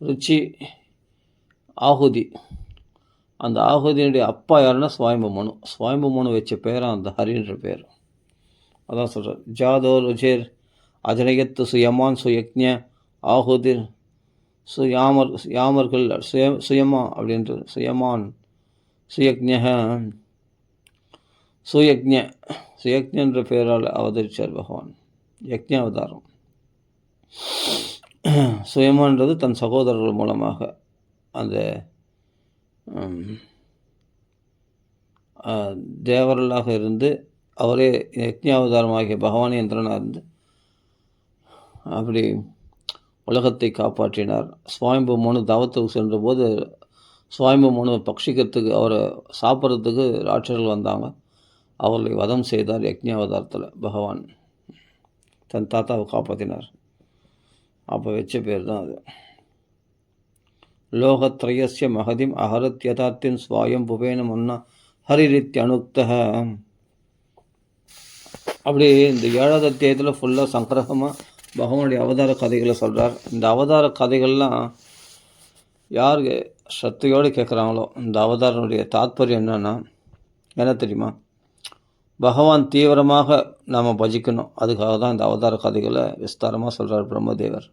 ருச்சி ஆகுதி. அந்த ஆகுதியினுடைய அப்பா யாருன்னா சுவாயம்பு மனு வச்ச பேராக அந்த ஹரின்ற பேர். அதான் சொல்கிறார், ஜாதோ ருஜேர் அஜனயத்து சுயமான் சுயக்ஞ ஆகுதிர் யாமர்கள் சுயமா அப்படின்றது சுயமான் சுயக்ஞ சுயக்ஞன்ற பெயரால் அவதரித்தார் பகவான். யக்ஞ அவதாரம். சுயமான்றது தன் சகோதரர்கள் மூலமாக அந்த தேவர்களாக இருந்து அவரே யக்ஞாவதாரமாகிய பகவானே இந்திரனாக இருந்து அப்படி உலகத்தை காப்பாற்றினார். சுவாயம்பு மனு தவத்துக்கு சென்றபோது சுவாயம்பு மனு பக்ஷிக்கிறதுக்கு அவரை சாப்பிட்றதுக்கு ராட்சர்கள் வந்தாங்க. அவர்களை வதம் செய்தார். யக்ஞாவதாரத்தில் பகவான் தன் தாத்தாவை காப்பாற்றினார். அப்போ வச்ச பேர் தான் அது. லோகத்ரயஸ்ய மகதிம் அகரத்யதார்த்தின் சுவாயம்புவேன முன்னா ஹரிரித்ய அனுக்தக. அப்படி இந்த 7வது அத்தியாயத்தில் ஃபுல்லாக சங்கிரகமாக பகவானுடைய அவதார கதைகளை சொல்கிறார். இந்த அவதார கதைகள்லாம் யார் சத்தையோடு கேட்குறாங்களோ இந்த அவதாரனுடைய தாத்பரியம் என்னன்னா என்ன தெரியுமா? பகவான் தீவிரமாக நாம் பஜிக்கணும். அதுக்காக தான் இந்த அவதார கதைகளை விஸ்தாரமாக சொல்கிறார் பிரம்மதேவர்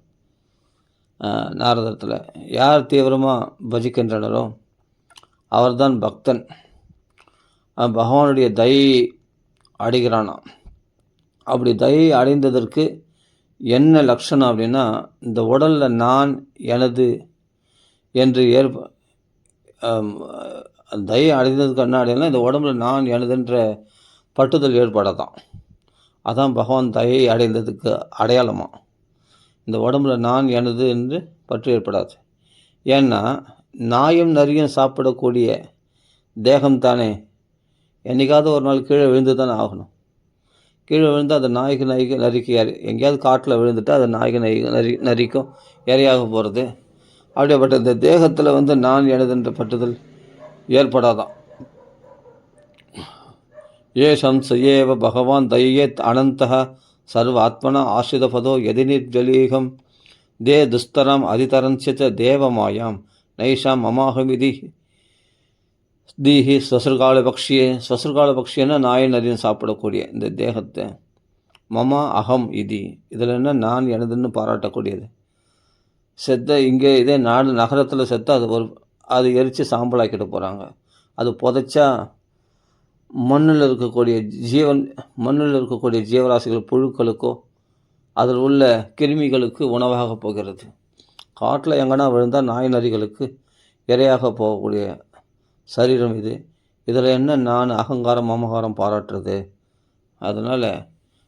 நாரதத்தில். யார் தீவிரமாக பஜிக்கின்றனரோ அவர்தான் பக்தன். பகவானுடைய தயை அடைகிறானாம். அப்படி தயை அடைந்ததற்கு என்ன லட்சணம் அப்படின்னா, இந்த உடலில் நான் எனது என்று தயை அடைந்ததுக்கு என்ன அடையலாம், இந்த உடம்புல நான் எனதுன்ற பட்டுதல் ஏற்படாதான். அதான் பகவான் தயை அடைந்ததுக்கு அடையாளமாக. இந்த உடம்புல நான் எனது என்று பற்று ஏற்படாது. ஏன்னா நாயும் நரியும் சாப்பிடக்கூடிய தேகம் தானே என்றைக்காவது ஒரு நாள் கீழே விழுந்து தானே ஆகணும். கீழே விழுந்து அதை நாய்க்கு நரிக்கு எங்கேயாவது காட்டில் விழுந்துட்டு அதை நாய்க்கு நரிக்கும் இரையாக போகிறது. அப்படிப்பட்ட இந்த தேகத்தில் நான் எனதுன்ற பட்டுதல் ஏற்படாதான். ஏஷம் சயேவ பகவான் தயேத் அனந்தः சர்வ ஆத்மனா ஆசிரிதபதோ யதிநிர்ஜலீகம் தே துஸ்தரம் அதிதரஞ்ச தேவமாயாம் நைஷாம் மமாஹமிதி தீஹி ஸ்வசுர்கால பக்ஷியே. ஸ்வசுர்கால பக்ஷியன்னா நாய் நரின்னு சாப்பிடக்கூடிய இந்த தேகத்தை மமா அகம் இதி, இதில் என்ன நான் எனதுன்னு பாராட்டக்கூடியது. செத்த இங்கே இதே நகரத்தில் செத்த அது எரித்து சாம்பலாக்கிட்டு போகிறாங்க. அது புதைச்சா மண்ணில் இருக்கக்கூடிய ஜீவராசிகள் புழுக்களுக்கோ அதில் உள்ள கிருமிகளுக்கு உணவாக போகிறது. காட்டில் எங்கன்னா விழுந்தால் நாய் நரிகளுக்கு இரையாக போகக்கூடிய சரீரம் இது. இதில் என்ன நான் அகங்காரம் மமகாரம் பாராட்டுறது. அதனால்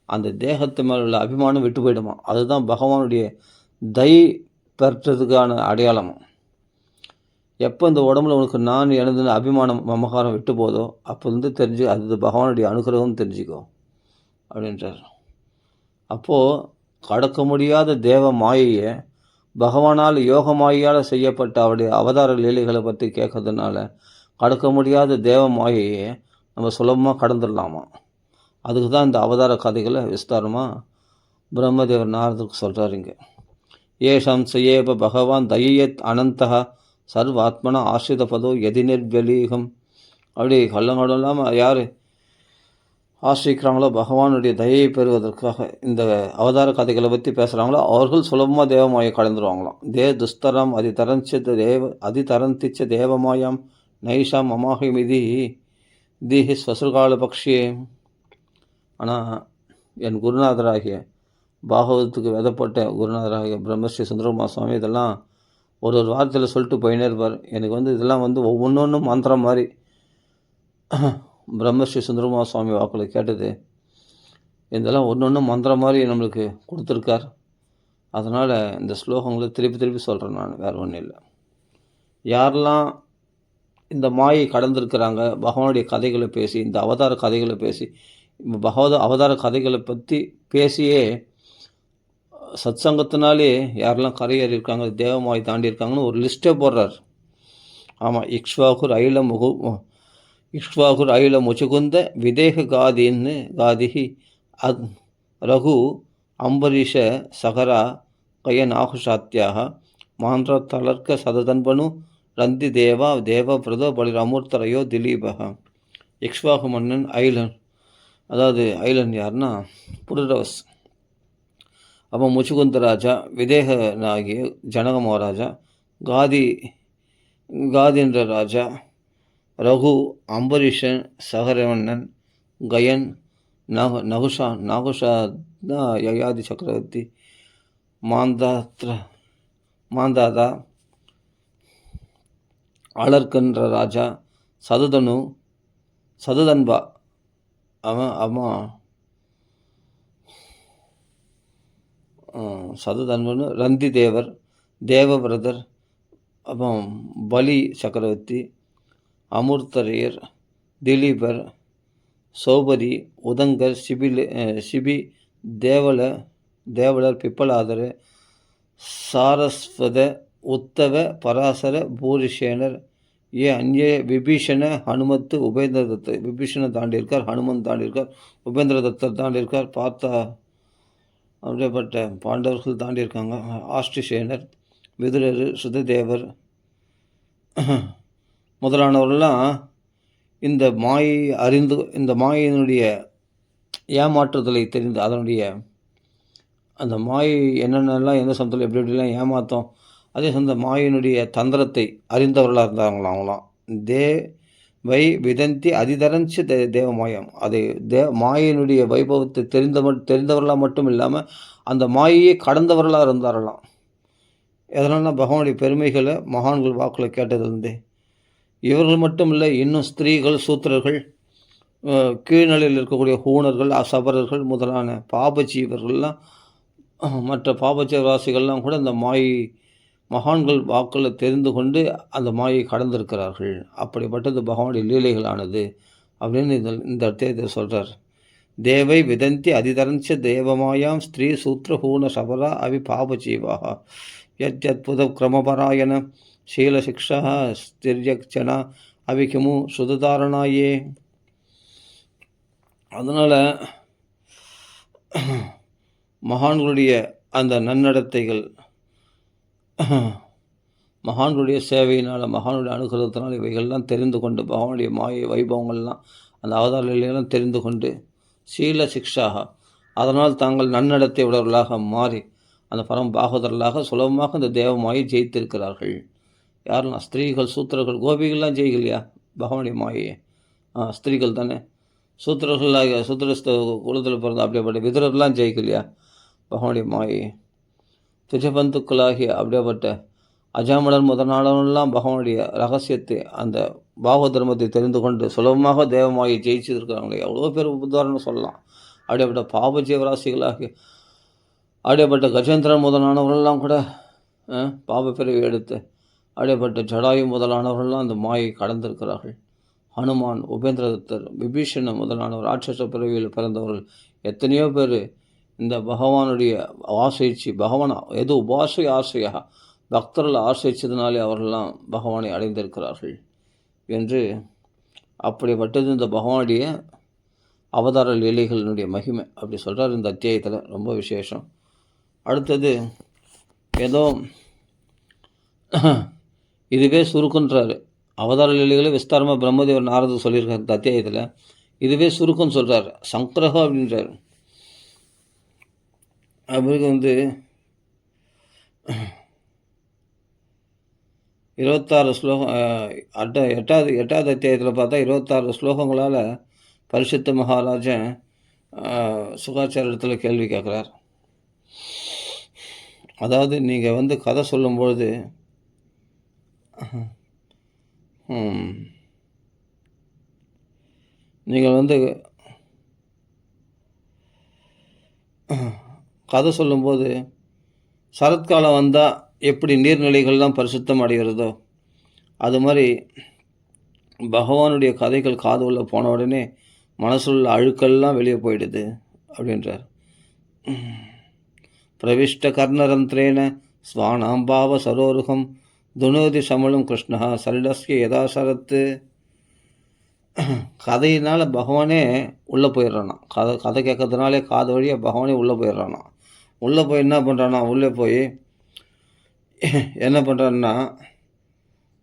அந்த தேகத்து மேலே உள்ள அபிமானம் விட்டு போயிடுமா. அதுதான் பகவானுடைய தயை பெற்றதுக்கான அடையாளமாக. எப்போ இந்த உடம்புல உனக்கு நான் எனது அபிமானம் மமகாரம் விட்டு போதோ அப்போ தெரிஞ்சு அது பகவானுடைய அனுகிரகம் தெரிஞ்சுக்கோ அப்படின்றார். அப்போது கடக்க முடியாத தேவ மாயையை பகவானால் யோக மாயையால் செய்யப்பட்ட அவருடைய அவதார லீலைகளை பற்றி கேட்கறதுனால கடக்க முடியாத தேவ மாயையை நம்ம சுலபமாக கடந்துடலாமா. அதுக்கு தான் இந்த அவதார கதைகளை விஸ்தாரமாக பிரம்மதேவர் நாரதருக்கு சொல்கிறாருங்க. ஏஷம் சயேவ பகவான் தயேத் அனந்தः சர்வ ஆத்மனா ஆசிரிதபதோ யதிநிர்ஜலீகம். அப்படி கள்ளங்கடம் இல்லாமல் யார் ஆசிரிக்கிறாங்களோ பகவானுடைய தயையை பெறுவதற்காக இந்த அவதார கதைகளை பற்றி பேசுகிறாங்களோ அவர்கள் சுலபமாக தேவமாயை கடந்துருவாங்களாம். துஸ்தரம் அதிதரந்திச்ச தேவமாயாம் நைஷாம் மமாஹிமிதி தீஹி ஸ்வசுர்கால பக்ஷியே. ஆனால் என் குருநாதராகிய பாகவதத்துக்கு விதப்பட்ட குருநாதராகிய பிரம்மஸ்ரீ சுந்தரமா சுவாமி இதெல்லாம் ஒரு வாரத்தில் சொல்லிட்டு போயினே இருப்பார். எனக்கு இதெல்லாம் ஒவ்வொன்றும் மந்திரம் மாதிரி பிரம்மஸ்ரீ சுந்தரமா சுவாமி வாக்கில் கேட்டது. இதெல்லாம் ஒன்று மந்திரம் மாதிரி நம்மளுக்கு கொடுத்துருக்கார். அதனால் இந்த ஸ்லோகங்களை திருப்பி சொல்கிறேன் நான், வேறு ஒன்றும் இல்லை. யாரெல்லாம் இந்த மாயை கடந்திருக்கிறாங்க, பகவானுடைய கதைகளை பேசி இந்த அவதார கதைகளை பேசி அவதார கதைகளை பற்றி பேசியே சத்சங்கத்தினாலே யாரெல்லாம் கரையேறி இருக்காங்க, தேவமாய் தாண்டி இருக்காங்கன்னு ஒரு லிஸ்ட்டே போடுறார். ஆமாம், இக்ஷ்வாகுர் ஐல முச்சுகுந்த விதேக காதிஹி ரகு அம்பரீஷ சகரா கயன் ஆகுஷாத்தியாக மாந்திர தளர்க்க சததன்பனு ரந்தி தேவா தேவ பிரதோ பலிர் அமூர்த்தரையோ திலீபக. இக்ஷ்வாகு மன்னன் ஐலன், அதாவது ஐலன் யாருன்னா புருரவஸ். அப்போ முச்சுகுந்த ராஜா, விதேகனாகிய ஜனக மகாராஜா, காதி என்ற ராஜா, ரகு, அம்பரீஷன், சகரவண்ணன், கயன், நாகுஷா தான் யயாதி சக்கரவர்த்தி, மாந்தாதா, அலர்கன்ற ராஜா, சதுதன்பா சதுதன்பனு, ரந்தி தேவர், தேவபிரதர், அப்புறம் பலி சக்கரவர்த்தி, அமூர்த்தரையர், திலீபர், சௌபரி, உதங்கர், சிபி, தேவலர், பிப்பலாதர், சாரஸ்வத, உத்தவ, பராசர, பூரிஷேனர், அந்நிய விபீஷண, ஹனுமத்து, உபேந்திர தத்தர். விபீஷணன் தாண்டியிருக்கார், ஹனுமன் தாண்டியிருக்கார், உபேந்திர தத்தர் தாண்டியிருக்கார், பார்த்தா அப்படியேப்பட்ட பாண்டவர்கள் தாண்டியிருக்காங்க. ஆஷ்டிசேனர், விதுரர், சுததேவர் முதலானவர்கள்லாம் இந்த மாயினுடைய ஏமாற்றுதலை தெரிந்து, அதனுடைய அந்த மாயை என்னென்னலாம் எந்த சமயத்தில் எப்படி எப்படிலாம் ஏமாற்றோம், அதே சமயத்த மாயினுடைய தந்திரத்தை அறிந்தவர்களாக இருந்தாங்களாம் அவங்களாம். வை விதந்தி அதிதரஞ்சு தேவமாயம். அதை மாயினுடைய வைபவத்தை தெரிந்தவர்களாக மட்டும் இல்லாமல் அந்த மாயையை கடந்தவர்களாக இருந்தாரலாம். எதனால்னா பகவானுடைய பெருமைகளை மகான்கள் வாக்கில் கேட்டதிலிருந்தே. இவர்கள் மட்டும் இல்லை, இன்னும் ஸ்திரீகள், சூத்திரர்கள், கீழ்நிலையில் இருக்கக்கூடிய ஹூணர்கள், அசபரர்கள் முதலான பாபஜீவர்கள்லாம், மற்ற பாபஜீவ ராசிகள்லாம் கூட இந்த மகான்கள் வாக்களை தெரிந்து கொண்டு அந்த மாயை கடந்திருக்கிறார்கள். அப்படிப்பட்டது பகவானுடைய லீலைகளானது அப்படின்னு இந்த அர்த்தத்தை சொல்கிறார். தேவை விதந்தி அதிதரஞ்ச தேவமாயாம் ஸ்திரீ சூத்திர ஹூண சபரா அவி பாபஜீவாக யத்யத்புத கிரமபராயண சீலசிக்ஷா ஸ்திரியக்ஷனா அவிகிமு சுததாரணாயே. அதனால் மகான்களுடைய அந்த நன்னடத்தைகள், மகான்களுடைய சேவையினால், மகானுடைய அனுகிரகத்தினால் இவைகள்லாம் தெரிந்து கொண்டு பகவானுடைய மாயை வைபவங்கள்லாம் அந்த அவதாரங்களையெல்லாம் தெரிந்து கொண்டு சீல சிக்ஷாக, அதனால் தாங்கள் நன்னடத்தை உடையவர்களாக மாறி அந்த பரம் பாகவதர்களாக சுலபமாக இந்த தேவமாயை ஜெயித்திருக்கிறார்கள். யாருன்னா ஸ்திரீகள், சூத்திரர்கள், கோபிகள்லாம் ஜெயிக்கலையா பகவானுடைய மாயை? ஸ்திரீகள் தானே. சூத்திரர்களாக சூத்திரஸ்த குலத்தில் பிறந்த அப்படியேப்பட்ட விதுரர்லாம் ஜெயிக்கலையா பகவானுடைய மாயை? துஜபந்துக்களாகிய அப்படியேப்பட்ட அஜாமலர் முதலானவர்கள்லாம் பகவானுடைய ரகசியத்தை, அந்த பாகவ தர்மத்தை தெரிந்து கொண்டு சுலபமாக தேவமாயை ஜெயிச்சிருக்கிறாங்களே. எவ்வளோ பேர் உதாரணம் சொல்லலாம். அப்படியேப்பட்ட பாப ஜீவராசிகளாகிய அப்படியேப்பட்ட கஜேந்திரன் முதலானவர்கள்லாம் கூட பாப பிறவி எடுத்து அப்படியேப்பட்ட ஜடாயு முதலானவர்கள்லாம் அந்த மாயை கடந்திருக்கிறார்கள். ஹனுமான், உபேந்திரதத்தர், விபீஷணன் முதலானவர், ராட்சச பிறவியில் பிறந்தவர்கள் எத்தனையோ பேர் இந்த பகவானுடைய ஆசைச்சு, பகவான் எது உபாசை ஆசையாக பக்தர்கள் ஆசைச்சதுனாலே அவர்களெல்லாம் பகவானை அடைந்திருக்கிறார்கள் என்று. அப்படிப்பட்டது இந்த பகவானுடைய அவதார லீலைகளினுடைய மகிமை அப்படி சொல்கிறார் இந்த அத்தியாயத்தில். ரொம்ப விசேஷம். அடுத்தது ஏதோ இதுவே சுருக்குன்றாரு. அவதார லீலைகளை விஸ்தாரமாக பிரம்மதேவர் நாரதர் சொல்லியிருக்கார் இந்த அத்தியாயத்தில். இதுவே சுருக்குன்னு சொல்கிறார். சங்கரகம் அப்படின்றார். அவருக்கு 26 ஸ்லோகம், எட்டாவது அத்தியாயத்தில் பார்த்தா 26 ஸ்லோகங்களால் பரிசுத்த மகாராஜன் சுகாச்சார கேள்வி கேட்குறார். அதாவது நீங்கள் கதை சொல்லும்பொழுது நீங்கள் கதை சொல்லும்போது சரத்காலம் வந்தால் எப்படி நீர்நிலைகள்லாம் பரிசுத்தம் அடைகிறதோ அது மாதிரி பகவானுடைய கதைகள் காது உள்ள போன உடனே மனசில் உள்ள அழுக்கெல்லாம் வெளியே போயிடுது அப்படின்றார். பிரவிஷ்ட கர்ணரந்திரேன ஸ்வானாம்பாவ சரோருகம் துனோதி சமலம் கிருஷ்ணா சலிடஸ்ய யதாசரத்து. கதையினால் பகவானே உள்ளே போயிடுறானா. கதை கேட்கறதுனாலே காது வழியாக பகவானே உள்ளே போயிடுறானா. உள்ளே போய் என்ன பண்ணுறானா, உள்ளே போய் என்ன பண்ணுறான்னா,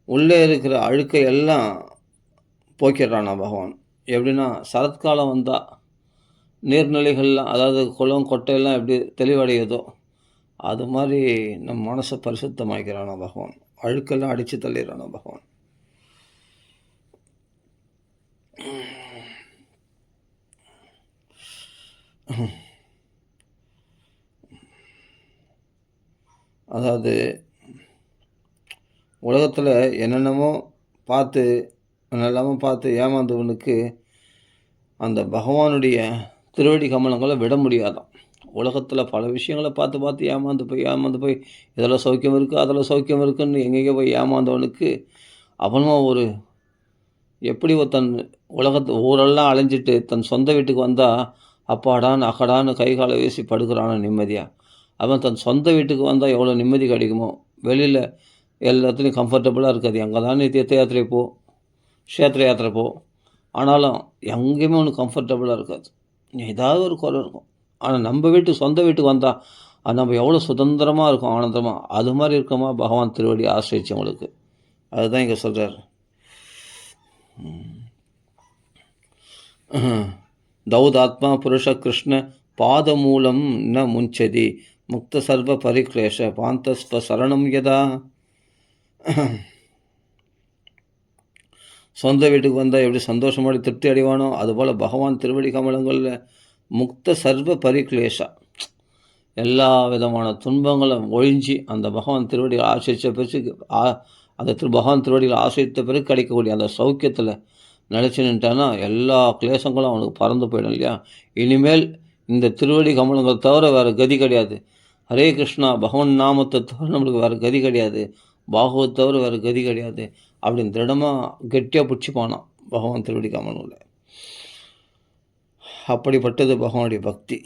உள்ளே இருக்கிற அழுக்கை எல்லாம் போக்கிடுறானா பகவான். எப்படின்னா, சரத்காலம் வந்தால் நீர்நிலைகள்லாம், அதாவது குளம் கொட்டையெல்லாம் எப்படி தெளிவடையுதோ அது மாதிரி நம்ம மனசை பரிசுத்தமாக்கிறானா பகவான். அழுக்கெல்லாம் அடித்து தள்ளிடுறானா பகவான். அதாவது உலகத்தில் என்னென்னமோ பார்த்து ஏமாந்தவனுக்கு அந்த பகவானுடைய திருவடி கமலங்களை விட முடியாதான். உலகத்தில் பல விஷயங்களை பார்த்து ஏமாந்து போய் இதில் சௌக்கியம் இருக்குது அதில் சௌக்கியம் இருக்குன்னு எங்கெங்கே போய் ஏமாந்தவனுக்கு அவனும் எப்படி தன் ஊரெல்லாம் அலைஞ்சிட்டு தன் சொந்த வீட்டுக்கு வந்தால் அப்பாடான்னு அக்கடான்னு கை காலை வீசி படுக்கிறானோ நிம்மதியாக. அவன் தன் சொந்த வீட்டுக்கு வந்தால் எவ்வளோ நிம்மதி கிடைக்குமோ. வெளியில் எல்லாத்துலேயும் கம்ஃபர்டபுளாக இருக்காது. எங்கே தான் நீ தீர்த்த யாத்திரை போ, க்ஷேத்திர யாத்திரை போ, ஆனாலும் எங்கேயுமே ஒன்று கம்ஃபர்டபுளாக இருக்காது. ஏதாவது ஒரு குறை இருக்கும். ஆனால் நம்ம சொந்த வீட்டுக்கு வந்தால் அது நம்ம எவ்வளோ சுதந்திரமாக இருக்கும், ஆனந்தமாக. அது மாதிரி இருக்கமா பகவான் திருவடி ஆசிரியச்சவங்களுக்கு. அதுதான் இங்கே சொல்கிறார். தௌதாத்மா புருஷ கிருஷ்ண பாதமூலம் ந முஞ்சதி முக்த சர்வ பரிக்லேஷ பாந்தஸ்ப சரணம் யதா. சொந்த வீட்டுக்கு வந்தால் எப்படி சந்தோஷமாக திருப்தி அடைவானோ அதுபோல் பகவான் திருவடி கமலங்களில் முக்த சர்வ பரிக்லேஷா, எல்லா விதமான துன்பங்களும் ஒழிஞ்சி அந்த பகவான் திருவடிகள் ஆசிரித்த பிறகு அந்த பகவான் திருவடிகள் ஆசிரித்த பிறகு கிடைக்கக்கூடிய அந்த சௌக்கியத்தில் நினச்சி நின்ட்டான்னா எல்லா கிளேசங்களும் அவனுக்கு பறந்து போயிடும் இல்லையா. இனிமேல் இந்த திருவடி கமலங்கள் தவிர வேறு கதி கிடையாது. ஹரே கிருஷ்ணா பகவான் நாமத்தை தவிர நம்மளுக்கு வேறு கதி கிடையாது, பாகவத் தவிர வேறு கதி கிடையாது அப்படின்னு திடமாக கெட்டியாக பிடிச்சிப்பானான் பகவான் திருவடி கமலங்களில். அப்படிப்பட்டது பகவானுடைய பக்தி.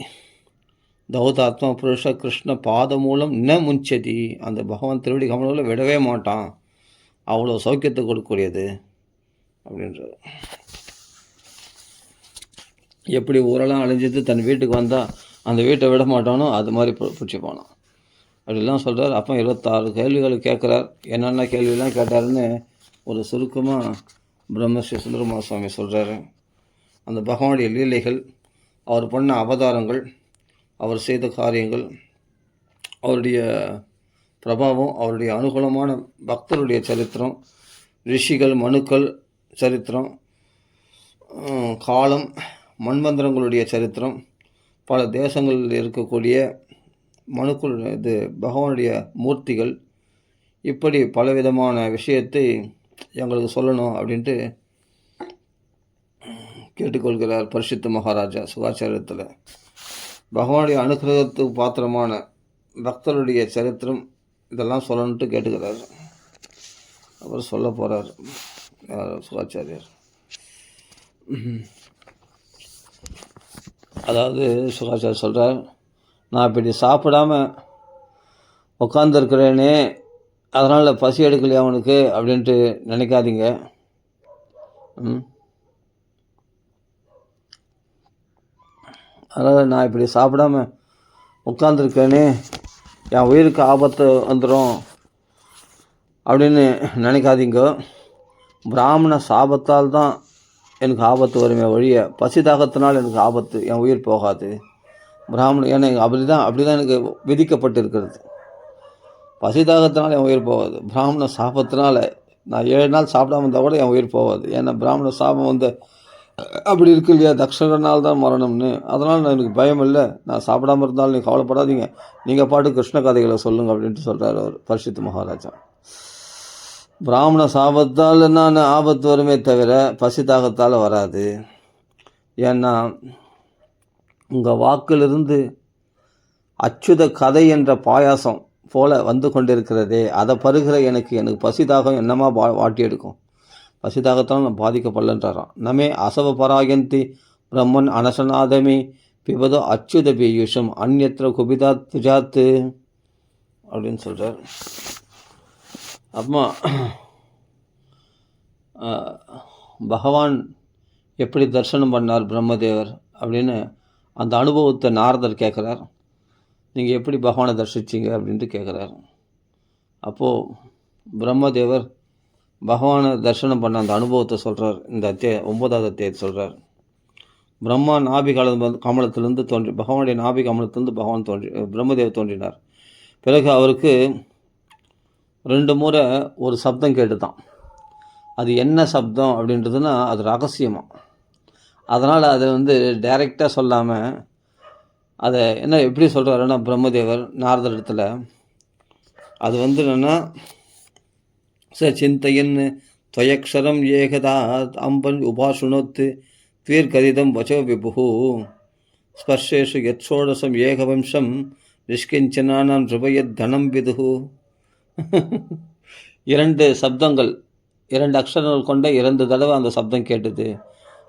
தௌதாத்மா புருஷ கிருஷ்ண பாத மூலம் ந முஞ்சதி, அந்த பகவான் திருவடி கமலங்களில் விடவே மாட்டான், அவ்வளோ சௌக்கியத்தை கொடுக்கக்கூடியது அப்படின்றது. எப்படி ஊரெல்லாம் அழிஞ்சிட்டு தன் வீட்டுக்கு வந்தால் அந்த வீட்டை விட மாட்டானோ அது மாதிரி பிடிச்சி போனான் அப்படிலாம் சொல்கிறார். அப்போ 26 கேள்விகள் கேட்குறார். என்னென்ன கேள்வியெல்லாம் கேட்டாருன்னு ஒரு சுருக்கமாக பிரம்மஸ்ரீ சுந்தரமா சுவாமி சொல்கிறாரு. அந்த பகவானுடைய லீலைகள், அவர் பண்ண அவதாரங்கள், அவர் செய்த காரியங்கள், அவருடைய பிரபாவம், அவருடைய அனுகூலமான பக்தருடைய சரித்திரம், ரிஷிகள் மனுக்கள் சரித்திரம், காலம், மண்மந்திரங்களுடைய சரித்திரம், பல தேசங்களில் இருக்கக்கூடிய மனுக்கள், இது பகவானுடைய மூர்த்திகள், இப்படி பலவிதமான விஷயத்தை எங்களுக்கு சொல்லணும் அப்படின்ட்டு கேட்டுக்கொள்கிறார் பரிசுத்த மகாராஜா சுகாச்சாரியத்தில். பகவானுடைய அனுகிரகத்துக்கு பாத்திரமான பக்தருடைய சரித்திரம் இதெல்லாம் சொல்லணுன்ட்டு கேட்டுக்கிறார். அவர் சொல்ல போகிறார் சுகாச்சாரியர். அதாவது சுகாச்சாரியர் சொல்கிறார், நான் இப்படி சாப்பிடாம உட்காந்துருக்கிறேனே அதனால் பசி எடுக்கலையா அவனுக்கு அப்படின்ட்டு நினைக்காதீங்க. அதனால் நான் இப்படி சாப்பிடாம உட்காந்துருக்கேனே என் உயிருக்கு ஆபத்து வந்துடும் அப்படின்னு நினைக்காதீங்க. பிராமண சாபத்தால் தான் எனக்கு ஆபத்து வருமே ஒழிய பசி தாகத்தினால் எனக்கு ஆபத்து, என் உயிர் போகாது. பிராமணன் ஏன்னா அப்படி தான் எனக்கு விதிக்கப்பட்டிருக்கிறது. பசி தாகத்தினால் என் உயிர் போகாது. பிராமண சாபத்தினால நான் 7 நாள் சாப்பிடாம இருந்தால் கூட என் உயிர் போகாது. ஏன்னா பிராமண சாபம் அப்படி இருக்கு இல்லையா, தக்ஷனால் தான் மரணம்னு. அதனால் எனக்கு பயம் இல்லை, நான் சாப்பிடாமல் இருந்தாலும் நீங்கள் கவலைப்படாதீங்க, நீங்கள் பாட்டு கிருஷ்ண கதைகளை சொல்லுங்கள் அப்படின்ட்டு சொல்கிறார் அவர் பரிசுத்த மகாராஜா. பிராமண சாபத்தால் நான் ஆபத்து வருமே தவிர பசி தாகத்தால் வராது. ஏன்னா உங்கள் வாக்கிலிருந்து அச்சுத கதை என்ற பாயாசம் போல வந்து கொண்டிருக்கிறதே, அதை பருகிற எனக்கு பசி தாகம் என்னமா வாட்டி எடுக்கும். பசி தாகத்தால் நான் பாதிக்கப்படலன்றாராம். நமே அசவ பராயந்தி பிரம்மன் அனசநாதமி பிபதோ அச்சுத பீயூஷம் அந்யத்ர குபிதாத் புஜாத்து அப்படின்னு சொல்கிறார். அம்மா பகவான் எப்படி தரிசனம் பண்ணார் பிரம்மதேவர் அப்படின்னு அந்த அனுபவத்தை நாரதர் கேட்குறார். நீங்கள் எப்படி பகவானை தரிசிச்சிங்க அப்படின்ட்டு கேட்குறாரு. அப்போது பிரம்மதேவர் பகவானை தரிசனம் பண்ண அந்த அனுபவத்தை சொல்கிறார். இந்த 9வது அத்தியாயத்தை சொல்கிறார். பிரம்மா நாபி கமலத்திலிருந்து தோன்றி, பகவானுடைய நாபி கமலத்திலிருந்து பகவான் பிரம்மதேவர் தோன்றினார். பிறகு அவருக்கு 2 முறை ஒரு சப்தம் கேட்டுதான். அது என்ன சப்தம் அப்படின்றதுன்னா அது ரகசியமாக. அதனால் அதை டைரெக்டாக சொல்லாமல் அதை எப்படி சொல்கிறாருன்னா பிரம்மதேவர் நாரதர் இடத்துல அது என்னென்னா சிந்தையன் துவயக்ஷரம் ஏகதா அம்பன் உபாசுனோத்து தீர்கதிதம் வச்சோ விபு ஸ்பர்ஷேஷு யத்ஷோடசம் ஏகவம்சம் நிஷ்கிஞ்சனானாம் ருபயத் தனம் விதுகு. 2 சப்தங்கள், 2 அக்ஷரங்கள் கொண்ட 2 தடவை அந்த சப்தம் கேட்டது.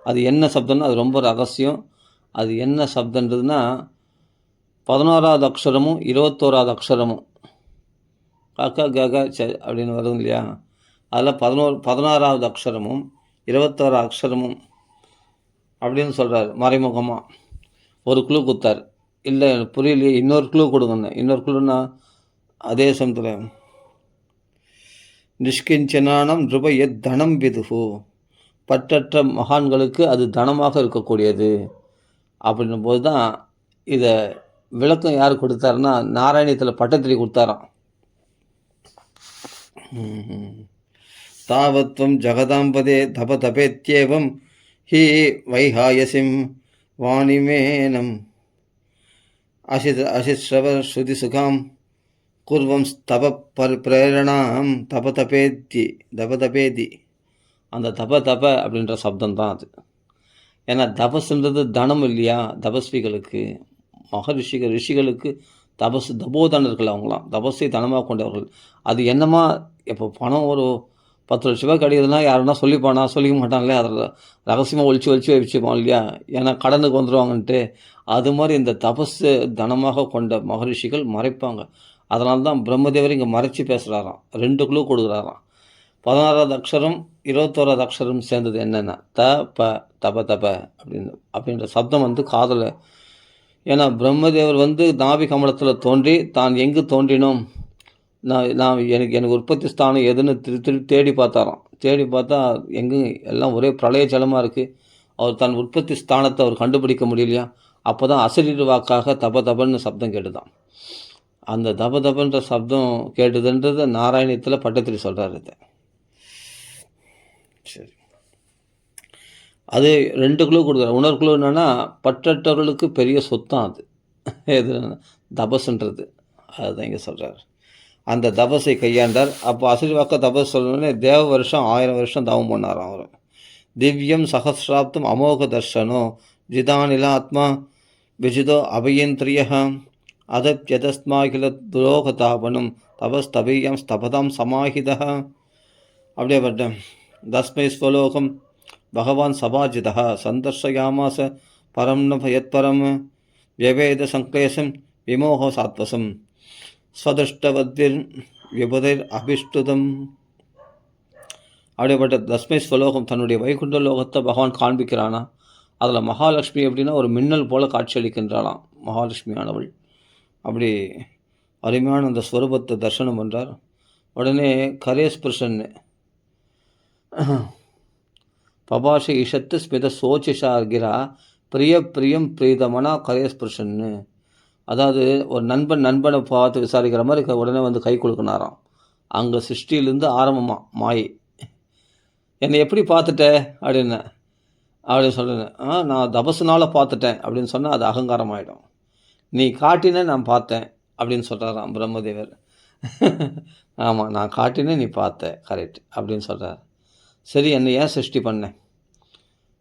அது என்ன சப்தம்னா அது ரொம்ப ரகசியம். அது என்ன சப்தன்றதுன்னா 11வது அக்ஷரமும் 21வது அக்ஷரமும் காக்கா கக ச அப்படின்னு வரும் இல்லையா, அதில் 16வது அக்ஷரமும் 21 அக்ஷரமும் அப்படின்னு சொல்கிறார் மறைமுகமாக. ஒரு க்ளூ கொடுத்தார். இல்லை புரியலையே, இன்னொரு க்ளூ கொடுங்கன்னு. இன்னொரு க்ளூன்னா அதே சமயத்தில் நிஷ்கிஞ்சனானம் ருபய தனம் விதுகு, பற்றற்ற மகான்களுக்கு அது தனமாக இருக்கக்கூடியது அப்படின்னும் போது தான் இதை விளக்கம் யார் கொடுத்தாருன்னா நாராயணத்தில் பட்டத்திரி கொடுத்தாராம். தாவத்வம் ஜகதாம்பதே தப தபேத்யேவம் ஹி வைஹாயசிம் வாணிமேனம் அசிஸ்ரவ ஸ்ருதி சுகாம் குர்வம் தப பிரேரணாம் தபதபேதி. அந்த தப அப்படின்ற சப்தம் தான் அது. ஏன்னா தபஸ்ன்றது தனம் இல்லையா, தபஸ்விகளுக்கு ரிஷிகளுக்கு தபோதனர்கள், அவங்களாம் தபஸை தனமாக கொண்டவர்கள். அது என்னமா இப்போ பணம் ஒரு 10 லட்ச ரூபாய் கிடைக்குதுன்னா யாருன்னா சொல்லிப்பானா, சொல்லிக்க மாட்டாங்களே, அதில் ரகசியமாக ஒழிச்சு வச்சுப்பான் இல்லையா, ஏன்னா கடனுக்கு வந்துடுவாங்கன்ட்டு. அது மாதிரி இந்த தபஸு தனமாக கொண்ட மகரிஷிகள் மறைப்பாங்க. அதனால தான் பிரம்மதேவர் இங்கே மறைச்சி பேசுகிறாராம். 2 க்ளூ கொடுக்குறாராம். 16வது அக்ஷரம் 21வது அக்ஷரம் சேர்ந்தது என்னென்னா தப அப்படின்ற சப்தம் காதலை. ஏன்னா பிரம்மதேவர் நாபி கமலத்தில் தோன்றி தான் எங்கு தோன்றினோம், நான் எனக்கு உற்பத்தி ஸ்தானம் எதுன்னு தேடி பார்த்தாராம். தேடி பார்த்தா எங்கும் எல்லாம் ஒரே பிரளய ஜலமாக இருக்குது. அவர் தன் உற்பத்தி ஸ்தானத்தை அவர் கண்டுபிடிக்க முடியலையா. அப்போ தான் அசரீர வாக்காக தபன்னு சப்தம் கேட்டுதான். அந்த தபன்ற சப்தம் கேட்டுதுன்றது நாராயணத்தில் பட்டத்திரி சொல்கிறார். இதை சரி, அது 2 க்ளூ கொடுக்குறாரு. இன்னொரு க்ளூ என்னென்னா பற்றற்றவர்களுக்கு பெரிய சொத்தான் அது. எது தபஸ்ன்றது அதுதான் இங்கே சொல்கிறார். அந்த தபஸை கையாண்டார். அப்போ அசரிவாக்க தபஸ் சொல்லணுன்னே தேவ வருஷம் 1000 வருஷம் தவம் பண்ணாராம் அவர். திவ்யம் சஹசிராப்தம் அமோக தர்ஷனோ ஜிதானில ஆத்மா விஜிதோ அபயந்திரிய அதப்யதஸ்மாகில துரோகதாபனம் தபஸ்தபீயம் ஸ்தபதாம் சமாஹிதா. அப்படியேப்பட்ட தஸ்மை ஸ்வலோகம் பகவான் சபாஜிதா சந்தர்ஷயாமாச பரம் ந யத்பரம் வியவேத சங்க்லேசம் விமோக சாத்வசம் ஸ்வதிருஷ்டவத்திர் விபுதைர் அபிஷ்டுதம். அப்படிப்பட்ட தஸ்மை ஸ்வலோகம் தன்னுடைய வைகுண்ட லோகத்தை பகவான் காண்பிக்கிறானா. அதில் மகாலட்சுமி எப்படின்னா ஒரு மின்னல் போல காட்சியளிக்கின்றாளாம் மகாலட்சுமியானவள். அப்படி அருமையான அந்த ஸ்வரூபத்தை தரிசனம் பண்ணுறார். உடனே கரேஸ்பிருஷன்னு பபாஷ இஷத்து ஸ்மித சோச்சிஷார்கிரா பிரியம் பிரீதமனா கரேஸ்பிருஷன்னு. அதாவது ஒரு நண்பனை பார்த்து விசாரிக்கிற மாதிரி உடனே கை கொடுக்கினாராம். அங்கே சிருஷ்டியிலேருந்து ஆரம்பமாக மாயை. என்னை எப்படி பார்த்துட்ட அப்படின்னு சொல்கிறேன். நான் தபசுனால் பார்த்துட்டேன் அப்படின்னு சொன்னால் அது அகங்காரம் ஆகிடும். நீ காட்டினேன் நான் பார்த்தேன் அப்படின்னு சொல்கிறாராம் பிரம்மதேவர். ஆமாம், நான் காட்டினேன் நீ பார்த்த, கரெக்ட் அப்படின்னு சொல்கிறார். சரி, என்னை ஏன் சிருஷ்டி பண்ணேன்?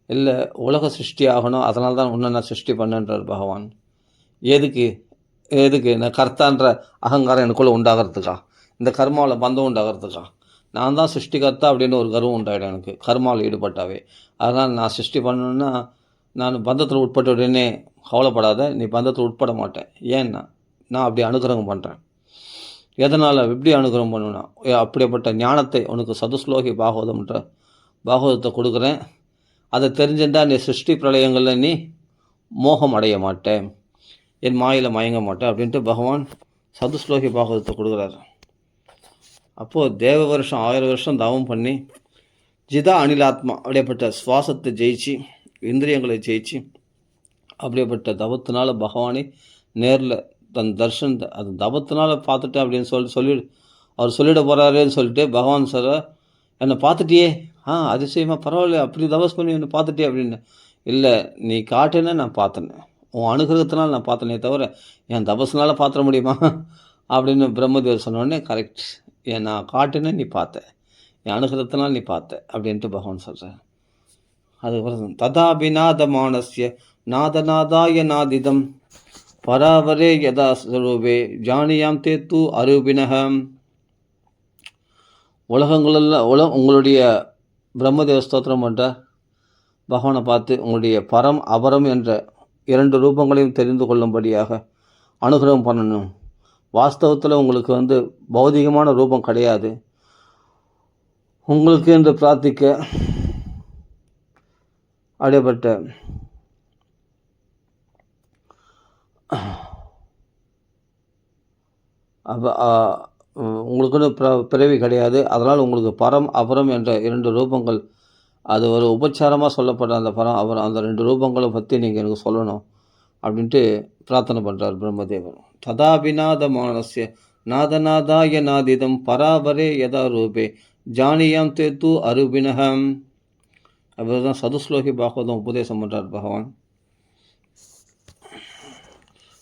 இல்லை, உலக சிருஷ்டி ஆகணும், அதனால தான் உன்னை நான் சிருஷ்டி பண்ணேன்றார் பகவான். எதுக்கு நான் கர்த்தான்ற அகங்காரம் எனக்குள்ளே உண்டாகிறதுக்கா, இந்த கர்மாவில் பந்தம் உண்டாகிறதுக்கா? நான் தான் சிருஷ்டிகர்த்தா அப்படின்னு ஒரு கர்வம் உண்டாயிடும் எனக்கு கர்மாவில் ஈடுபட்டாவே. அதனால் நான் சிருஷ்டி பண்ணணுன்னா நான் பந்தத்தில் உட்பட்ட உடனே கவலைப்படாத, நீ பந்தத்தில் உட்பட மாட்டேன். ஏன்னா நான் அப்படி அனுகிரகம் பண்ணுறேன். எதனால் எப்படி அனுகிரகம் பண்ணுவேன்னா, அப்படிப்பட்ட ஞானத்தை உனக்கு சதுஸ்லோகி பாகவதத்தை கொடுக்குறேன். அதை தெரிஞ்சிருந்தால் நீ சிருஷ்டி பிரளயங்களில் நீ மோகம் அடைய மாட்டேன், என் மாயில் மயங்க மாட்டேன் அப்படின்ட்டு பகவான் சதுஸ்லோகி பாகவதத்தை கொடுக்குறாரு. அப்போது தேவ வருஷம் 1000 வருஷம் தவம் பண்ணி ஜிதா அனிலாத்மா அப்படியேப்பட்ட சுவாசத்தை ஜெயிச்சு, இந்திரியங்களை ஜெயிச்சு, அப்படியேப்பட்ட தவத்தினால பகவானை நேரில் தன் தர்ஷனத்தை அது தவத்தினால பார்த்துட்டேன் அப்படின்னு சொல்லி அவர் சொல்லிட போகிறாருன்னு சொல்லிட்டு பகவான் சார் என்னை பார்த்துட்டியே, அதிசயமாக பரவாயில்ல, அப்படி தபஸ் பண்ணி என்னை பார்த்துட்டே அப்படின்னு. இல்லை, நீ காட்டுன்னு நான் பார்த்தேன், உன் அனுகிரகத்தினால் நான் பார்த்தனே தவிர என் தபஸ்னால பார்த்துட முடியுமா அப்படின்னு பிரம்மதேவர் சொன்னோடனே கரெக்ட், நான் காட்டுன்னு நீ பார்த்த, என் அனுகிரகத்தினால் நீ பார்த்த அப்படின்ட்டு பகவான் சொல்கிறார். அதுக்கப்புறம் ததாபிநாதமானஸ்ய நாதநாதாய நாதிதம் பராவரே யதா ஸ்வரூபே ஜானியாம் தே தூ அரூபினகம். உலகங்களெல்லாம் உங்களுடைய பிரம்மதேவ ஸ்தோத்திரம் என்ற பகவானை பார்த்து உங்களுடைய பரம் அபரம் என்ற 2 ரூபங்களையும் தெரிந்து கொள்ளும்படியாக அனுகிரகம் பண்ணணும். வாஸ்தவத்தில் உங்களுக்கு பௌதிகமான ரூபம் கிடையாது. உங்களுக்கு என்று பிரார்த்திக்க அப்படியேப்பட்ட உங்களுக்குன்னு பிறவி கிடையாது. அதனால் உங்களுக்கு பரம் அபரம் என்ற 2 ரூபங்கள், அது ஒரு உபச்சாரமாக சொல்லப்பட்ட அந்த பரம் அபரம், அந்த 2 ரூபங்களை பற்றி நீங்கள் எனக்கு சொல்லணும் அப்படின்ட்டு பிரார்த்தனை பண்ணுறார் பிரம்மதேவர். ததாபிநாதமானஸ்ய நாதநாதாய நாதிதம் பராபரே யதா ரூபே ஜானியாம் தே தூ அரூபினகம். அவர் தான் சதுஸ்லோகி பாகவதம் உபதேசம் பண்ணுறார் பகவான்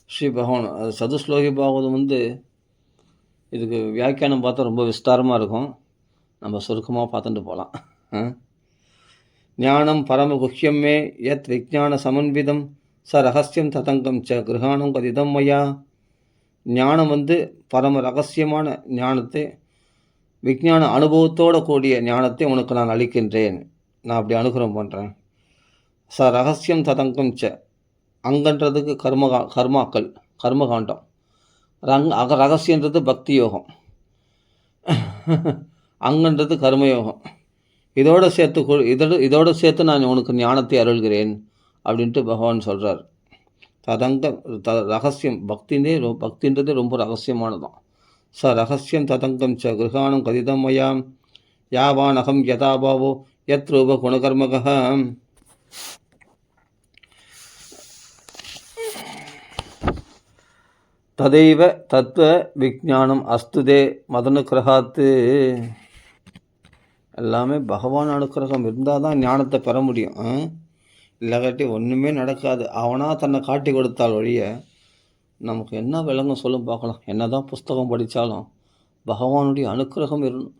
ஸ்ரீ பகவான். அது சதுஸ்லோகி பாகவதம் இதுக்கு வியாக்கியானம் பார்த்தா ரொம்ப விஸ்தாரமாக இருக்கும். நம்ம சுருக்கமாக பார்த்துட்டு போகலாம். ஞானம் பரம குஹ்யமே யத் விஜான சமன்விதம் ச ரகசியம் ததங்கம் ச கிரகாணம் கதிதம் மயா. ஞானம் பரம ரகசியமான ஞானத்தை, விஞ்ஞான அனுபவத்தோடு கூடிய ஞானத்தை உனக்கு நான் அளிக்கின்றேன், நான் அப்படி அனுகிரகம் பண்ணுறேன். ச ரகசியம் ததங்கம் ச, அங்கன்றதுக்கு கர்மாக்கள் கர்மகாண்டம், ரகசியன்றது பக்தி யோகம், அங்கன்றது கர்மயோகம். இதோடு சேர்த்து நான் உனக்கு ஞானத்தை அருள்கிறேன் அப்படின்ட்டு பகவான் சொல்கிறார். ரகசியம் பக்தின்றதே ரொம்ப ரகசியமானதான். ச ரகசியம் ததங்கம் ச கிரகாணம் கதிதம் மயாம் யாவானகம் யதாபாவோ யத் ரூப குணகர்மகம். ததைவ தத்துவ விஜானம் அஸ்துதே மதனுக்கிரகாத்து. எல்லாமே பகவான் அனுக்கிரகம் இருந்தால் தான் ஞானத்தை பெற முடியும். இல்லாட்டி ஒன்றுமே நடக்காது. அவனாக தன்னை காட்டி கொடுத்தால் ஒழிய நமக்கு என்ன விளங்கும் சொல்லும் பார்க்கலாம். என்ன தான் புஸ்தகம் படித்தாலும் பகவானுடைய அனுக்கிரகம் இருக்கணும்.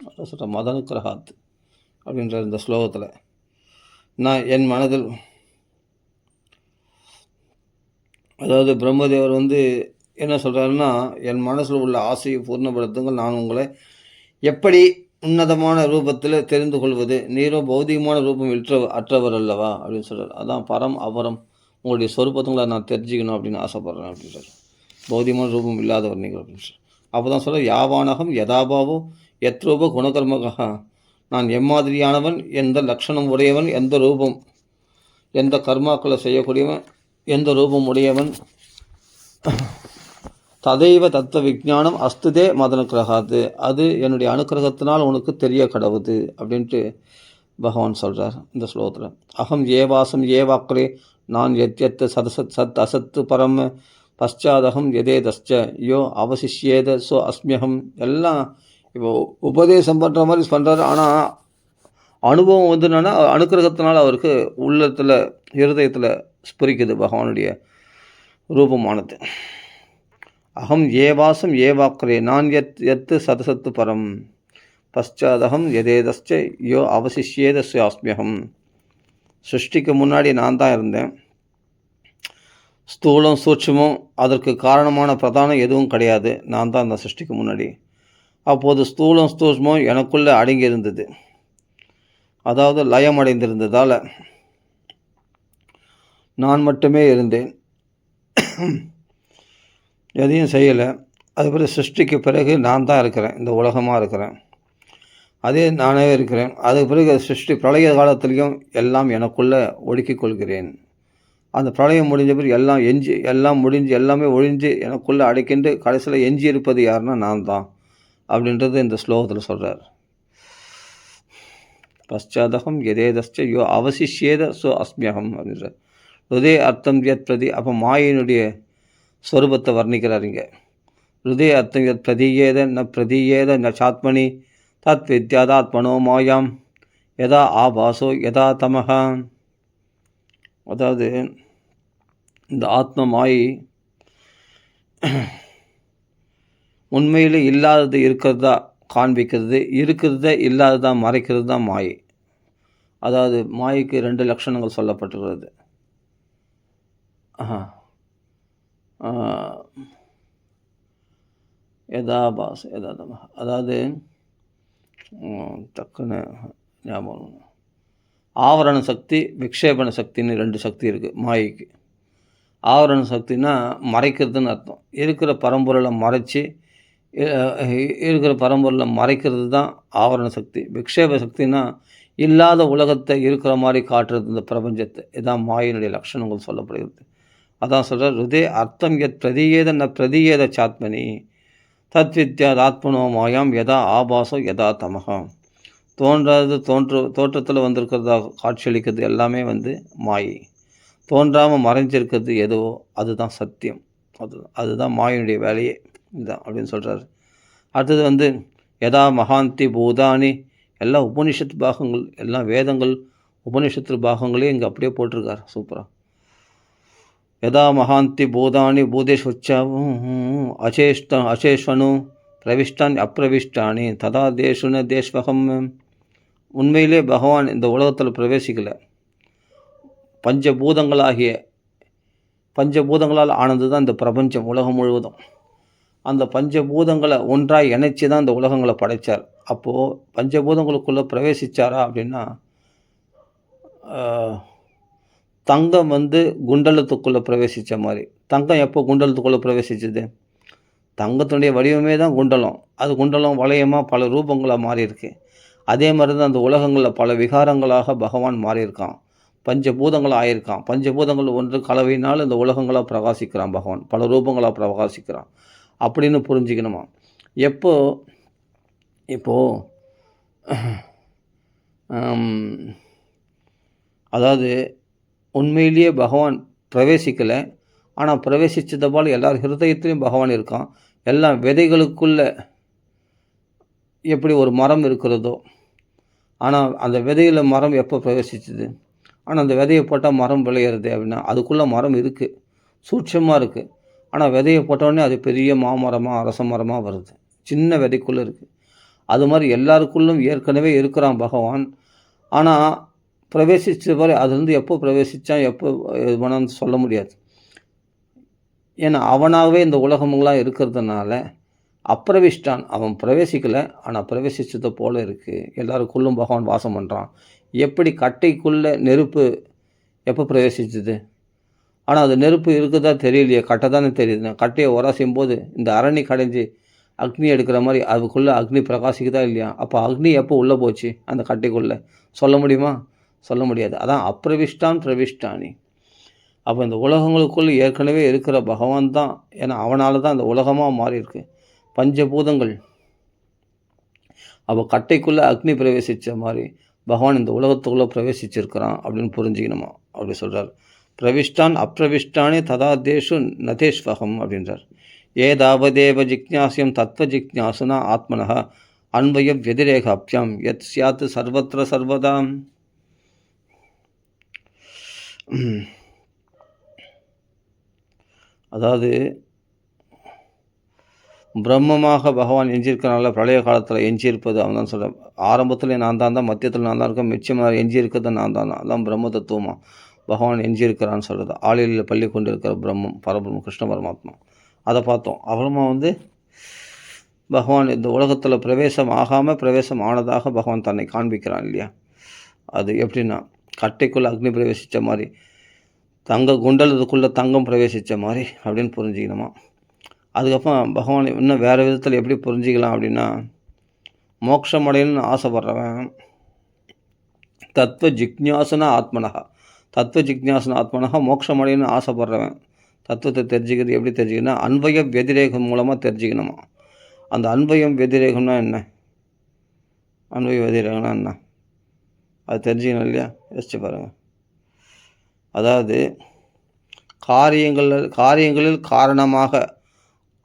அதை சொல்கிற மதனுக்கிரகாத்து அப்படின்ற இந்த ஸ்லோகத்தில் நான் என் மனதில், அதாவது பிரம்மதேவர் என்ன சொல்கிறாருன்னா, என் மனசில் உள்ள ஆசையை பூர்ணப்படுத்துங்கள், நான் உங்களை எப்படி உன்னதமான ரூபத்தில் தெரிந்து கொள்வது, நீரோ பௌதிகமான ரூபம் அற்றவர் அல்லவா அப்படின்னு சொல்கிறார். அதான் பரம் அபரம், உங்களுடைய சொரூபத்துங்களை நான் தெரிஞ்சுக்கணும் அப்படின்னு ஆசைப்பட்றேன் அப்படின்றார். பௌதிகமான ரூபம் இல்லாதவர் நீங்கள் அப்படின்னு சொல்கிறார். அப்போ தான் சொல்கிறார், யாவானகம் யதாபாவோ எத்ரூப குணகர்மகா. நான் எம்மாதிரியானவன், எந்த லட்சணம் உடையவன், எந்த ரூபம், எந்த கர்மாக்களை செய்யக்கூடியவன், எந்த ரூபம் உடையவன், ததைவ தத்துவ விஜானம் அஸ்துதே மதனுக்கிரகாது, அது என்னுடைய அனுக்கிரகத்தினால் உனக்கு தெரிய கடவுது அப்படின்ட்டு பகவான் சொல்கிறார் இந்த ஸ்லோகத்தில். அகம் ஏவாசம் ஏவாக்ரே, நான் எத் சதசத் சத் அசத்து பரம் பశ్చాதகம் எதேதஸ்ச யோ அவசிஷ்யேத சோ அஸ்மியகம். எல்லாம் இப்போ உபதேசம் பண்ணுற மாதிரி பண்ணுறாரு. ஆனால் அனுபவம் என்னன்னா அனுக்கிரகத்தினால் அவருக்கு உள்ளத்தில் இருதயத்தில் ஸ்புரிக்குது பகவானுடைய ரூபமானது. அகம் ஏவாசம் ஏவாக்ரே, நான் எத்து சதசத்து பரம் பశ్చాதகம் எதேதஸ்ச யோ அவசிஷ்யேத சுயாஸ்மியகம். சிருஷ்டிக்கு முன்னாடி நான் தான் இருந்தேன். ஸ்தூலம் சூட்சுமம் அதற்கு காரணமான பிரதானம் எதுவும் கிடையாது. நான் தான் அந்த சிருஷ்டிக்கு முன்னாடி. அப்போது ஸ்தூலம் சூட்சுமம் எனக்குள்ளே அடங்கி இருந்தது. அதாவது லயம் அடைந்திருந்ததால் நான் மட்டுமே இருந்தேன், எதையும் செய்யலை. அதுபோல் சிருஷ்டிக்கு பிறகு நான் தான் இருக்கிறேன், இந்த உலகமாக இருக்கிறேன், அதே நானே இருக்கிறேன். அதுக்கு பிறகு சிருஷ்டி பிரளய காலத்துலேயும் எல்லாம் எனக்குள்ளே ஒடுக்கிக் கொள்கிறேன். அந்த பிரளயம் முடிஞ்ச பிறகு எல்லாம் முடிஞ்சு எல்லாமே ஒழிஞ்சு எனக்குள்ளே அடைக்கின்று கடைசியில் எஞ்சி இருப்பது யாருன்னா நான் தான் அப்படின்றது இந்த ஸ்லோகத்தில் சொல்கிறார். பశ్చాதகம் எதேதஸ்ய யோ அவசிஷ்யேத சோ அஸ்மியகம் அப்படின்றார். ஹிருதய அர்த்தம் யத் பிரதி, அப்போ மாயினுடைய ஸ்வரூபத்தை வர்ணிக்கிறார் இங்கே. ஹிருதய அர்த்தம் யத் பிரதீயேத ந பிரதீயேத ந சாத்மனி தத் வித்யாதாத்மனோ மாயாம் யதா ஆபாசோ யதா தமஹா. அதாவது இந்த ஆத்ம மாயை உண்மையில் இல்லாதது இருக்கிறதா காண்பிக்கிறது, இருக்கிறத இல்லாததா மறைக்கிறது தான் மாயை. அதாவது மாயைக்கு 2 லட்சணங்கள் சொல்லப்பட்டுள்ளது. யதாபாஸ் யதாதம, அதாவது டக்குன்னு ஞாபகம். ஆவரண சக்தி, விக்ஷேபண சக்தின்னு 2 சக்தி இருக்குது மாயைக்கு. ஆவரண சக்தினா மறைக்கிறதுன்னு அர்த்தம். இருக்கிற பரம்பொருளை மறைச்சி இருக்கிற பரம்பொருளை மறைக்கிறது தான் ஆவரண சக்தி. விக்ஷேப சக்தினா இல்லாத உலகத்தை இருக்கிற மாதிரி காட்டுறது, இந்த பிரபஞ்சத்தை. இதுதான் மாயினுடைய லட்சணங்கள் சொல்லப்படுகிறது. அதான் சொல்கிறார், ஹிருதய அர்த்தம் யத் பிரதீயேத ந பிரதீயேத சாத்மனி தத் வித்யாத் ஆத்மனோ மாயாம் யதா ஆபாசோ யதா தமகா. தோன்றாது தோற்றத்தில் வந்திருக்கிறதாக காட்சியளிக்கிறது எல்லாமே மாயை. தோன்றாமல் மறைஞ்சிருக்கிறது எதுவோ அதுதான் சத்தியம். அதுதான் மாயினுடைய வேலையே இதுதான் அப்படின்னு சொல்கிறார். அடுத்தது யதா மகாந்தி பூதானி, எல்லாம் உபனிஷத்து பாகங்கள், எல்லாம் வேதங்கள் உபனிஷத்து பாகங்களே இங்கே அப்படியே போட்டிருக்கார் சூப்பராக. யதா மகாந்தி பூதானி பூதேஷ்வச்சாவும் அசேஷ்வனு பிரவிஷ்டான் அப்பிரவிஷ்டானி ததா தேசுன தேஷ்வகம். உண்மையிலே பகவான் இந்த உலகத்தில் பிரவேசிக்கலை. பஞ்சபூதங்களால் ஆனது தான் இந்த பிரபஞ்சம், உலகம் முழுவதும். அந்த பஞ்சபூதங்களை ஒன்றாக இணைச்சி தான் இந்த உலகங்களை படைத்தார். அப்போது பஞ்சபூதங்களுக்குள்ளே பிரவேசித்தாரா அப்படின்னா, தங்கம் குண்டலத்துக்குள்ளே பிரவேசித்த மாதிரி. தங்கம் எப்போ குண்டலத்துக்குள்ளே பிரவேசிச்சது? தங்கத்தினுடைய வடிவமே தான் குண்டலம். அது குண்டலம் வளையமாக பல ரூபங்களாக மாறியிருக்கு. அதே மாதிரி தான் அந்த உலகங்களில் பல விகாரங்களாக பகவான் மாறியிருக்கான். பஞ்சபூதங்கள் ஆயிருக்கான். பஞ்சபூதங்கள் ஒன்று கலவையினால் இந்த உலகங்களாக பிரகாசிக்கிறான் பகவான், பல ரூபங்களாக பிரகாசிக்கிறான் அப்படின்னு புரிஞ்சுக்கணுமா. இப்போது அதாவது உண்மையிலேயே பகவான் பிரவேசிக்கலை, ஆனால் பிரவேசித்தது போல் எல்லார் ஹிருதயத்திலையும் பகவான் இருக்கான். எல்லா விதைகளுக்குள்ளே எப்படி ஒரு மரம் இருக்கிறதோ, ஆனால் அந்த விதையில் மரம் எப்போ பிரவேசிச்சுது? ஆனால் அந்த விதையை போட்டால் மரம் விளையிறது அப்படின்னா அதுக்குள்ளே மரம் இருக்குது, சூட்சமாக இருக்குது. ஆனால் விதையை போட்டோடனே அது பெரிய மாமரமாக அரச மரமாக வருது, சின்ன விதைக்குள்ளே இருக்குது. அது மாதிரி எல்லாருக்குள்ளும் ஏற்கனவே இருக்கிறான் பகவான். ஆனால் பிரவேசித்த மாதிரி அதுலேருந்து எப்போ பிரவேசித்தான், எப்போ இது பண்ணான்னு சொல்ல முடியாது. ஏன்னா அவனாகவே இந்த உலகமெல்லாம் இருக்கிறதுனால அப்பிரவிஷ்டான், அவன் பிரவேசிக்கலை, ஆனால் பிரவேசித்ததை போல் இருக்குது. எல்லாருக்குள்ளும் பகவான் வாசம் பண்ணுறான். எப்படி கட்டைக்குள்ளே நெருப்பு எப்போ பிரவேசிச்சுது? ஆனால் அது நெருப்பு இருக்குதா தெரியலையே, கட்டை தானே தெரியுது. கட்டையை உராசியும் போது இந்த அரணி கடைஞ்சி அக்னி எடுக்கிற மாதிரி அதுக்குள்ளே அக்னி பிரகாசிக்குதா இல்லையா? அப்போ அக்னி எப்போ உள்ளே போச்சு அந்த கட்டைக்குள்ளே? சொல்ல முடியுமா? சொல்ல முடியாது. அதான் அப்பிரவிஷ்டான் பிரவிஷ்டானி. அப்போ இந்த உலகங்களுக்குள்ளே ஏற்கனவே இருக்கிற பகவான் தான். ஏன்னா அவனால் தான் இந்த உலகமாக மாறியிருக்கு, பஞ்சபூதங்கள். அப்போ கட்டைக்குள்ளே அக்னி பிரவேசித்த மாதிரி பகவான் இந்த உலகத்துக்குள்ளே பிரவேசிச்சிருக்கிறான் அப்படின்னு புரிஞ்சுக்கணுமா. அப்படி சொல்கிறார். பிரவிஷ்டான் அப்பிரவிஷ்டானே ததா தேஷு நதேஷ்வகம் அப்படின்றார். ஏதாவதேவ ஜிக்ஞாசியம் தத்துவ ஜிக்ஞாசுனா ஆத்மனः அன்வய வதிரேகாப்யாம் யத் ஸ்யாத் சர்வத்திர சர்வதாம். அதாவது பிரம்மமாக பகவான் எஞ்சியிருக்கிறனால பிரளய காலத்தில் எஞ்சியிருப்பது அவன் தான் சொல்கிறேன். ஆரம்பத்தில் நான் தான், மத்தியத்தில் நான் தான் இருக்கேன், மிச்சமாக எஞ்சியிருக்கிறது நான் தான். அதான் பிரம்ம தத்துவமாக பகவான் எஞ்சியிருக்கிறான்னு சொல்கிறது. ஆளில் பள்ளி கொண்டு இருக்கிற பிரம்மம், பரபிரம்மம், கிருஷ்ண பரமாத்மா. அதை பார்த்தோம். அப்புறமா பகவான் இந்த உலகத்தில் பிரவேசம் ஆகாமல் பிரவேசம் ஆனதாக பகவான் தன்னை காண்பிக்கிறான் இல்லையா? அது எப்படின்னா கட்டைக்குள்ளே அக்னி பிரவேசித்த மாதிரி, தங்க குண்டலத்துக்குள்ளே தங்கம் பிரவேசித்த மாதிரி அப்படின்னு புரிஞ்சுக்கணுமா. அதுக்கப்புறம் பகவான் இன்னும் வேறு விதத்தில் எப்படி புரிஞ்சிக்கலாம் அப்படின்னா, மோட்சம் அடையணும்னு ஆசைப்படுறவன் தத்துவ ஜிக்ஞாசன ஆத்மனகா, தத்துவ ஜிக்ஞாசன ஆத்மனகா மோட்சம் அடையணும்னு ஆசைப்படுறவன் தத்துவத்தை தெரிஞ்சுக்கிறது எப்படி தெரிஞ்சுக்கணும்னா அன்வய வதிரேகம் மூலமாக தெரிஞ்சுக்கணுமா. அந்த அன்வயம் வெதிரேகம்னா என்ன? அன்வய வெதிரேகம்னா என்ன? அது தெரிஞ்சுக்கணும் இல்லையா? யோசிச்சு பாருங்கள். அதாவது காரியங்களில் காரணமாக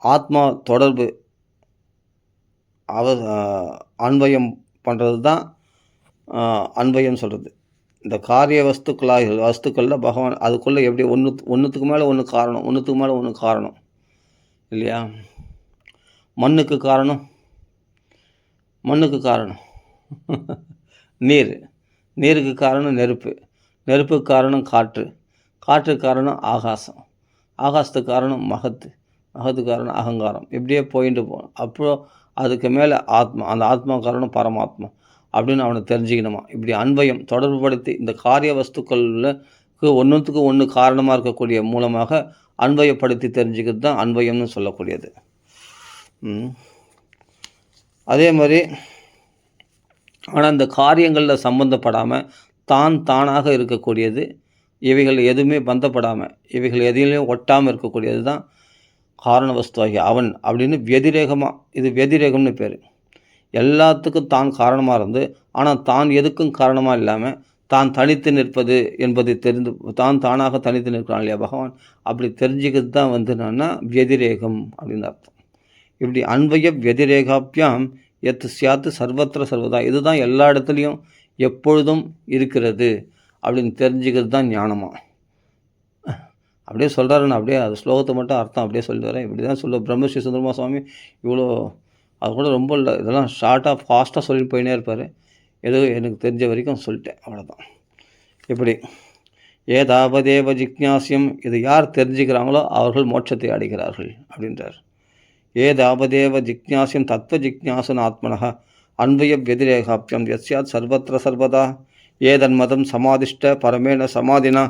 ஆத்மா தொடர்பு அன்வயம் பண்ணுறது தான் அன்வயம் சொல்கிறது. இந்த காரிய வஸ்துக்களில் பகவான் அதுக்குள்ளே எப்படி ஒன்றுத்துக்கு மேலே ஒன்று காரணம் இல்லையா? மண்ணுக்கு காரணம் நீருக்கு காரணம் நெருப்புக்கு காரணம் காற்றுக்கு காரணம் ஆகாசத்துக்கு காரணம் மகத்துக்கு காரணம் அகங்காரம். இப்படியே போயிட்டு போகணும். அப்புறம் அதுக்கு மேலே அந்த ஆத்மா காரணம் பரமாத்மா அப்படின்னு அவனை தெரிஞ்சுக்கணுமா. இப்படி அன்வயம் தொடர்புபடுத்தி இந்த காரிய வஸ்துக்களுக்கு ஒன்றுத்துக்கு ஒன்று காரணமாக இருக்கக்கூடிய மூலமாக அன்வயப்படுத்தி தெரிஞ்சுக்கிறது தான் அன்வயம்னு சொல்லக்கூடியது. அதே மாதிரி ஆனால் இந்த காரியங்களில் சம்பந்தப்படாமல் தானாக இருக்கக்கூடியது, இவைகள் எதுவுமே பந்தப்படாமல் இவைகள் எதிலையும் ஒட்டாமல் இருக்கக்கூடியது தான் காரண வஸ்துவாகி அவன் அப்படின்னு இது வெதிரேகம்னு பேர். எல்லாத்துக்கும் தான் காரணமாக இருந்து ஆனால் தான் எதுக்கும் காரணமாக இல்லாமல் தான் தனித்து நிற்பது என்பதை தானாக தனித்து நிற்கிறான் இல்லையா பகவான், அப்படி தெரிஞ்சுக்கிறது தான் என்னன்னா வெதிரேகம் அப்படின்னு அர்த்தம். இப்படி அன்வய வெதிரேகாப்பியாம் எத்து சியாத்து சர்வத்திர சர்வதா, இதுதான் எல்லா இடத்துலையும் எப்பொழுதும் இருக்கிறது அப்படின்னு தெரிஞ்சுக்கிறது தான் ஞானமா. அப்படியே சொல்கிறாருன்னு அப்படியே அது ஸ்லோகத்தை மட்டும் அர்த்தம் அப்படியே சொல்லிட்டு வரேன். இப்படி தான் பிரம்மஸ்ரீ சுந்தரமா சுவாமி இவ்வளோ அது கூட ரொம்ப இல்லை, இதெல்லாம் ஷார்ட்டாக ஃபாஸ்ட்டாக சொல்லிட்டு போயினே இருப்பார். ஏதோ எனக்கு தெரிஞ்ச வரைக்கும் சொல்லிட்டேன், அவ்வளோதான். இப்படி ஏதாவதேவ ஜிக்ஞாசியம், இது யார் தெரிஞ்சுக்கிறாங்களோ அவர்கள் மோட்சத்தை அடைகிறார்கள் அப்படின்றார். ஏதாவதேவ ஜிக்ஞாசியம் தத்துவ ஜிக்ஞாசன் ஆத்மனः அன்வய வெதிரேகாப்பியம் யஸ்யாத் சர்வத்திர சர்வதா ஏதன்மதம் சமாதிஷ்ட பரமேண சமாதினா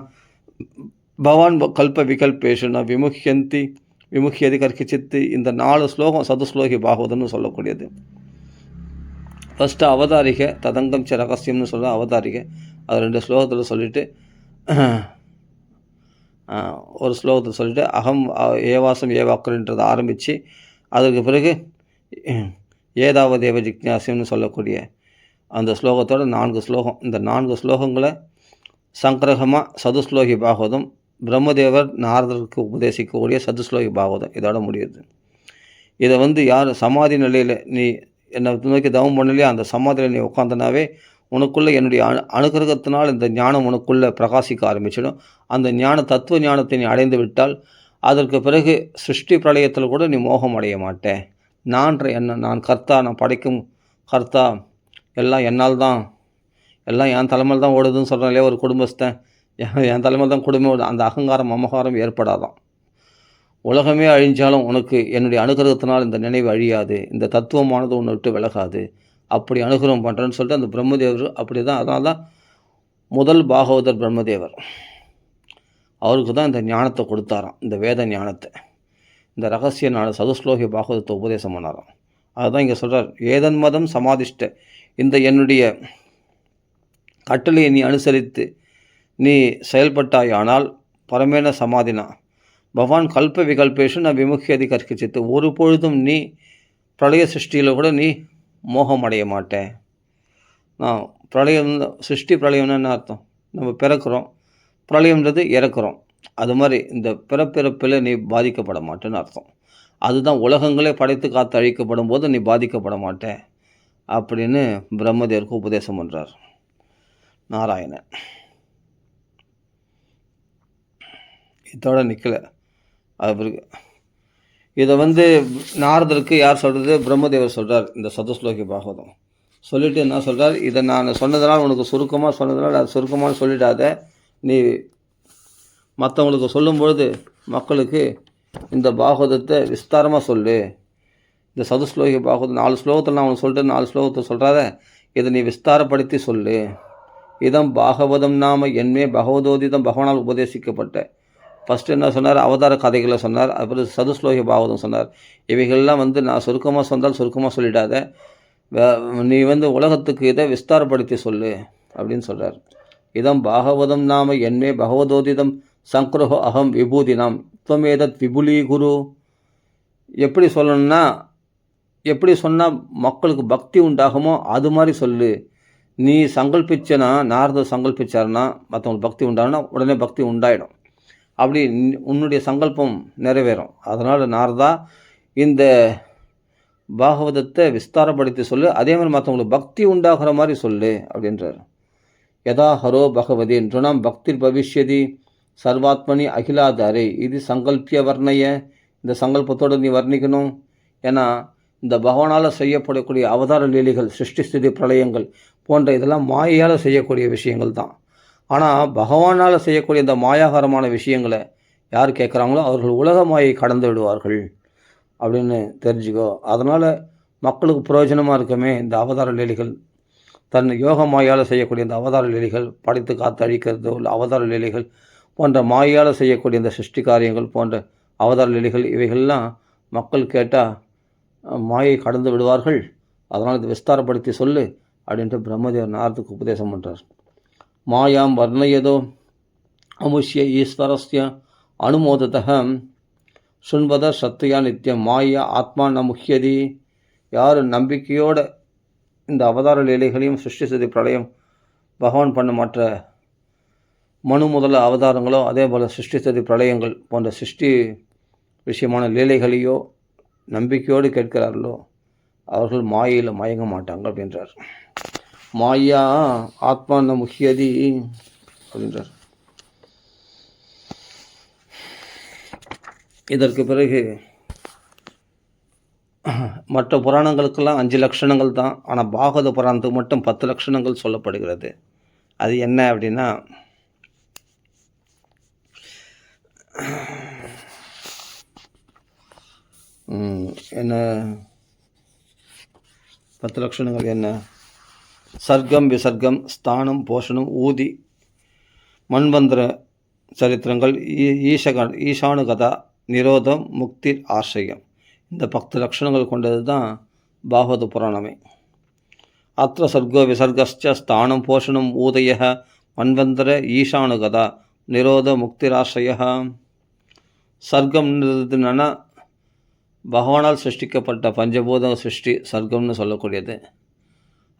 பவான் கல்ப விகல்பேஷுன விமுஹ்யதி கர்க்கிச்சித்து. இந்த 4 ஸ்லோகம் சதுஸ்லோகி பாகவதம்னு சொல்லக்கூடியது. ஃபஸ்ட்டு அவதாரிகை ததங்கம் ச ரகசியம்னு சொல்ல அவதாரிகை, அது 2 ஸ்லோகத்தில் சொல்லிவிட்டு ஒரு ஸ்லோகத்தில் சொல்லிவிட்டு அகம் ஏவாசம் ஏவாக்குறன்றதை ஆரம்பித்து அதுக்கு பிறகு ஏதாவதேவ ஜிக்ஞாசியம்னு சொல்லக்கூடிய அந்த ஸ்லோகத்தோட 4 ஸ்லோகம். இந்த 4 ஸ்லோகங்களை சங்கிரகமாக சதுஸ்லோகி பாகவதம் பிரம்மதேவர் நாரதருக்கு உபதேசிக்கக்கூடிய சதுஸ்லோகி பாகவதம் இதோட முடியுது. இதை யார் சமாதி நிலையில் நீ என்னை நோக்கி தவம் பண்ணலையே அந்த சமாதியில் நீ உட்காந்தனாவே உனக்குள்ளே என்னுடைய அனுகிரகத்தினால் இந்த ஞானம் உனக்குள்ளே பிரகாசிக்க ஆரம்பிச்சிடும். அந்த தத்துவ ஞானத்தை நீ அடைந்து விட்டால் அதற்கு பிறகு சிருஷ்டி பிரளயத்தில் கூட நீ மோகம் அடைய மாட்டேன். நான் கர்த்தா, நான் படைக்கும் கர்த்தா, எல்லாம் என்னால் தான், எல்லாம் என் தலைமையில் தான் ஓடுதுன்னு சொல்கிறேன் இல்லையா ஒரு குடும்பஸ்தன், என் தலைமையில் தான் குடும்பம் ஓடுது, அந்த அகங்காரம் மமகாரம் ஏற்படாதான். உலகமே அழிஞ்சாலும் உனக்கு என்னுடைய அனுகிரகத்தினால் இந்த நினைவு அழியாது, இந்த தத்துவமானது உன்னை விட்டு விலகாது, அப்படி அனுகிரகம் பண்ணுறேன்னு சொல்லிட்டு அந்த பிரம்மதேவர் அப்படி தான். அதனால தான் முதல் பாகவதர் பிரம்மதேவர் அவருக்கு தான் இந்த ஞானத்தை கொடுத்தாராம், இந்த வேத ஞானத்தை, இந்த ரகசிய சதுஸ்லோகி பாகவதத்தை உபதேசம் பண்ணாராம். அதுதான் இங்கே சொல்கிறார். ஏதன் மதம் சமாதிஷ்ட, இந்த என்னுடைய கட்டளையை நீ அனுசரித்து நீ செயல்பட்டாயானால் பரமேன சமாதினா பகவான் கல்ப விகல்பேஷு நான் விமுக்கியதி கற்கிச்சித்து, ஒரு பொழுதும் நீ பிரளய சிருஷ்டியில் கூட நீ மோகம் அடைய மாட்டேன். நான் பிரளயம் சிருஷ்டி பிரளயம்னு என்ன அர்த்தம்? நம்ம பிறக்கிறோம், பிரளயம்ன்றது இறக்குறோம், அது மாதிரி இந்த பிறப்பிறப்பில் நீ பாதிக்கப்பட மாட்டேன்னு அர்த்தம். அதுதான் உலகங்களே படைத்து காத்து அழிக்கப்படும் போது நீ பாதிக்கப்பட மாட்டேன் அப்படின்னு பிரம்மதேவருக்கு உபதேசம் பண்ணுறார் நாராயணன். இதோட நிற்கலை. அது இதை நாரதருக்கு யார் சொல்கிறது? பிரம்மதேவர் சொல்கிறார் இந்த சதுஸ்லோகி பாகவதம். சொல்லிவிட்டு என்ன சொல்கிறார்? இதை நான் சொன்னதுனால் உனக்கு சுருக்கமாக சொன்னதுனால் அது சுருக்கமாக சொல்லிடாத, நீ மற்றவங்களுக்கு சொல்லும்பொழுது மக்களுக்கு இந்த பாகவதத்தை விஸ்தாரமாக சொல்லு. இந்த சதுஸ்லோகி பாகவதம் 4 ஸ்லோகத்தில் நான் உனக்கு சொல்லிட்டு 4 ஸ்லோகத்தை சொல்கிறாத, இதை நீ விஸ்தாரப்படுத்தி சொல்லு. இதம் பாகவதம் நாம என்மே பகவதோதிதம் பகவானால் உபதேசிக்கப்பட்ட. ஃபஸ்ட்டு என்ன சொன்னார்? அவதார கதைகளை சொன்னார். அப்புறம் சதுஸ்லோகி பாகவதம் சொன்னார். இவைகள்லாம் நான் சுருக்கமாக சொன்னால் சுருக்கமாக சொல்லிடாத, நீ உலகத்துக்கு இதை விஸ்தாரப்படுத்தி சொல்லு அப்படின்னு சொல்கிறார். இதம் பாகவதம் நாம என்மே பகவதோதிதம் சங்கரஹோ அகம் விபூதினாம் துவமேதத் விபுலி குரு. எப்படி சொல்லணும்னா எப்படி சொன்னால் மக்களுக்கு பக்தி உண்டாகுமோ அது மாதிரி சொல்லு. நீ சங்கல்பிச்சனா, நாரதர் சங்கல்பிச்சாருன்னா மற்றவங்களுக்கு பக்தி உண்டாகுனா உடனே பக்தி உண்டாயிடும். அப்படி உன்னுடைய சங்கல்பம் நிறைவேறும். அதனால் நாரதா இந்த பாகவதத்தை விஸ்தாரப்படுத்தி சொல்லு, அதே மாதிரி மற்றவங்களுக்கு பக்தி உண்டாகிற மாதிரி சொல்லு அப்படின்றார். யதா ஹரோ பகவதி நృணம் பக்திர் பவிஷ்யதி சர்வாத்மனி அகிலாதாரே இது சங்கல்பிய வர்ணைய. இந்த சங்கல்பத்தோடு நீ வர்ணிக்கணும். ஏன்னா இந்த பகவானால் செய்யப்படக்கூடிய அவதார லீலைகள், சிருஷ்டி ஸ்திதி பிரளயங்கள் போன்ற இதெல்லாம் மாயையால் செய்யக்கூடிய விஷயங்கள் தான். ஆனால் பகவானால் செய்யக்கூடிய இந்த மாயாகாரமான விஷயங்களை யார் கேட்குறாங்களோ அவர்கள் உலக மாயை கடந்து விடுவார்கள் அப்படின்னு தெரிஞ்சுக்கோ. அதனால் மக்களுக்கு பிரயோஜனமாக இருக்குமே இந்த அவதார லீலைகள், தன் யோக மாயால் செய்யக்கூடிய இந்த அவதார லீலைகள், படைத்து காத்து அழிக்கிறது உள்ள அவதார லீலைகள் போன்ற மாயால் செய்யக்கூடிய இந்த சிருஷ்டி காரியங்கள் போன்ற அவதார லீலைகள், இவைகள்லாம் மக்கள் கேட்டால் மாயை கடந்து விடுவார்கள். அதனால் இது விஸ்தாரப்படுத்தி சொல்லு அப்படின்ட்டு பிரம்மதேவர் நாரதுக்கு உபதேசம் பண்ணுறார். மாயாம் வர்ணயதோ அமுஷ்ய ஈஸ்வரஸ்ய அனுமோதத்தः சுண்பத சத்தியா நித்தியம் மாயா ஆத்மா ந முக்கியதி. யார் நம்பிக்கையோடு இந்த அவதார லீலைகளையும் சிருஷ்டி ஸ்திதி பிரளயம் பகவான் பண்ண மற்ற மனு முதல அவதாரங்களோ அதே போல் சிருஷ்டி ஸ்திதி பிரளயங்கள் போன்ற சிருஷ்டி விஷயமான லீலைகளையோ நம்பிக்கையோடு கேட்கிறார்களோ அவர்கள் மாயையில் மயங்க மாட்டாங்க அப்படின்றார். மாயா ஆத்மா ந முக்கியதி அப்படின்றார். இதற்கு பிறகு மற்ற புராணங்களுக்கெல்லாம் 5 லட்சணங்கள் தான். ஆனால் பாகவத புராணத்துக்கு மட்டும் 10 லட்சணங்கள் சொல்லப்படுகிறது. அது என்ன அப்படின்னா, என்ன 10 லட்சணங்கள் என்ன? சர்க்கம் விசர்க்கம் ஸ்தானம் போஷணம் ஊதி மண்வந்திர சரித்திரங்கள் ஈசானு கதா நிரோதம் முக்தி ஆசிரியம். இந்த 10 லட்சணங்கள் கொண்டது தான் பாகவத புராணமே. அத்த சர்க்கோ விசர்கஸ்ச ஸ்தானம் போஷணம் ஊதய மன்வந்தர ஈசானு கதா நிரோத முக்திராசிரிய. சர்க்கம்ன்றதுன்னா பகவானால் சிருஷ்டிக்கப்பட்ட பஞ்சபூத சிருஷ்டி சர்க்கம்னு சொல்லக்கூடியது.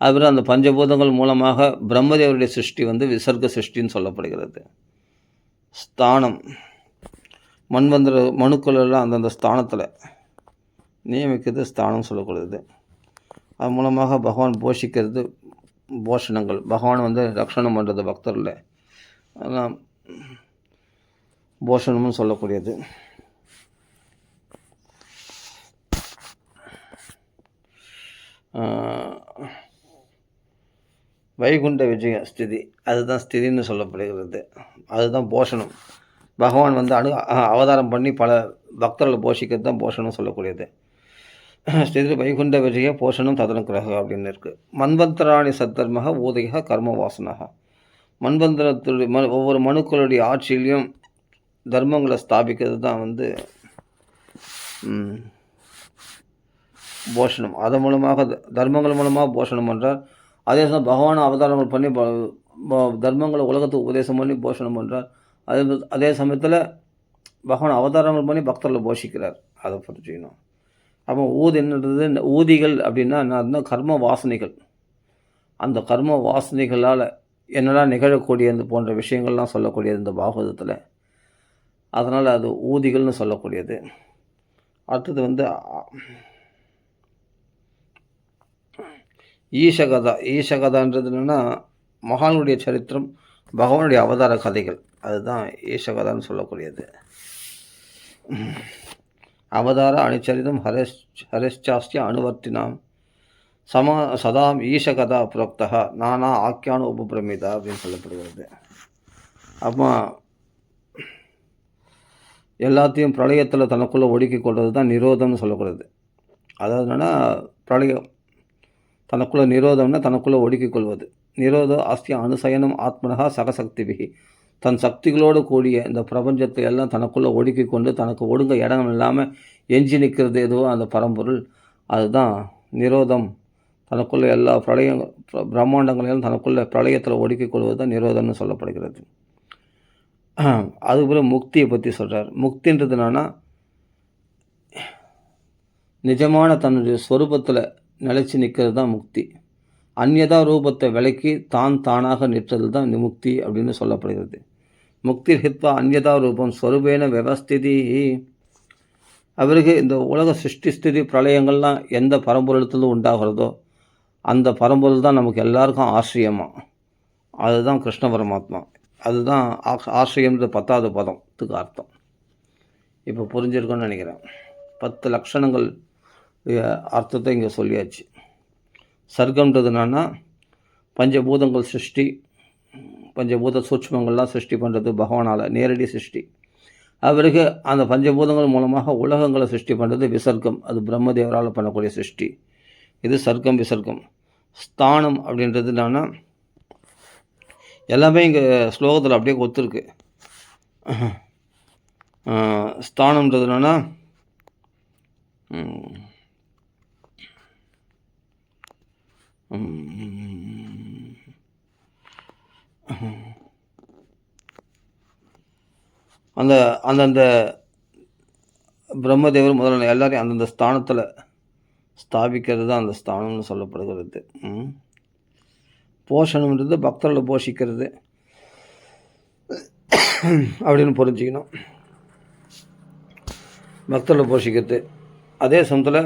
அதுபோல் அந்த பஞ்சபூதங்கள் மூலமாக பிரம்மதேவருடைய சிருஷ்டி விசர்க்க சிருஷ்டின்னு சொல்லப்படுகிறது. ஸ்தானம் மண்வந்திர மனுக்கள் எல்லாம் அந்தந்த ஸ்தானத்தில் நியமிக்கிறது ஸ்தானம் சொல்லக்கூடியது. அது மூலமாக பகவான் போஷிக்கிறது போஷணங்கள். பகவான் ரக்ஷணம் பண்ணுறது பக்தரில், அதெல்லாம் போஷணம்னு சொல்லக்கூடியது. வைகுண்ட விஜய ஸ்திதி, அதுதான் ஸ்திதின்னு சொல்லப்படுகிறது. அதுதான் போஷணம். பகவான் அவதாரம் பண்ணி பல பக்தர்களை போஷிக்கிறது தான் போஷணம் சொல்லக்கூடியது. ஸ்திதி வைகுண்ட விஜய போஷணம் ததனுக்கிரக அப்படின்னு இருக்குது. மன்வந்தராணி சத்தர்மக ஊதக கர்ம வாசனக. மன்வந்தரத்துடைய ஒவ்வொரு மனுக்களுடைய ஆட்சியிலையும் தர்மங்களை ஸ்தாபிக்கிறது தான் போஷணம். அதன் மூலமாக தர்மங்கள் மூலமாக போஷணம் பண்ணுறார். அதே சமயம் பகவான் அவதாரங்கள் பண்ணி தர்மங்களை உலகத்துக்கு உபதேசம் பண்ணி போஷணம் பண்ணுறார். அதே சமயத்தில் பகவான் அவதாரங்கள் பண்ணி பக்தர்களை போஷிக்கிறார். அதை புரிஞ்சுக்கணும். அப்போ என்னன்றது ஊதிகள் அப்படின்னா என்ன? கர்ம வாசனைகள். அந்த கர்ம வாசனைகளால் என்னெல்லாம் நிகழக்கூடிய இந்த போன்ற விஷயங்கள்லாம் சொல்லக்கூடியது இந்த பாகவதத்தில். அதனால் அது ஊதிகள்னு சொல்லக்கூடியது. அடுத்தது ஈசகதா. ஈசகதான்றது என்னென்னா மகானுடைய சரித்திரம், பகவானுடைய அவதார கதைகள். அதுதான் ஈசகதான்னு சொல்லக்கூடியது. அவதார அனுச்சரிதம் ஹரிச்சாஸ்திய அனுவர்த்தினாம் சதாம் ஈசகதா புரோக்தா நானா ஆக்கியான உபபிரமிதா அப்படின்னு சொல்லப்படுகிறது. அப்போ எல்லாத்தையும் பிரளயத்தில் தனக்குள்ளே ஒடுக்கி கொள்வது தான் நிரோதம்னு சொல்லக்கூடாது. அதாவது என்னென்னா பிரளயம் தனக்குள்ளே நிரோதம்னா தனக்குள்ளே ஒடுக்கிக் கொள்வது. நிரோதோ அஸ்திய அனுசயனம் ஆத்மனகா சகசக்திபிகி. தன் சக்திகளோடு கூடிய இந்த பிரபஞ்சத்தை எல்லாம் தனக்குள்ளே ஒடுக்கி கொண்டு தனக்கு ஒடுங்க இடம் இல்லாமல் எஞ்சி நிற்கிறது எதுவோ அந்த பரம்பொருள், அதுதான் நிரோதம். தனக்குள்ளே எல்லா பிரம்மாண்டங்களையும் தனக்குள்ளே பிரளயத்தில் ஒடுக்கிக் கொள்வது தான் நிரோதம்னு சொல்லப்படுகிறது. அதுபோல் முக்தியை பற்றி சொல்கிறார். முக்தின்றது என்னன்னா நிஜமான தன்னுடைய ஸ்வரூபத்தில் நிலைச்சி நிற்கிறது தான் முக்தி. அந்நியதா ரூபத்தை விலக்கி தானாக நிற்றது தான் முக்தி அப்படின்னு சொல்லப்படுகிறது. முக்தி ஹித்வா அந்நியதா ரூபம் ஸ்வரூபேன வியவஸ்திதி. அவருக்கு இந்த உலக சிருஷ்டி ஸ்திதி பிரளயங்கள்லாம் எந்த பரம்பொருளத்திலும் உண்டாகிறதோ அந்த பரம்பொருள் தான் நமக்கு எல்லாருக்கும் ஆசிரியமாக. அதுதான் கிருஷ்ண பரமாத்மா. அதுதான் ஆசிரியம்ன்ற 10வது பதத்துக்கு அர்த்தம். இப்போ புரிஞ்சிருக்குன்னு நினைக்கிறேன். 10 லட்சணங்கள் அர்த்தத்தை இங்கே சொல்லியாச்சு. சர்க்கம்ன்றது என்னன்னா பஞ்சபூதங்கள் சிருஷ்டி, பஞ்சபூத சூட்சுமங்கள்லாம் சிருஷ்டி பண்ணுறது பகவானால் நேரடி சிருஷ்டி. அவருக்கு அந்த பஞ்சபூதங்கள் மூலமாக உலகங்களை சிருஷ்டி பண்ணுறது விசர்க்கம். அது பிரம்மதேவரால் பண்ணக்கூடிய சிருஷ்டி. இது சர்க்கம் விசர்க்கம். ஸ்தானம் அப்படின்றது என்னன்னா எல்லாமே இங்கே ஸ்லோகத்தில் அப்படியே ஒத்துருக்கு. ஸ்தானம்ன்றது என்னன்னா அந்தந்த பிரம்மதேவர் முதல்ல எல்லாரையும் அந்தந்த ஸ்தானத்தில் ஸ்தாபிக்கிறது தான் அந்த ஸ்தானம்னு சொல்லப்படுகிறது. போஷணம்ன்றது பக்தர்களை போஷிக்கிறது அப்படின்னு புரிஞ்சுக்கணும். பக்தர்களை போஷிக்கிறது, அதே சமயத்தில்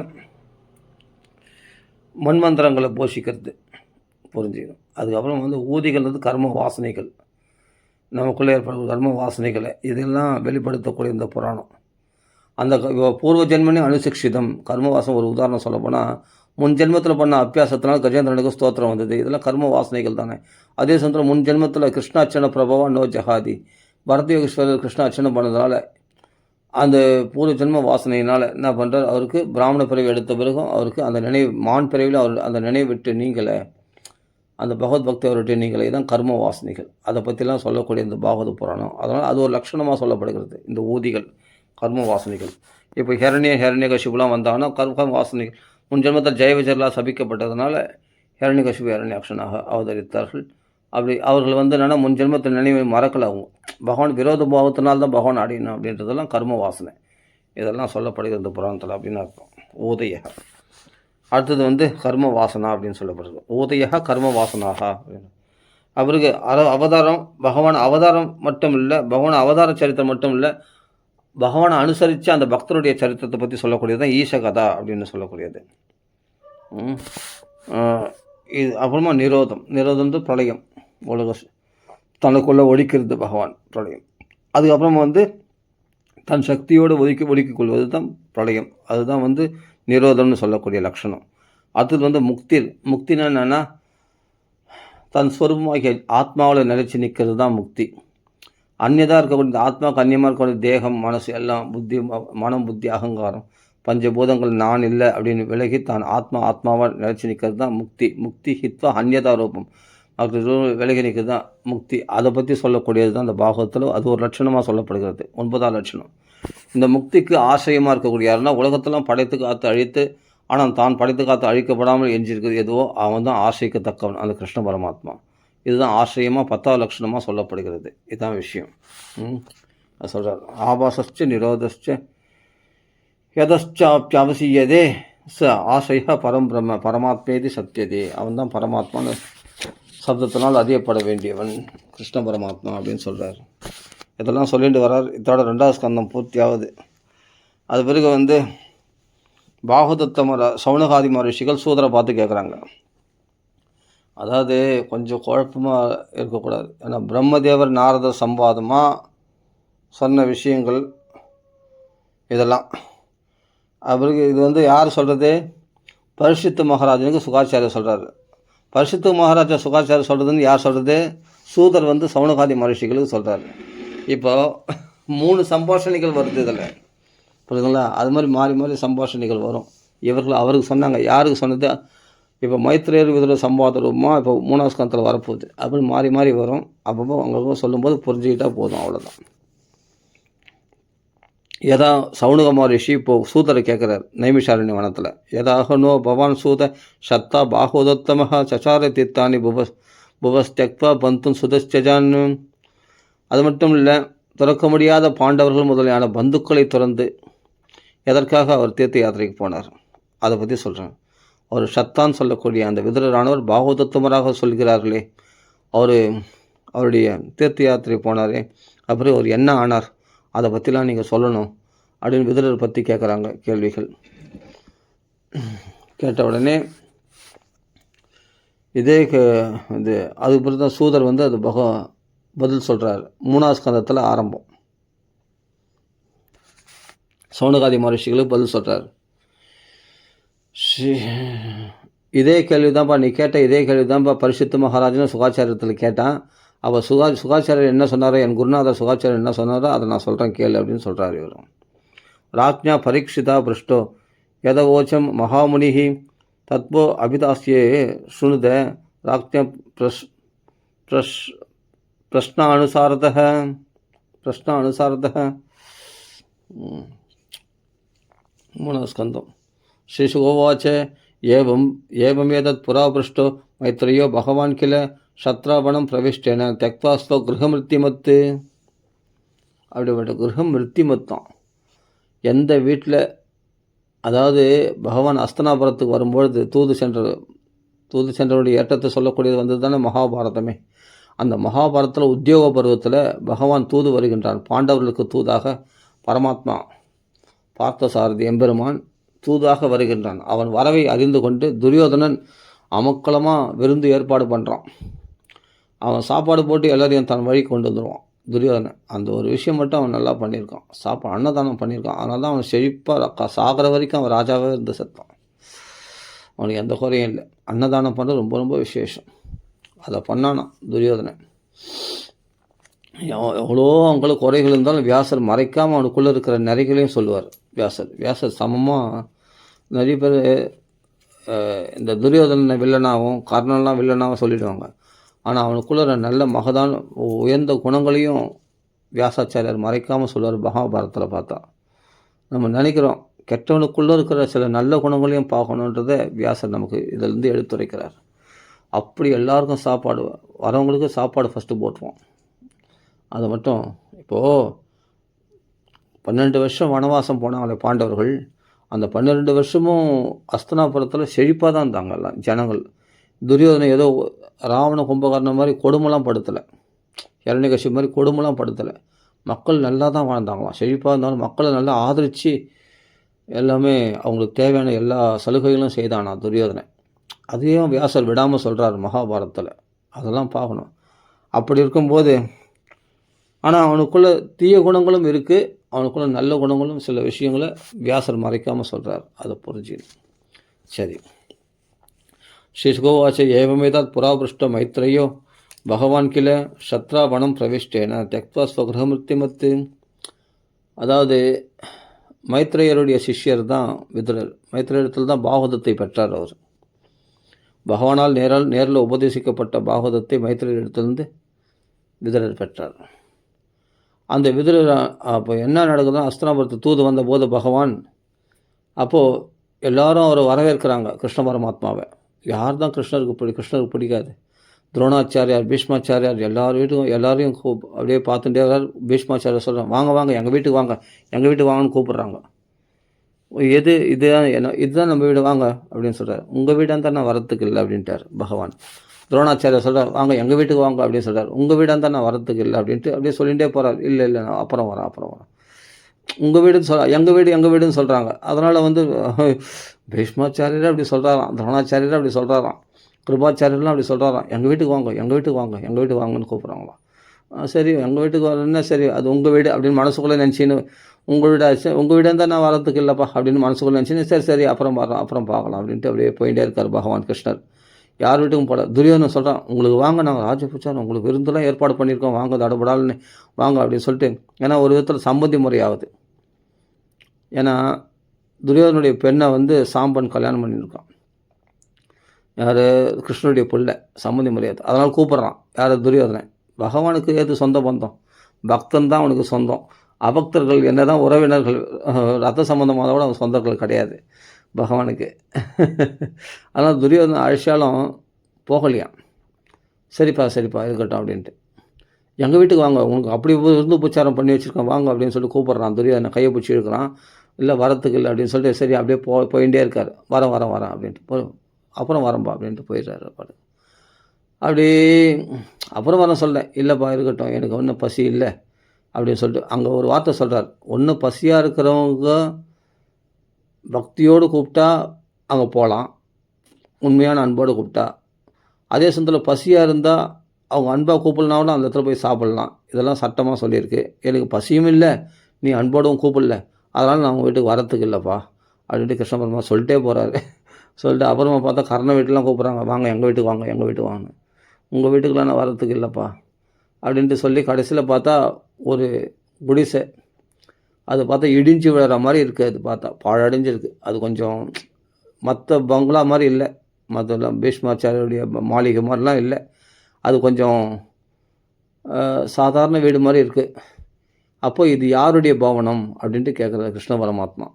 மண்மந்திரங்களை போஷிக்கிறது புரிஞ்சுக்கணும். அதுக்கப்புறம் ஊதிகள் கர்ம வாசனைகள், நமக்குள்ளே ஏற்படும் கர்ம வாசனைகளை இதெல்லாம் வெளிப்படுத்தக்கூடிய இந்த புராணம். அந்த பூர்வ ஜென்மனே அனுசிக்ஷிதம் கர்மவாசம். ஒரு உதாரணம் சொல்லப்போனால் முன் ஜென்மத்தில் பண்ண அபியாசத்தினால் கஜேந்திரனுக்கு ஸ்தோத்திரம் வந்தது. இதெல்லாம் கர்ம வாசனைகள் தானே. அதே சமயத்தில் முன் ஜென்மத்தில் கிருஷ்ணார்ச்சனை பிரபவா நோ ஜஹாதி, பரதயோகேஸ்வரர் கிருஷ்ணார்ச்சனை பண்ணதுனால அந்த பூர்வ ஜென்ம வாசனையினால் என்ன பண்ணுறார், அவருக்கு பிராமண பிறவி எடுத்த பிறகும் அவருக்கு அந்த நினைவு மான் பிறவியில் அவர் அந்த நினைவு விட்டு நீங்களே, அந்த பகவத் பக்தி அவர்கிட்ட நீங்களே தான் கர்ம வாசனைகள். அதை பற்றிலாம் சொல்லக்கூடிய இந்த பாகவத புராணம். அதனால் அது ஒரு லட்சணமாக சொல்லப்படுகிறது. இந்த ஊதிகள் கர்ம வாசனைகள். இப்போ ஹிரண்யகசிபுலாம் வந்தாங்கன்னா கர்ம வாசனைகள். முன் ஜென்மத்தில் ஜெயவிஜயர்லாம் சபிக்கப்பட்டதுனால ஹிரண்யகசிபு ஹிரண்யாக்ஷனாக அவதரித்தார்கள். அப்படி அவர்கள் என்னென்னா முன் ஜென்மத்தில் நினைவை மறக்கலை. அவங்க பகவான் விரோத பாவத்தினால்தான் தான் பகவான் ஆடினோம் அப்படின்றதெல்லாம் கர்ம வாசனை. இதெல்லாம் சொல்லப்படுகிறது இந்த புராணத்தில் அப்படின்னு அர்த்தம். ஊதைய அடுத்தது கர்ம வாசனா அப்படின்னு சொல்லப்படுறது. ஊதையா கர்ம வாசனாக அவருக்கு அவதாரம், பகவான் அவதாரம் மட்டும் இல்லை, பகவான் அவதார சரித்திரம் மட்டும் இல்லை, பகவானை அனுசரித்து அந்த பக்தருடைய சரித்திரத்தை பற்றி சொல்லக்கூடியது தான் ஈசகதா அப்படின்னு சொல்லக்கூடியது. இது அப்புறமா நிரோதம் பிரளயம், உலக தனக்குள்ளே ஒழிக்கிறது பகவான் பிரளயம். அதுக்கப்புறம் தன் சக்தியோடு ஒதுக்கிக் கொள்வது தான் பிரளயம். அதுதான் நிரோதம்னு சொல்லக்கூடிய லட்சணம். அடுத்தது முக்தினா என்னென்னா தன் ஸ்வரூபமாகிய ஆத்மாவில் நிலைச்சி நிற்கிறது தான் முக்தி. அந்நியதாக இருக்கக்கூடிய ஆத்மாவுக்கு அந்நியமாக இருக்கக்கூடிய தேகம் மனசு எல்லாம் மனம் புத்தி அகங்காரம் பஞ்சபூதங்கள் நான் இல்லை அப்படின்னு விலகி தான் ஆத்மாவாக நிலைச்சி நிற்கிறது தான் முக்தி. முக்தி ஹித்வா அந்நியதா ரூபம் விலகி நிற்கிறது தான் முக்தி. அதை பற்றி சொல்லக்கூடியது தான் அந்த பாகவத்தில். அது ஒரு லட்சணமாக சொல்லப்படுகிறது. 9வது லட்சணம். இந்த முக்திக்கு ஆசிரியமாக இருக்கக்கூடிய யாருன்னா உலகத்தெல்லாம் படைத்து காத்து அழித்து ஆனால் தான் படைத்து காத்து அழிக்கப்படாமல் எஞ்சிருக்கிறது எதுவோ அவன் தான் ஆசிரியக்கத்தக்கவன், அந்த கிருஷ்ண பரமாத்மா. இதுதான் ஆசிரியமாக 10வது லட்சணமாக சொல்லப்படுகிறது. இதுதான் விஷயம். அது சொல்கிறார். ஆபாசஸ்ச நிரோதஸ்ச யதச்சாப்தியவசியதே ச ஆசையா பரம்பிரம்ம பரமாத்மேதி சத்தியதே. அவன் தான் பரமாத்மான்னு சப்தத்தினால் அறியப்பட வேண்டியவன் கிருஷ்ண பரமாத்மா அப்படின்னு சொல்கிறார். இதெல்லாம் சொல்லிட்டு வர்றார். இதோட 2வது ஸ்கந்தம் பூர்த்தியாகுது. அது பிறகு பாகவதத்த சௌனகாதி மகரிஷிகள் சூதரை பார்த்து கேட்குறாங்க. அதாவது கொஞ்சம் குழப்பமாக இருக்கக்கூடாது. ஏன்னா பிரம்மதேவர் நாரதர் சம்பாதமாக சொன்ன விஷயங்கள் இதெல்லாம். அவருக்கு இது யார் சொல்கிறது, பரிசுத்த மகாராஜனுக்கு சுகாச்சாரியர் சொல்கிறார். பரிசுத்த மகாராஜா சுகாச்சாரியர் சொல்கிறதுன்னு யார் சொல்கிறது, சூதர் சௌனகாதி மகரிஷிகளுக்கு சொல்கிறார். இப்போ 3 சம்பாஷணைகள் வருது இதில், புரியுதுங்களா? அது மாதிரி மாறி மாறி சம்பாஷணைகள் வரும். அவருக்கு சொன்னாங்க. யாருக்கு சொன்னது, இப்போ மைத்ரேயர் இதில் சம்பாத ரூபமாக இப்போ 3வது ஸ்கந்தத்தில் வரப்போகுது. அப்படி மாறி மாறி வரும். அப்பப்போ அவங்க சொல்லும்போது புரிஞ்சுக்கிட்டால் போதும், அவ்வளோதான். யதா சௌனக மகரிஷி இப்போது சூதரை கேட்குறார் நைமிஷாரண்ய வனத்தில். யதாஹனோ பவான் சூத சத்தா பாகோதத்தமஹா சசார தீர்த்தானி புவஸ்தக்வா பந்தும் சுதஸ்டஜான். அது மட்டும் இல்லை, துறக்க முடியாத பாண்டவர்கள் முதலியான பந்துக்களை துறந்து எதற்காக அவர் தீர்த்த யாத்திரைக்கு போனார். அதை பற்றி சொல்கிறேன். அவர் ஷத்தான் சொல்லக்கூடிய அந்த விதுரரானவர் பாகவதத்துவராக சொல்கிறார்களே, அவருடைய தீர்த்த யாத்திரை போனாரே, அப்புறம் அவர் என்ன ஆனார், அதை பற்றிலாம் நீங்கள் சொல்லணும் அப்படின்னு விதுரர் பற்றி கேட்குறாங்க கேள்விகள். கேட்ட உடனே இது அதுக்கு பிறகு தான் சூதர் வந்து அது பதில் சொல்கிறார். 3ஆம் ஸ்கந்தத்தில் ஆரம்பம். சௌனகாதி மகரிஷிகளுக்கு பதில் சொல்கிறார். இதே கேள்வி தான்ப்பா நீ கேட்ட, இதே கேள்வி தான்ப்பா பரிசுத்த மகாராஜனும் சுகாச்சாரியத்தில் கேட்டான். அப்போ சுகாச்சாரியர் என்ன சொன்னாரோ, என் குருநாதர் சுகாச்சாரியர் என்ன சொன்னாரோ அதை நான் சொல்கிறேன் கேளு அப்படின்னு சொல்கிறார் இவர். ராஜ்ஞா பரீட்சிதா பிருஷ்டோ யதவோச்சம் மகாமுனிஹி தத்வோ அபிதாஸ்யே சுணுத ராஜ்ஞா பிரஷ்னானுசாரதः 3ஆம் ஸ்கந்தம். ஸ்ரீசுகோவாச்ச ஏவமேதத் புரா பிருஷ்டோ மைத்ரேயோ பகவான் கில சத்ராவணம் பிரவிஷ்டேன தெக்வாஸ்தோ கிரகமிருத்திமத்து. அப்படிப்பட்ட கிரகம் மிருத்திமத்தான். எந்த வீட்டில், அதாவது பகவான் அஸ்தனாபுரத்துக்கு வரும்பொழுது தூது சென்றவருடைய ஏற்றத்தை சொல்லக்கூடியது வந்தது தானே மகாபாரதமே. அந்த மகாபாரதத்தில் உத்தியோக பருவத்தில் பகவான் தூது வருகின்றான். பாண்டவர்களுக்கு தூதாக பரமாத்மா பார்த்தசாரதி எம்பெருமான் தூதாக வருகின்றான். அவன் வரவை அறிந்து கொண்டு துரியோதனன் அமக்களமாக விருந்து ஏற்பாடு பண்ணுறான். அவன் சாப்பாடு போட்டு எல்லாரையும் தன் வழி கொண்டு வந்துடுவான் துரியோதனன். அந்த ஒரு விஷயம் மட்டும் அவன் நல்லா பண்ணியிருக்கான். அன்னதானம் பண்ணியிருக்கான். அதனால தான் அவன் செழிப்பாக சாகிற வரைக்கும் அவன் ராஜாவே இருந்து செத்தான். அவனுக்கு எந்த குறையும் இல்லை. அன்னதானம் பண்ணுறது ரொம்ப ரொம்ப விசேஷம். அதை பண்ணானா துரியோதனன். எவ்வளோ அவங்களுக்கு குறைகள் இருந்தாலும் வியாசர் மறைக்காமல் அவனுக்குள்ளே இருக்கிற நிறைகளையும் சொல்லுவார். வியாசர் சமமாக நிறைய பேர் இந்த துரியோதனனை வில்லனாகவும் கர்ணன்லாம் வில்லனாகவும் சொல்லிடுவாங்க. ஆனால் அவனுக்குள்ள நல்ல மகதான் உயர்ந்த குணங்களையும் வியாசாச்சாரியார் மறைக்காமல் சொல்லுவார். மகாபாரதத்தில் பார்த்தா நம்ம நினைக்கிறோம் கெட்டவனுக்குள்ளே இருக்கிற சில நல்ல குணங்களையும் பார்க்கணுன்றதை வியாசர் நமக்கு இதிலேருந்து எடுத்துரைக்கிறார். அப்படி எல்லாருக்கும் சாப்பாடு, வரவங்களுக்கு சாப்பாடு ஃபஸ்ட்டு போட்டுருவோம். அதை மட்டும் இப்போது 12 வருஷம் வனவாசம் போனாங்களே பாண்டவர்கள், அந்த 12 வருஷமும் அஸ்தனாபுரத்தில் செழிப்பாக தான் இருந்தாங்க எல்லாம் ஜனங்கள். துரியோதனை ஏதோ ராவண கும்பகர்ணன் மாதிரி கொடுமைலாம் படுத்தலை, இரண்யகசிபு மாதிரி கொடுமைலாம் படுத்தலை. மக்கள் நல்லா தான் வாழ்ந்தாங்களாம். செழிப்பாக இருந்தாலும் மக்களை நல்லா ஆதரித்து எல்லாமே அவங்களுக்கு தேவையான எல்லா சலுகைகளும் செய்தானா துரியோதனை. அதையும் வியாசர் விடாமல் சொல்கிறார் மகாபாரதத்தில். அதெல்லாம் பார்க்கணும். அப்படி இருக்கும்போது ஆனால் அவனுக்குள்ள தீய குணங்களும் இருக்குது, அவனுக்குள்ள நல்ல குணங்களும் சில விஷயங்களை வியாசர் மறைக்காமல் சொல்கிறார். அதை புரிஞ்சு சரி. ஸ்ரீசுகோவாச்ச ஏவமேதாத் புராபிருஷ்ட மைத்ரேயோ பகவான் கில சத்ராவணம் பிரவிஷ்டேன தெக்வா ஸ்வகிரகமிருத்திமத்து. அதாவது மைத்ரேயருடைய சிஷ்யர் தான் விதுரர். மைத்ரேயத்தில் தான் பாகவதத்தை பெற்றார் அவர். பகவானால் நேரில் உபதேசிக்கப்பட்ட பாகவதத்தை மைத்ரேயரிடத்திலிருந்து விதுரர் பெற்றார். அந்த விதுரர் அப்போ என்ன நடக்குதுன்னா, அஸ்தனாபுரத்து தூது வந்த போது பகவான் அப்போது எல்லாரும் அவரை வரவேற்கிறாங்க, கிருஷ்ண பரமாத்மாவை. யார் தான் கிருஷ்ணருக்கு பிடிக்காது? துரோணாச்சாரியார், பீஷ்மாச்சாரியார் எல்லாரையும் அப்படியே பார்த்துட்டே வர்றார். பீஷ்மாச்சாரியார் சொல்கிறாங்க, வாங்க எங்கள் வீட்டுக்கு வாங்கன்னு கூப்பிட்றாங்க. இதுதான் நம்ம வீடு, வாங்க அப்படின்னு சொல்கிறார். உங்கள் வீடாக தான் நான் வரத்துக்கு இல்லை அப்படின்ட்டார் பகவான். துரோணாச்சாரியார் சொல்கிறார், வாங்க எங்கள் வீட்டுக்கு வாங்க அப்படின்னு சொல்கிறார். உங்கள் வீடாக தான் நான் வரத்துக்கு இல்லை அப்படின்ட்டு அப்படியே சொல்லிகிட்டே போகிறார். இல்லை நான் அப்புறம் வரேன். உங்கள் வீடுன்னு எங்கள் வீடுன்னு சொல்கிறாங்க. அதனால் வந்து பீஷ்மாச்சாரியர் அப்படி சொல்கிறாராம், துரோணாச்சாரியர் அப்படி சொல்கிறாராம், கிருபாச்சாரியர்லாம் அப்படி சொல்கிறாராம். எங்கள் வீட்டுக்கு வாங்கன்னு கூப்பிட்றாங்களாம். சரி, எங்கள் வீட்டுக்கு வரணுன்னா சரி, அது உங்கள் வீடு அப்படின்னு மனசுக்குள்ளே நினச்சின்னு, உங்கள் வீடாக இருந்தால் நான் வரத்துக்கு இல்லைப்பா அப்படின்னு மனசுக்குள்ளே நினச்சின்னு சரி அப்புறம் பார்க்கலாம் அப்படின்ட்டு அப்படியே போயிட்டே இருக்கார் பகவான் கிருஷ்ணர். யார் வீட்டுக்கும் போல. துரியோதனன் சொல்கிறான், உங்களுக்கு வாங்க, நாங்கள் ராஜபுச்சாரம் உங்களுக்கு விருந்தெல்லாம் ஏற்பாடு பண்ணியிருக்கோம், வாங்க தடபடால்னு வாங்க அப்படின்னு சொல்லிட்டு. ஏன்னா ஒரு விதத்தில் சம்பந்தி முறையாகுது. ஏன்னா துரியோதனுடைய பெண்ணை வந்து சாம்பன் கல்யாணம் பண்ணியிருக்கான். யார்? கிருஷ்ணனுடைய பிள்ளை. சம்பந்தி முறையாது. அதனால் கூப்பிட்றான். யார்? துரியோதனை. பகவானுக்கு ஏது சொந்த பந்தம்? பக்தன் தான் அவனுக்கு சொந்தம். அபக்தர்கள் என்ன தான் உறவினர்கள், ரத்த சம்பந்தமாக கூட அவன் சொந்தங்கள் கிடையாது பகவானுக்கு. அதனால் துரியோதனை அழைச்சாலும் போகலையாம். சரிப்பா இருக்கட்டும் அப்படின்ட்டு. எங்கள் வீட்டுக்கு வாங்க, உங்களுக்கு அப்படி இருந்து உபச்சாரம் பண்ணி வச்சுருக்கோம், வாங்க அப்படின்னு சொல்லி கூப்பிட்றான். துரியோதனை கையை பிடிச்சி இழுக்கிறான். இல்லை வரத்துக்கு இல்லை அப்படின்னு சொல்லிட்டு சரி அப்படியே போயிட்டே இருக்கார். வரேன் அப்படின்ட்டு அப்புறம் வரேன்பா அப்படின்ட்டு போயிடுறாரு பாரு. அப்படி அப்புறம் வரேன் சொல்கிறேன். இல்லைப்பா இருக்கட்டும், எனக்கு ஒன்றும் பசி இல்லை அப்படின்னு சொல்லிட்டு அங்கே ஒரு வார்த்தை சொல்கிறார். ஒன்று பசியாக இருக்கிறவங்க பக்தியோடு கூப்பிட்டா அங்கே போகலாம், உண்மையான அன்போடு கூப்பிட்டா. அதே சமயத்தில் பசியாக இருந்தால் அவங்க அன்பாக கூப்பிடலனாலும் அந்த இடத்துல போய் சாப்பிட்லாம். இதெல்லாம் சட்டமாக சொல்லியிருக்கு. எனக்கு பசியும் இல்லை, நீ அன்போடும் கூப்பிடல, அதனால் நான் உங்கள் வீட்டுக்கு வரத்துக்கு இல்லைப்பா அப்படின்ட்டு கிருஷ்ண பரமா சொல்லிட்டே போகிறாரு. சொல்லிட்டு அப்புறமா பார்த்தா கர்ண வீட்டுலாம் கூப்பிட்றாங்க, வாங்க எங்கள் வீட்டுக்கு வாங்க, எங்கள் வீட்டுக்கு வாங்க, உங்கள் வீட்டுக்கெலாம் நான் வரத்துக்கு இல்லைப்பா அப்படின்ட்டு சொல்லி கடைசியில் பார்த்தா ஒரு குடிசை, அது பார்த்தா இடிஞ்சு விழுற மாதிரி இருக்குது. அது பார்த்தா பாழடைஞ்சிருக்கு. அது கொஞ்சம் மற்ற பங்களா மாதிரி இல்லை, மற்ற பீஷ்மாச்சாரியுடைய மாளிகை மாதிரிலாம் இல்லை. அது கொஞ்சம் சாதாரண வீடு மாதிரி இருக்குது. அப்போ இது யாருடைய பவனம் அப்படின்ட்டு கேட்குறாரு கிருஷ்ண பரமாத்மா.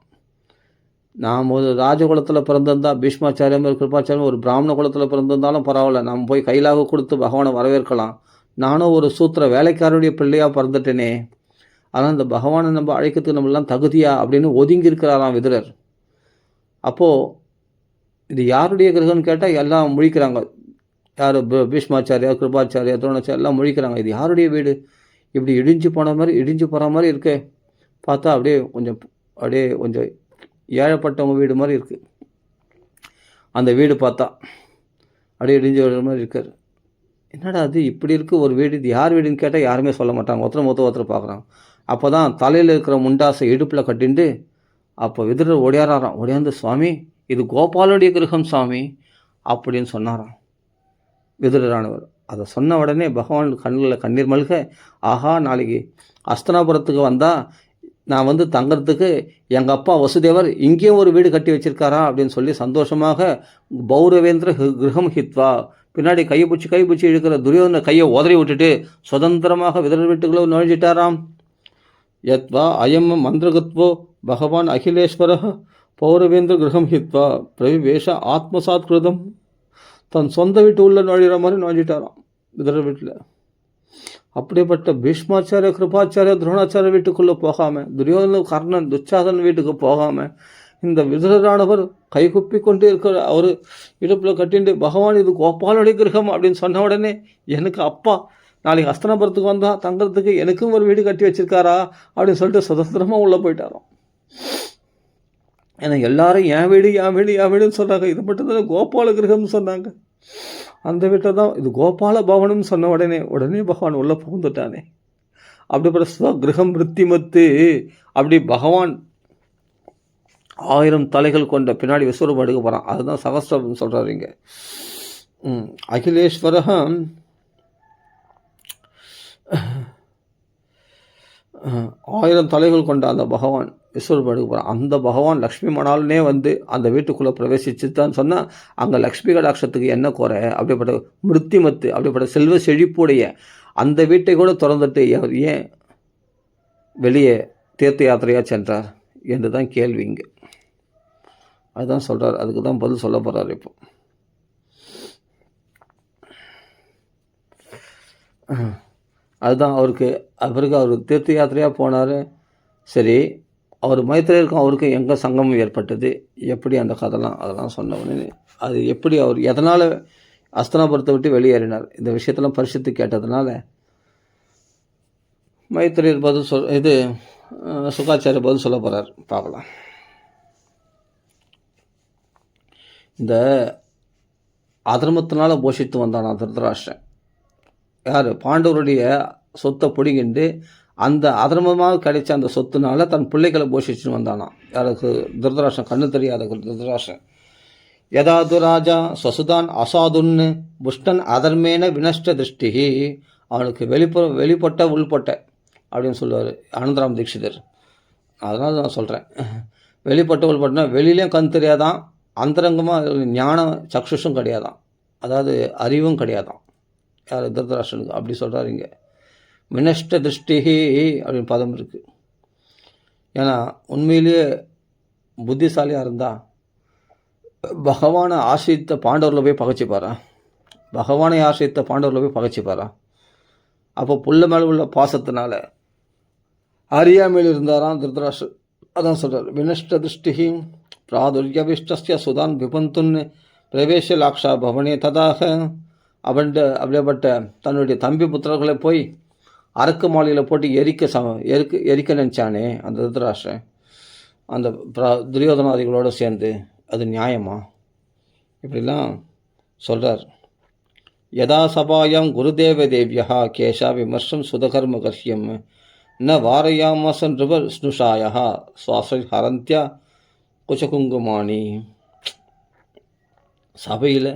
நாம் ஒரு ராஜகுலத்தில் பிறந்திருந்தால் பீஷ்மாச்சாரியம் கிருபாச்சாரியம் ஒரு பிராமண குலத்தில் பிறந்திருந்தாலும் பரவாயில்ல, நாம் போய் கையிலாக கொடுத்து பகவானை வரவேற்கலாம். நானும் ஒரு சூத்திர வேலைக்காரருடைய பிள்ளையாக பிறந்துட்டேனே, ஆனால் இந்த பகவானை நம்ம அழைக்கிறதுக்கு நம்மளாம் தகுதியா அப்படின்னு ஒதுங்கி இருக்கிறாராம் விதுரர். அப்போது இது யாருடைய கிரகம்னு கேட்டால் எல்லாம் முழிக்கிறாங்க. யார் பீஷ்மாச்சாரியா கிருபாச்சாரியா துரோணாச்சாரியா எல்லாம் முழிக்கிறாங்க. இது யாருடைய வீடு, இப்படி இடிஞ்சு போகிற மாதிரி இருக்கே, பார்த்தா அப்படியே கொஞ்சம் ஏழப்பட்டவங்க வீடு மாதிரி இருக்குது. அந்த வீடு பார்த்தா அப்படியே இடிஞ்சு வர மாதிரி இருக்கார். என்னடா அது இப்படி இருக்குது ஒரு வீடு, இது யார் வீடுன்னு கேட்டால் யாருமே சொல்ல மாட்டாங்க. ஒருத்தர் பார்க்குறாங்க. அப்போ தான் தலையில் இருக்கிற முண்டாசை இடுப்பில் கட்டிண்டு அப்போ விதுரர் ஓடியாந்து சுவாமி இது கோபாலுடைய கிரகம் சுவாமி அப்படின்னு சொன்னாராம் விதுரரானவர். அதை சொன்ன உடனே பகவான் கண்ணில் கண்ணீர் மல்க, ஆஹா நாளைக்கு அஸ்தனாபுரத்துக்கு வந்தால் நான் தங்கிறதுக்கு எங்கள் அப்பா வசுதேவர் இங்கேயும் ஒரு வீடு கட்டி வச்சிருக்காரா அப்படின்னு சொல்லி சந்தோஷமாக பௌரவேந்திர கிரகம் ஹித்வா பின்னாடி கையை பிடிச்சி இழுக்கிற துரியோதன கையை உதறி விட்டுட்டு சுதந்திரமாக விதர் வீட்டுக்குள்ளே நுழைஞ்சிட்டாராம். யத்வா அயம் மந்திரகத்வோ பகவான் அகிலேஸ்வர பௌரவேந்திர கிரகம் ஹித்வா பிரவிவேஷ ஆத்மசாத் கிருதம், தன் சொந்த வீட்டு உள்ள நுழையிற மாதிரி நுழைஞ்சிட்டாராம் விதர் வீட்டில். அப்படிப்பட்ட பீஷ்மாச்சாரிய கிருபாச்சாரிய துரோணாச்சாரிய வீட்டுக்குள்ளே போகாமல், துரியோதன கர்ணன் துச்சாதன் வீட்டுக்கு போகாமல் இந்த விதுரரானவர் கைகுப்பி கொண்டு இருக்கிற அவர் இடுப்பில் கட்டிண்டு பகவான் இது கோபாலுடைய கிரகம் அப்படின்னு சொன்ன உடனே எனக்கு அப்பா நாளைக்கு அஸ்தனாபுரத்துக்கு வந்தால் தங்கிறதுக்கு எனக்கும் ஒரு வீடு கட்டி வச்சிருக்காரா அப்படின்னு சொல்லிட்டு சுதந்திரமாக உள்ளே போயிட்டாராம். ஏன்னா எல்லாரும் என் வீடுன்னு சொன்னாங்க. இது மட்டும்தான் கோபால கிரகம்னு சொன்னாங்க. அந்த வீட்டை தான் இது கோபால பவனம்னு சொன்ன உடனே பகவான் உள்ளே புகுந்துட்டானே. அப்படிப்பட்ட ஸ்வகிரகம் விருத்திமத்து அப்படி பகவான் 1000 தலைகள் கொண்ட பின்னாடி விஸ்வரூபம் எடுக்க போகிறான். அதுதான் சகஸ்ரம் சொல்கிறாரு இங்கே. அகிலேஸ்வரகம் 1000 தலைகள் கொண்ட அந்த பகவான் விஸ்வரூபம் எடுக்க போகிறான். அந்த பகவான் லக்ஷ்மி மணாலனே அந்த வீட்டுக்குள்ளே பிரவேசிச்சு தான் சொன்னால் அங்கே லக்ஷ்மி கடாட்சத்துக்கு என்ன குறை? அப்படிப்பட்ட மிருத்திமத்து அப்படிப்பட்ட செல்வ செழிப்புடைய அந்த வீட்டை கூட திறந்துட்டு ஏன் வெளியே தீர்த்த யாத்திரையாக சென்றார் என்று தான் கேள்வி இங்கே. அதுதான் சொல்கிறார், அதுக்கு தான் பதில் சொல்ல போகிறார். இப்போ அதுதான் அவருக்கு அவர் தீர்த்த யாத்திரையாக போனார். சரி, அவர் மைத்திரருக்கும் அவருக்கும் எங்கே சங்கமம் ஏற்பட்டது, எப்படி அந்த கதைலாம் அதெல்லாம் சொன்ன உடனே அது எப்படி அவர் எதனால் அஸ்தனாபுரத்தை விட்டு வெளியேறினார் இந்த விஷயத்தெல்லாம் பரிசுத்து கேட்டதுனால மைத்திரர் பதில் சுகாச்சாரிய பதில் சொல்ல போகிறார். பார்க்கலாம். இந்த அதர்மத்தினால போஷித்து வந்தானா திருதராஷ்டிரன். யார்? பாண்டவருடைய சொத்தை பிடிங்கிண்டு அந்த அதர்மமாக கிடைச்ச அந்த சொத்துனால தன் பிள்ளைகளை போஷிச்சுன்னு வந்தானா. யாருக்கு? திருதராஷ்டிரன். கண்ணு தெரியாத திருதராஷ்டிரன். யதாது ராஜா ஸ்வசுதான் அசாதுன்னு புஷ்டன் அதர்மேன வினஷ்ட திருஷ்டிகி, அவனுக்கு வெளிப்பட்ட உள்பட்ட அப்படின்னு சொல்லுவார் அனந்தராம் தீட்சிதர். அதனால் நான் சொல்கிறேன், வெளிப்பட்ட உள்பட்டனா வெளியிலையும் கண் தெரியாதான், அந்தரங்கமாக ஞான சக்ஷுஷும் கிடையாதான், அதாவது அறிவும் கிடையாதான் யார்? திருதராஷ்டிரனுக்கு. அப்படி சொல்கிறார் இங்கே. வினஷ்ட திருஷ்டிகி அப்படின்னு பதம் இருக்குது. ஏன்னா உண்மையிலேயே புத்திசாலியாக இருந்தால் பகவானை ஆசிரித்த பாண்டவரில் போய் பகைச்சிப்பாரா? பகவானை ஆசிரித்த பாண்டவரில் போய் பகைச்சிப்பாரா? அப்போ புள்ள மேலே உள்ள பாசத்தினால அறியாமையில் இருந்தாராம் திருதராஷ்டிரர். அதான் சொல்கிறார், வினஷ்ட திருஷ்டி பிராதுர்யவிஷ்டஸ்ய சுதான் விபந்துன் பிரவேச லாக்ஷா பவனே ததாக. அப்படியேப்பட்ட தன்னுடைய தம்பி புத்திரர்களை போய் அரக்கு மாளிகையில் போட்டு எரிக்க நினச்சானே அந்த திருதராஷ்டிரன், அந்த துரியோதனாதிகளோடு சேர்ந்து, அது நியாயமா? இப்படிலாம் சொல்கிறார். யதா சபாயாம் குருதேவ தேவியா கேஷா விமர்சம் சுதகர்ம கர்ஹியம் ந வாரயாமசன் ரிவ ஸ்னுஷாயா சுவாச ஹரந்தியா குச்சகுங்குமானி. சபையில்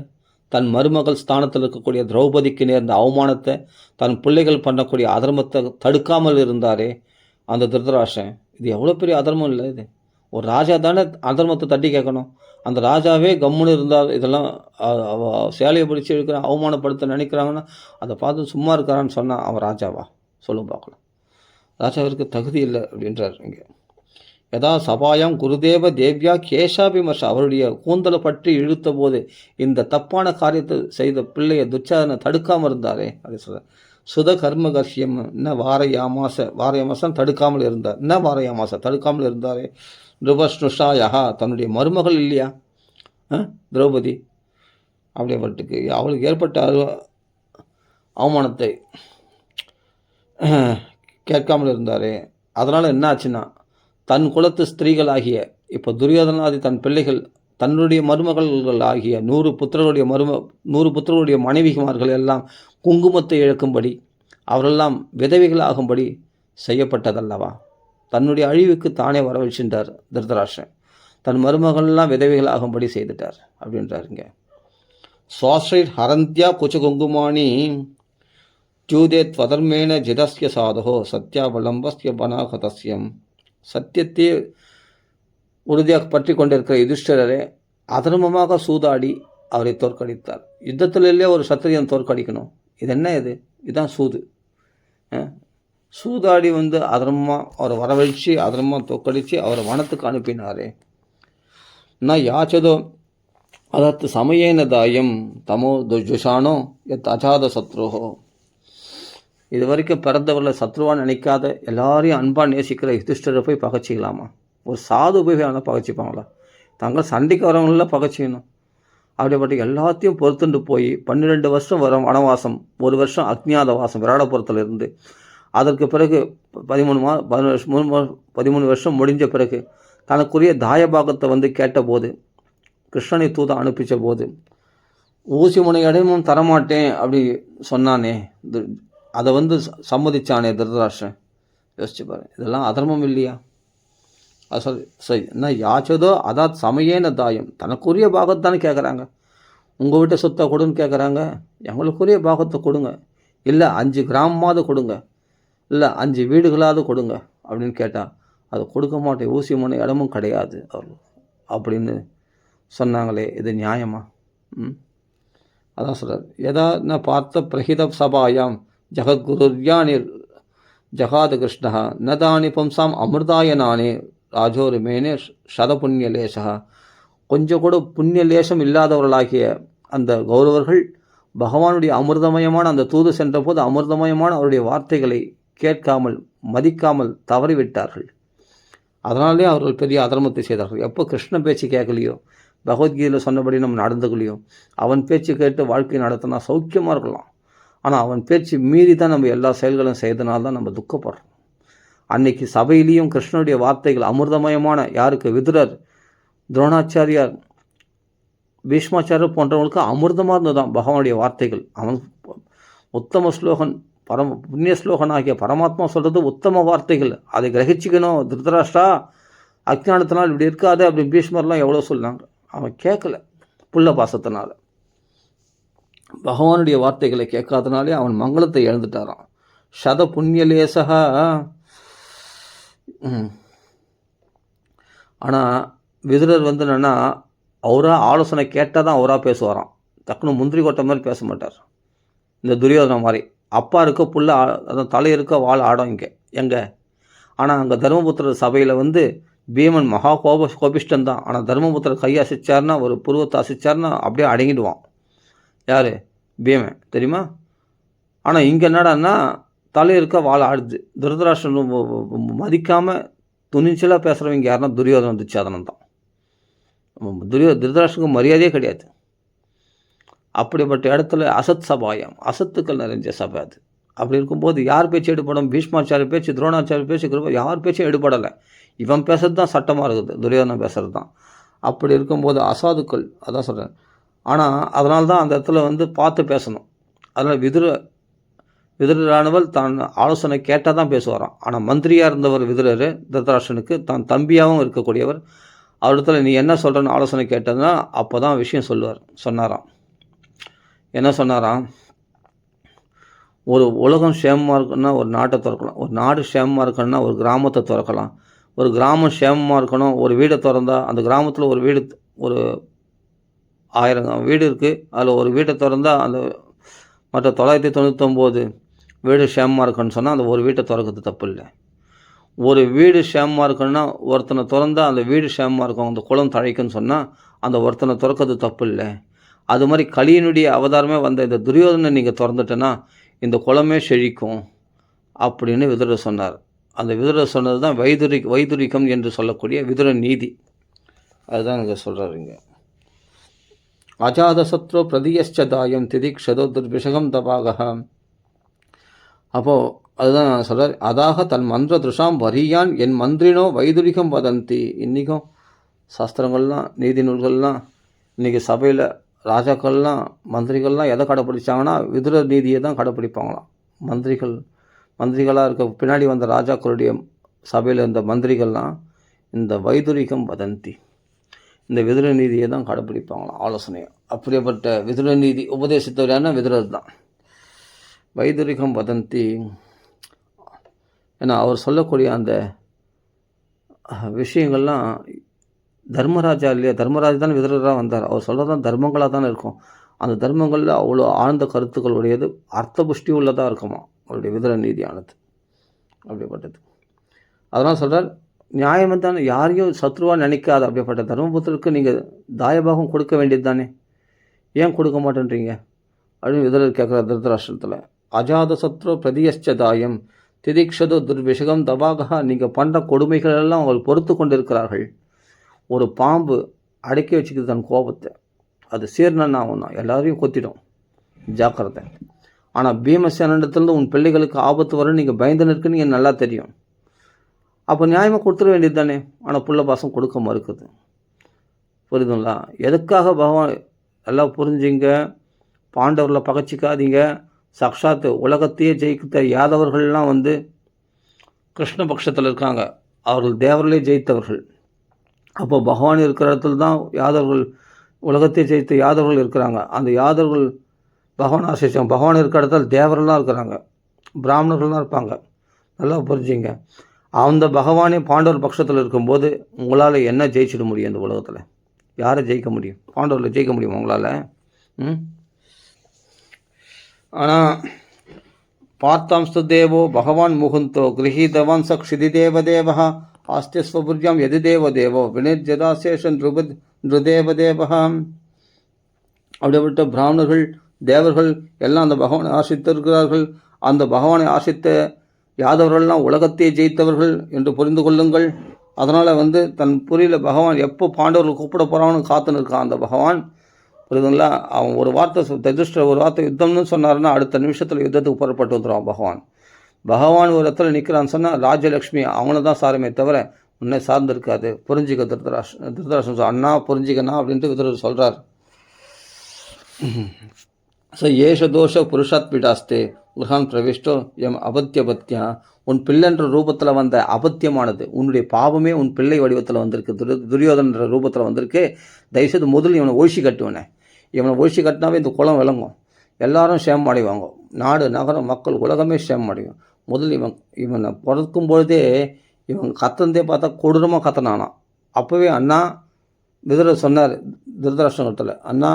தன் மருமகள் ஸ்தானத்தில் இருக்கக்கூடிய திரௌபதிக்கு நேர்ந்த அவமானத்தை, தன் பிள்ளைகள் பண்ணக்கூடிய அதர்மத்தை தடுக்காமல் இருந்தாரே அந்த திருதராஷ்டிரன். இது எவ்வளோ பெரிய அதர்மம் இல்லை இது? ஒரு ராஜா தானே அதர்மத்தை தட்டி கேட்கணும். அந்த ராஜாவே கம்முன்னு இருந்தால் இதெல்லாம் சேலையை பிடிச்சி இருக்கிற அவமானப்படுத்த நினைக்கிறாங்கன்னா அதை பார்த்து சும்மா இருக்கிறான்னு சொன்னால் அவன் ராஜாவா? சொல்லும் பார்க்கலாம். ராஜாவிற்கு தகுதி இல்லை அப்படின்றார் இங்கே. யதா சபாயாம் குருதேவ தேவ்யா கேஷா விமர்சா, அவருடைய கூந்தலை பற்றி இழுத்த போது இந்த தப்பான காரியத்தை செய்த பிள்ளையை துச்சாதனை தடுக்காமல் இருந்தாரே அப்படி சொல்ற. சுத கர்ம கர்ஷியம் ந வாரயாமாசம் தடுக்காமல் இருந்தார், ந வாரயாமாச தடுக்காமல் இருந்தாரே. நிருபஸ்னுஷாயா, தன்னுடைய மருமகள் இல்லையா திரௌபதி, அப்படியேப்பட்டுக்கு அவளுக்கு ஏற்பட்ட அவமானத்தை கேட்காமல் இருந்தாரே. அதனால் என்ன ஆச்சுன்னா, தன் குலத்து ஸ்திரீகளாகிய இப்போ துரியோதனாதி தன் பிள்ளைகள், தன்னுடைய மருமகள் ஆகிய 100 புத்திரர்களுடைய மனைவிமார்கள் எல்லாம் குங்குமத்தை இழக்கும்படி, அவரெல்லாம் விதவைகளாகும்படி செய்யப்பட்டதல்லவா? தன்னுடைய அழிவுக்கு தானே வரவழைச்சின்றார் திருதராஷ்டிரன். தன் மருமகள்லாம் விதவைகளாகும்படி செய்துட்டார் அப்படின்றாருங்க. சுவாஸ்ரீர் ஹரந்தியா குச்ச குங்குமானி ஜூதே துவதர்மேன ஜிதஸ்ய சாதோ சத்யாவலம்பஸ்ய பனாகதஸ்யம். சத்தியத்தை உறுதியாக பற்றி கொண்டிருக்கிற யுதிஷ்டிரரை அதர்மமாக சூதாடி அவரை தோற்கடித்தார். யுத்தத்திலே ஒரு சத்திரியன் தோற்கடிக்கணும், இது என்ன? இதுதான் சூது. சூதாடி அதர்மமாக அவரை வரவழைச்சி அதர்மமாக தோற்கடித்து அவரை வனத்துக்கு அனுப்பினாரே. நான் யாச்சதோ அதத்து சமயேன தாயம் தமோ துஷானோ எத் அஜாத சத்ருஹோ. இது வரைக்கும் பிறந்தவர்களை சத்ருவான்னு நினைக்காத எல்லாரையும் அன்பாக நேசிக்கிற யுதிஷ்டிரரை போய் பகச்சிக்கலாமா? ஒரு சாது போய் ஆனால் பகச்சிப்பாங்களா? தங்கள் சண்டைக்கு வரவங்களெலாம் பகச்சிக்கணும். அப்படிப்பட்ட எல்லாத்தையும் பொறுத்துண்டு போய் 12 வருஷம் வனவாசம், 1 வருஷம் அக்ஞாத வாசம் விராடபுரத்தில் இருந்து, அதற்கு பிறகு 13 வருஷம் முடிஞ்ச பிறகு தனக்குரிய தாயபாகத்தை கேட்டபோது, கிருஷ்ணனை தூத அனுப்பிச்ச போது ஊசி முனை அடைமும் தரமாட்டேன் அப்படி சொன்னானே, அதை சம்மதிச்சானே திருதராஷ்டிரன். யோசிச்சு பாரு, இதெல்லாம் அதர்மம் இல்லையா? அது சரி என்ன யாச்சதோ அதான் சமயேன தாயம், தனக்குரிய பாகத்தானே கேட்குறாங்க. உங்கள் வீட்டை சொத்தை கொடுன்னு கேட்குறாங்க, எங்களுக்குரிய பாகத்தை கொடுங்க, இல்லை 5 கிராமமாவது கொடுங்க, இல்லை 5 வீடுகளாவது கொடுங்க அப்படின்னு கேட்டால் அதை கொடுக்க மாட்டேன், ஊசி முனை இடமும் கிடையாது அவர் அப்படின்னு சொன்னாங்களே, இது நியாயமா? அதான் சொல்கிறார். எதா நான் பார்த்த பிரகித சபாயாம் ஜகத்குருர்யானிர் ஜகாத கிருஷ்ணா நதானி பும்சாம் அமிர்தாயனானே ராஜோருமேனே சதபுண்ணியலேசா. கொஞ்சம் கூட புண்ணியலேசம் இல்லாதவர்களாகிய அந்த கௌரவர்கள் பகவானுடைய அமிர்தமயமான அந்த தூது சென்ற போது அமிர்தமயமான அவருடைய வார்த்தைகளை கேட்காமல் மதிக்காமல் தவறிவிட்டார்கள். அதனாலே அவர்கள் பெரிய அதர்மத்தை செய்தார்கள். எப்போ கிருஷ்ண பேச்சு கேட்கலையோ, பகவத்கீதையில் சொன்னபடி நம்ம நடந்துக்கலையோ, அவன் பேச்சு கேட்டு வாழ்க்கை நடத்தினா சௌக்கியமாக இருக்கலாம். ஆனால் அவன் பேச்சு மீறி தான் நம்ம எல்லா செயல்களும் செய்தனால தான் நம்ம துக்கப்படுறோம். அன்னைக்கு சபையிலையும் கிருஷ்ணனுடைய வார்த்தைகள் அமிர்தமயமான, யாருக்கு? விதுரர், துரோணாச்சாரியார், பீஷ்மாச்சாரியர் போன்றவங்களுக்கு அமிர்தமாக இருந்ததுதான் பகவானுடைய வார்த்தைகள். அவன் உத்தம ஸ்லோகன், புண்ணிய ஸ்லோகன் ஆகிய பரமாத்மா சொல்கிறது உத்தம வார்த்தைகள், அதை கிரகிச்சிக்கணும். திருதராஷ்டிரா அஜ்ஞானத்தினால் இப்படி இருக்காது அப்படின்னு பீஷ்மர்லாம் எவ்வளோ சொன்னாங்க, அவன் கேட்கல. புள்ள பாசத்தினால பகவானுடைய வார்த்தைகளை கேட்காதனாலே அவன் மங்களத்தை இழந்துட்டாரான். சத புண்ணியலேசக. ஆனால் விதுரர் என்னன்னா, அவராக ஆலோசனை கேட்டால் தான் அவராக பேசுவாராம். டக்குனு முந்திரி கொட்டை மாதிரி பேச மாட்டார். இந்த துரியோதனை மாதிரி அப்பா இருக்க புள்ள அதான் தலை இருக்க வாள் ஆடம் இங்கே எங்கே. ஆனால் அங்கே தர்மபுத்திரர் சபையில் பீமன் மகா கோபிஷ்டன் தான். ஆனால் தர்மபுத்திரர் கையை அசைச்சார்னா, ஒரு புருவத்தை அசைச்சார்னா அப்படியே அடங்கிடுவான். யார்? பீமன், தெரியுமா? ஆனால் இங்கே என்னடான்னா தலை இருக்க வாள் ஆடுது. திருதராஷ்டிரன் மதிக்காமல் துணிச்சலாக பேசுகிறவங்க யாருன்னா துரியோதன துச்சாதனம் தான். திருதராஷ்டிரனுக்கு மரியாதையே கிடையாது. அப்படிப்பட்ட இடத்துல அசத் சபாயம், அசத்துக்கள் நிறைஞ்ச சபை அது. அப்படி இருக்கும்போது யார் பேச்சு எடுப்படும்? பீஷ்மாச்சாரிய பேச்சு, துரோணாச்சாரிய பேச்சு, யார் பேச்சும் எடுபடலை. இவன் பேசுறது தான் சட்டமாக இருக்குது, துரியோதனன் பேசுகிறது தான். அப்படி இருக்கும்போது அசாதுக்கள், அதான் சொல்கிறேன். ஆனால் அதனால தான் அந்த இடத்துல பார்த்து பேசணும். அதனால் விதுரரானவர் தான் ஆலோசனை கேட்டால் தான் பேசுவாராம். ஆனால் மந்திரியாக இருந்தவர் விதுரர் திருதராஷ்டிரனுக்கு தான் தம்பியாகவும் இருக்கக்கூடியவர். அவரிடத்துல நீ என்ன சொல்கிறன்னு ஆலோசனை கேட்டதுன்னா அப்போ தான் விஷயம் சொன்னாராம். என்ன சொன்னாராம்? ஒரு உலகம் சேமமாக இருக்குன்னா ஒரு நாட்டை திறக்கலாம், ஒரு நாடு சேமமாக இருக்கணும்னா ஒரு கிராமத்தை திறக்கலாம், ஒரு கிராமம் சேமமாக இருக்கணும், ஒரு வீடை திறந்தால் அந்த கிராமத்தில் ஒரு வீடு, ஒரு 1000 வீடு இருக்குது, அதில் ஒரு வீட்டை திறந்தால் அந்த மற்ற 999 வீடு சேமமாக இருக்குன்னு சொன்னால் அந்த ஒரு வீட்டை திறக்கிறது தப்பு இல்லை. ஒரு வீடு சேமமாக இருக்குன்னா ஒருத்தனை திறந்தால் அந்த வீடு சேமமாக இருக்கும், அந்த குளம் தழைக்குன்னு சொன்னால் அந்த ஒருத்தனை திறக்கிறது தப்பு இல்லை. அது மாதிரி கலியனுடைய அவதாரமே வந்த இந்த துரியோதனை நீங்கள் திறந்துட்டேன்னா இந்த குளமே செழிக்கும் அப்படின்னு விதுரர் சொன்னார். அந்த விதுரர் சொன்னது தான் வைதுரிகம் என்று சொல்லக்கூடிய விதுர நீதி. அதுதான் இங்கே சொல்கிறாருங்க. அஜாதசத்ரோ பிரதியஷ்சதாயம் திதிக்ஷதோ துர்பிஷகம் தபாக. அப்போது அதுதான் சொல்கிறார். அதாக தன் மந்திர திருஷாம் வரியான் என் மந்திரினோ வைதுரிகம் வதந்தி. இன்றைக்கும் சாஸ்திரங்கள்லாம் நீதி நூல்கள்லாம் இன்றைக்கி சபையில் ராஜாக்கள்லாம் மந்திரிகள்லாம் எதை கடைப்பிடிச்சாங்கன்னா விதுர நீதியை தான் கடைப்பிடிப்பாங்களாம். மந்திரிகளாக இருக்க பின்னாடி வந்த ராஜாக்களுடைய சபையில் இருந்த மந்திரிகள்லாம் இந்த வைதுரிகம் வதந்தி, இந்த விதுர நீதியை தான் கடைப்பிடிப்பாங்களாம் ஆலோசனையை. அப்படிப்பட்ட விதுர நீதி உபதேசித்தவரான விதுரர் தான். வைதுரிகம் வதந்தி ஏன்னா அவர் சொல்லக்கூடிய அந்த விஷயங்கள்லாம் தர்மராஜா இல்லையா, தர்மராஜா தான் விதுரராக வந்தார். அவர் சொல்கிறது தான் தர்மங்களாக தானே இருக்கும். அந்த தர்மங்களில் அவ்வளோ ஆழ்ந்த கருத்துக்களுடையது, அர்த்த புஷ்டி உள்ளதாக இருக்குமா அவருடைய விதுர நீதியானது. அப்படிப்பட்டது. அதனால் சொல்கிறார், நியாயம் தானே, யாரையும் சத்ருவாக நினைக்காது. அப்படிப்பட்ட தர்மபுத்திரருக்கு நீங்கள் தாயபாகம் கொடுக்க வேண்டியது தானே, ஏன் கொடுக்க மாட்டேன்றீங்க அப்படின்னு விதுரர் கேட்குறார் திருதராஷ்டிரத்தில். அஜாத சத்ரு பிரதியஷ்ச தாயம் திதிக்ஷது துர்விஷகம் தபாகா. நீங்கள் பண்ணுற கொடுமைகளெல்லாம் அவர்கள் பொறுத்து கொண்டு இருக்கிறார்கள். ஒரு பாம்பு அடக்கி வச்சுக்கிது தன் கோபத்தை, அது சீர்ணன்னா ஒன்றா எல்லாரையும் கொத்திடும், ஜாக்கிரதை. ஆனால் பீமசேனிடத்துலேருந்து உன் பிள்ளைகளுக்கு ஆபத்து வரும் நீங்கள் பயந்து நிற்குன்னு எனக்கு நல்லா தெரியும். அப்போ நியாயமாக கொடுத்துட வேண்டியது தானே. ஆனால் புள்ள பாசம் கொடுக்க மறுக்குது. புரியுதுங்களா? எதுக்காக பகவான் எல்லாம் புரிஞ்சுங்க, பாண்டவர்களை பகச்சிக்காதீங்க. சாக்ஷாத் உலகத்தையே ஜெயிக்க யாதவர்கள்லாம் கிருஷ்ண பட்சத்தில் இருக்காங்க, அவர்கள் தேவர்களே ஜெயித்தவர்கள். அப்போ பகவான் இருக்கிற இடத்துல தான் யாதவர்கள், உலகத்தை ஜெயித்த யாதவர்கள் இருக்கிறாங்க. அந்த யாதவர்கள் பகவான் ஆசிரியம், பகவான் இருக்கிற இடத்துல தேவர்கள்லாம் இருக்கிறாங்க, பிராமணர்கள்லாம் இருப்பாங்க. நல்லா புரிஞ்சுங்க. அந்த பகவானே பாண்டவர் பட்சத்தில் இருக்கும்போது உங்களால் என்ன ஜெயிச்சிட முடியும்? இந்த உலகத்தில் யாரை ஜெயிக்க முடியும்? பாண்டவர்களை ஜெயிக்க முடியும் உங்களால்? ஆனால் பார்த்தாம்ஸ்து தேவோ பகவான் முகுந்தோ கிரகீதவான் ச க்ஷிதிதேவதேவ ஆஸ்தியஸ்வபுர்யாம் எது தேவதேவோ வினிர்ஜதாசேஷன் நிருதேவதேவா. அப்படிப்பட்ட பிராமணர்கள் தேவர்கள் எல்லாம் அந்த பகவானை ஆசித்திருக்கிறார்கள். அந்த பகவானை ஆசித்த யாதவர்கள்லாம் உலகத்தையே ஜெயித்தவர்கள் என்று புரிந்து கொள்ளுங்கள். அதனால் தன் புரியில் பகவான் எப்போ பாண்டவர்கள் கூப்பிட போகிறான்னு காத்துன்னு இருக்கான் அந்த பகவான். புரியுதுங்களா? அவன் ஒரு வார்த்தை ஒரு வார்த்தை யுத்தம்னு சொன்னார்னா அடுத்த நிமிஷத்தில் யுத்தத்துக்கு புறப்பட்டு வந்துடுவான் பகவான் ஒரு இடத்துல நிற்கிறான்னு சொன்னால் ராஜலக்ஷ்மி அவனை தான் சாரமே தவிர உன்னை சார்ந்து இருக்காது. புரிஞ்சிக்க திருதராஷ்டிரன் அண்ணா புரிஞ்சிக்கண்ணா அப்படின்ட்டு விதுரர் சொல்கிறார். ஏஷ தோஷ புருஷாத் பீடாஸ்தே குர்ஹான் பிரவிஷ்டோ எம் அபத்தியபத்தியா. உன் பிள்ளைன்ற ரூபத்தில் வந்த அபத்தியமானது, உன்னுடைய பாவமே உன் பிள்ளை வடிவத்தில் வந்திருக்கு, துரியோதன்ற ரூபத்தில் வந்திருக்கு. தயவுசெய்து முதல் இவனை ஒழிச்சு கட்டுவனே. இவனை ஒழிச்சு கட்டினாவே இந்த குளம் விளங்கும், எல்லாரும் சேமம் அடைவாங்க, நாடு நகரம் மக்கள் உலகமே சேமம் அடையும். முதல் இவனை பிறக்கும் பொழுதே இவன் கத்தந்தே பார்த்தா கொடூரமாக கத்தனானான். அப்போவே அண்ணா விதுரர் சொன்னார் திருதராஷ்டிரத்தில், அண்ணா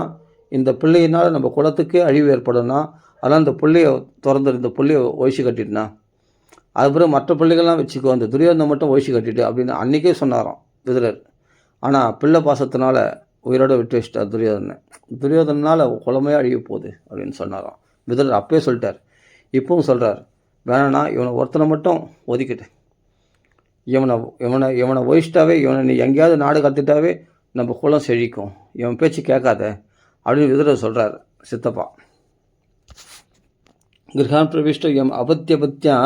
இந்த பிள்ளையினால் நம்ம குலத்துக்கே அழிவு ஏற்படும்னா அதெல்லாம் இந்த பிள்ளையை திறந்துரு, இந்த பிள்ளையை ஒழிச்சு கட்டிட்டுனா அதுக்கப்புறம் மற்ற பிள்ளைகள்லாம் வச்சுக்கோ, அந்த துரியோதனை மட்டும் ஒழிச்சு கட்டிட்டு அப்படின்னு அன்றைக்கே சொன்னாராம் விதுரர். ஆனால் பிள்ளை பாசத்தினால உயிரோட விட்டு வச்சிட்டார் துரியோதனால் குலமையாக அழிய போகுது அப்படின்னு சொன்னாராம் விதுரர். அப்பயே சொல்லிட்டார், இப்பவும் சொல்கிறார், வேணாண்ணா இவனை ஒருத்தனை மட்டும் ஒதுக்கிட்டு இவனை இவனை இவனை ஒழிச்சிட்டாவே, இவனை நீ எங்கேயாவது நாடு கடத்திட்டாவே நம்ம குலம் செழிக்கும், இவன் பேச்சு கேட்காத அப்படின்னு விதுரர் சொல்கிறார் சித்தப்பா. கிரகான் பிரவிஷ்ட எம் அபத்தியபத்தியா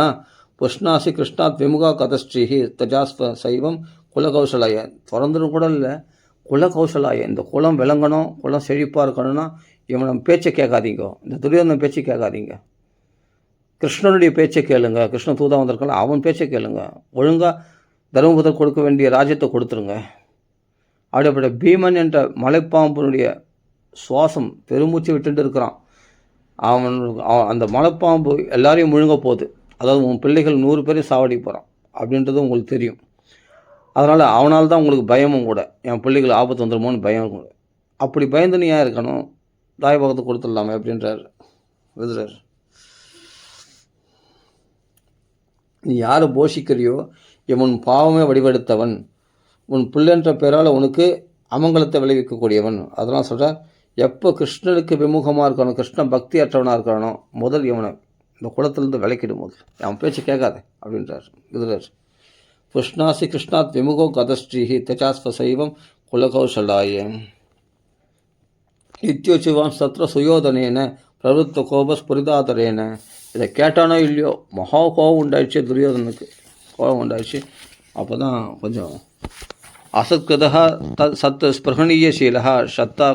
புஷ்ணாசி கிருஷ்ணாத் விமுகா கதஸ்ரீஹி தஜாஸ்வ சைவம் குலகௌசலாய. திறந்துடும் கூட இல்லை, குலகௌசலாய. இந்த குலம் விளங்கணும், குலம் செழிப்பாக இருக்கணும்னா இவனை பேச்சை கேட்காதீங்க, இந்த துரியோதன பேச்சை கேட்காதீங்க, கிருஷ்ணனுடைய பேச்சை கேளுங்க. கிருஷ்ண தூதா வந்திருக்கல, அவன் பேச்சை கேளுங்க. ஒழுங்காக தர்மபுத்தர் கொடுக்க வேண்டிய ராஜ்யத்தை கொடுத்துருங்க. அப்படிப்பட்ட பீமன் என்ற மலைப்பாம்பனுடைய சுவாசம் பெருமூச்சு விட்டுட்டு இருக்கிறான். அவன் அந்த மலைப்பாம்பு எல்லாரையும் முழுங்க போகுது. அதாவது உன் பிள்ளைகள் 100 பேரையும் சாவடி போகிறான் அப்படின்றது உங்களுக்கு தெரியும். அதனால் அவனால் தான் உங்களுக்கு பயமும் கூட, என் பிள்ளைகள் ஆபத்து வந்துடுமோன்னு பயம் கூட. அப்படி பயந்து நீ ஏன் இருக்கணும், தாய்பாகத்தை கொடுத்துடலாமே அப்படின்றார் விதுரர். நீ யாரை போஷிக்கிறியோ இவன் பாவமே வடிவெடுத்தவன், உன் பிள்ளைன்ற பேரால் உனக்கு அமங்கலத்தை விளைவிக்கக்கூடியவன். அதெல்லாம் சொல்கிறார். எப்போ கிருஷ்ணனுக்கு விமுகமாக இருக்கணும், கிருஷ்ண பக்தி அற்றவனாக இருக்கணும், முதல் இவனை இந்த குளத்திலேருந்து விளக்கிடும், முதல் அவன் பேச்சு கேட்காத அப்படின்றார் விதுரர். கிருஷ்ணாசி கிருஷ்ணாத் விமுகோ கதஸ்ரீஹி தச்சாஸ்வ சைவம் குலகௌசலாய இத்தியோச்சிவான் சத்ர சுயோதனேன பிரவருத்த கோபஸ்புரிதாதரேன. இதை கேட்டானோ இல்லையோ மகா கோபம் உண்டாயிடுச்சு துரியோதனுக்கு, கோபம் உண்டாயிடுச்சு. அப்போ தான் கொஞ்சம் அசத்கிருதா சத் ஸ்பிருகணீயசீலா சத்தா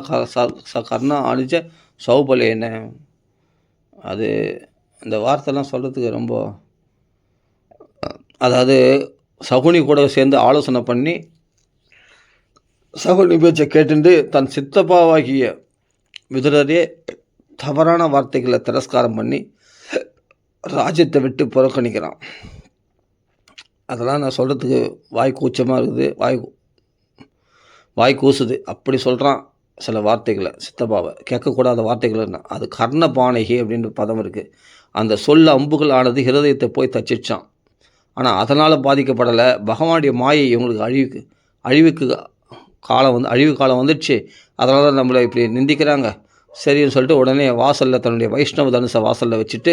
கர்ணா அணிச்ச சௌபலேன. அது இந்த வார்த்தைலாம் சொல்கிறதுக்கு ரொம்ப, அதாவது சகுனி கூட சேர்ந்து ஆலோசனை பண்ணி சகுனி பேச்சை கேட்டுண்டு தன் சித்தப்பாவாகிய விதுரரே தவறான வார்த்தைகளை திரஸ்காரம் பண்ணி ராஜ்யத்தை விட்டு புறக்கணிக்கிறான். அதெல்லாம் நான் சொல்கிறதுக்கு வாய் கூச்சமாக இருக்குது, வாய் கூசுது. அப்படி சொல்கிறான் சில வார்த்தைகளை, சித்தப்பாவை கேட்கக்கூடாத வார்த்தைகள்னா. அது கர்ணபானகி அப்படின்ற பதம் இருக்குது. அந்த சொல்ல அம்புகள் ஆனது ஹிருதயத்தை போய் தச்சிச்சான். ஆனால் அதனால் பாதிக்கப்படலை. பகவானுடைய மாயை இவங்களுக்கு அழிவுக்கு அழிவு காலம் வந்துடுச்சு. அதனால தான் நம்மளை இப்படி நிந்திக்கிறாங்க. சரின்னு சொல்லிட்டு உடனே வாசலில் தன்னுடைய வைஷ்ணவ தனுசை வாசலில் வச்சுட்டு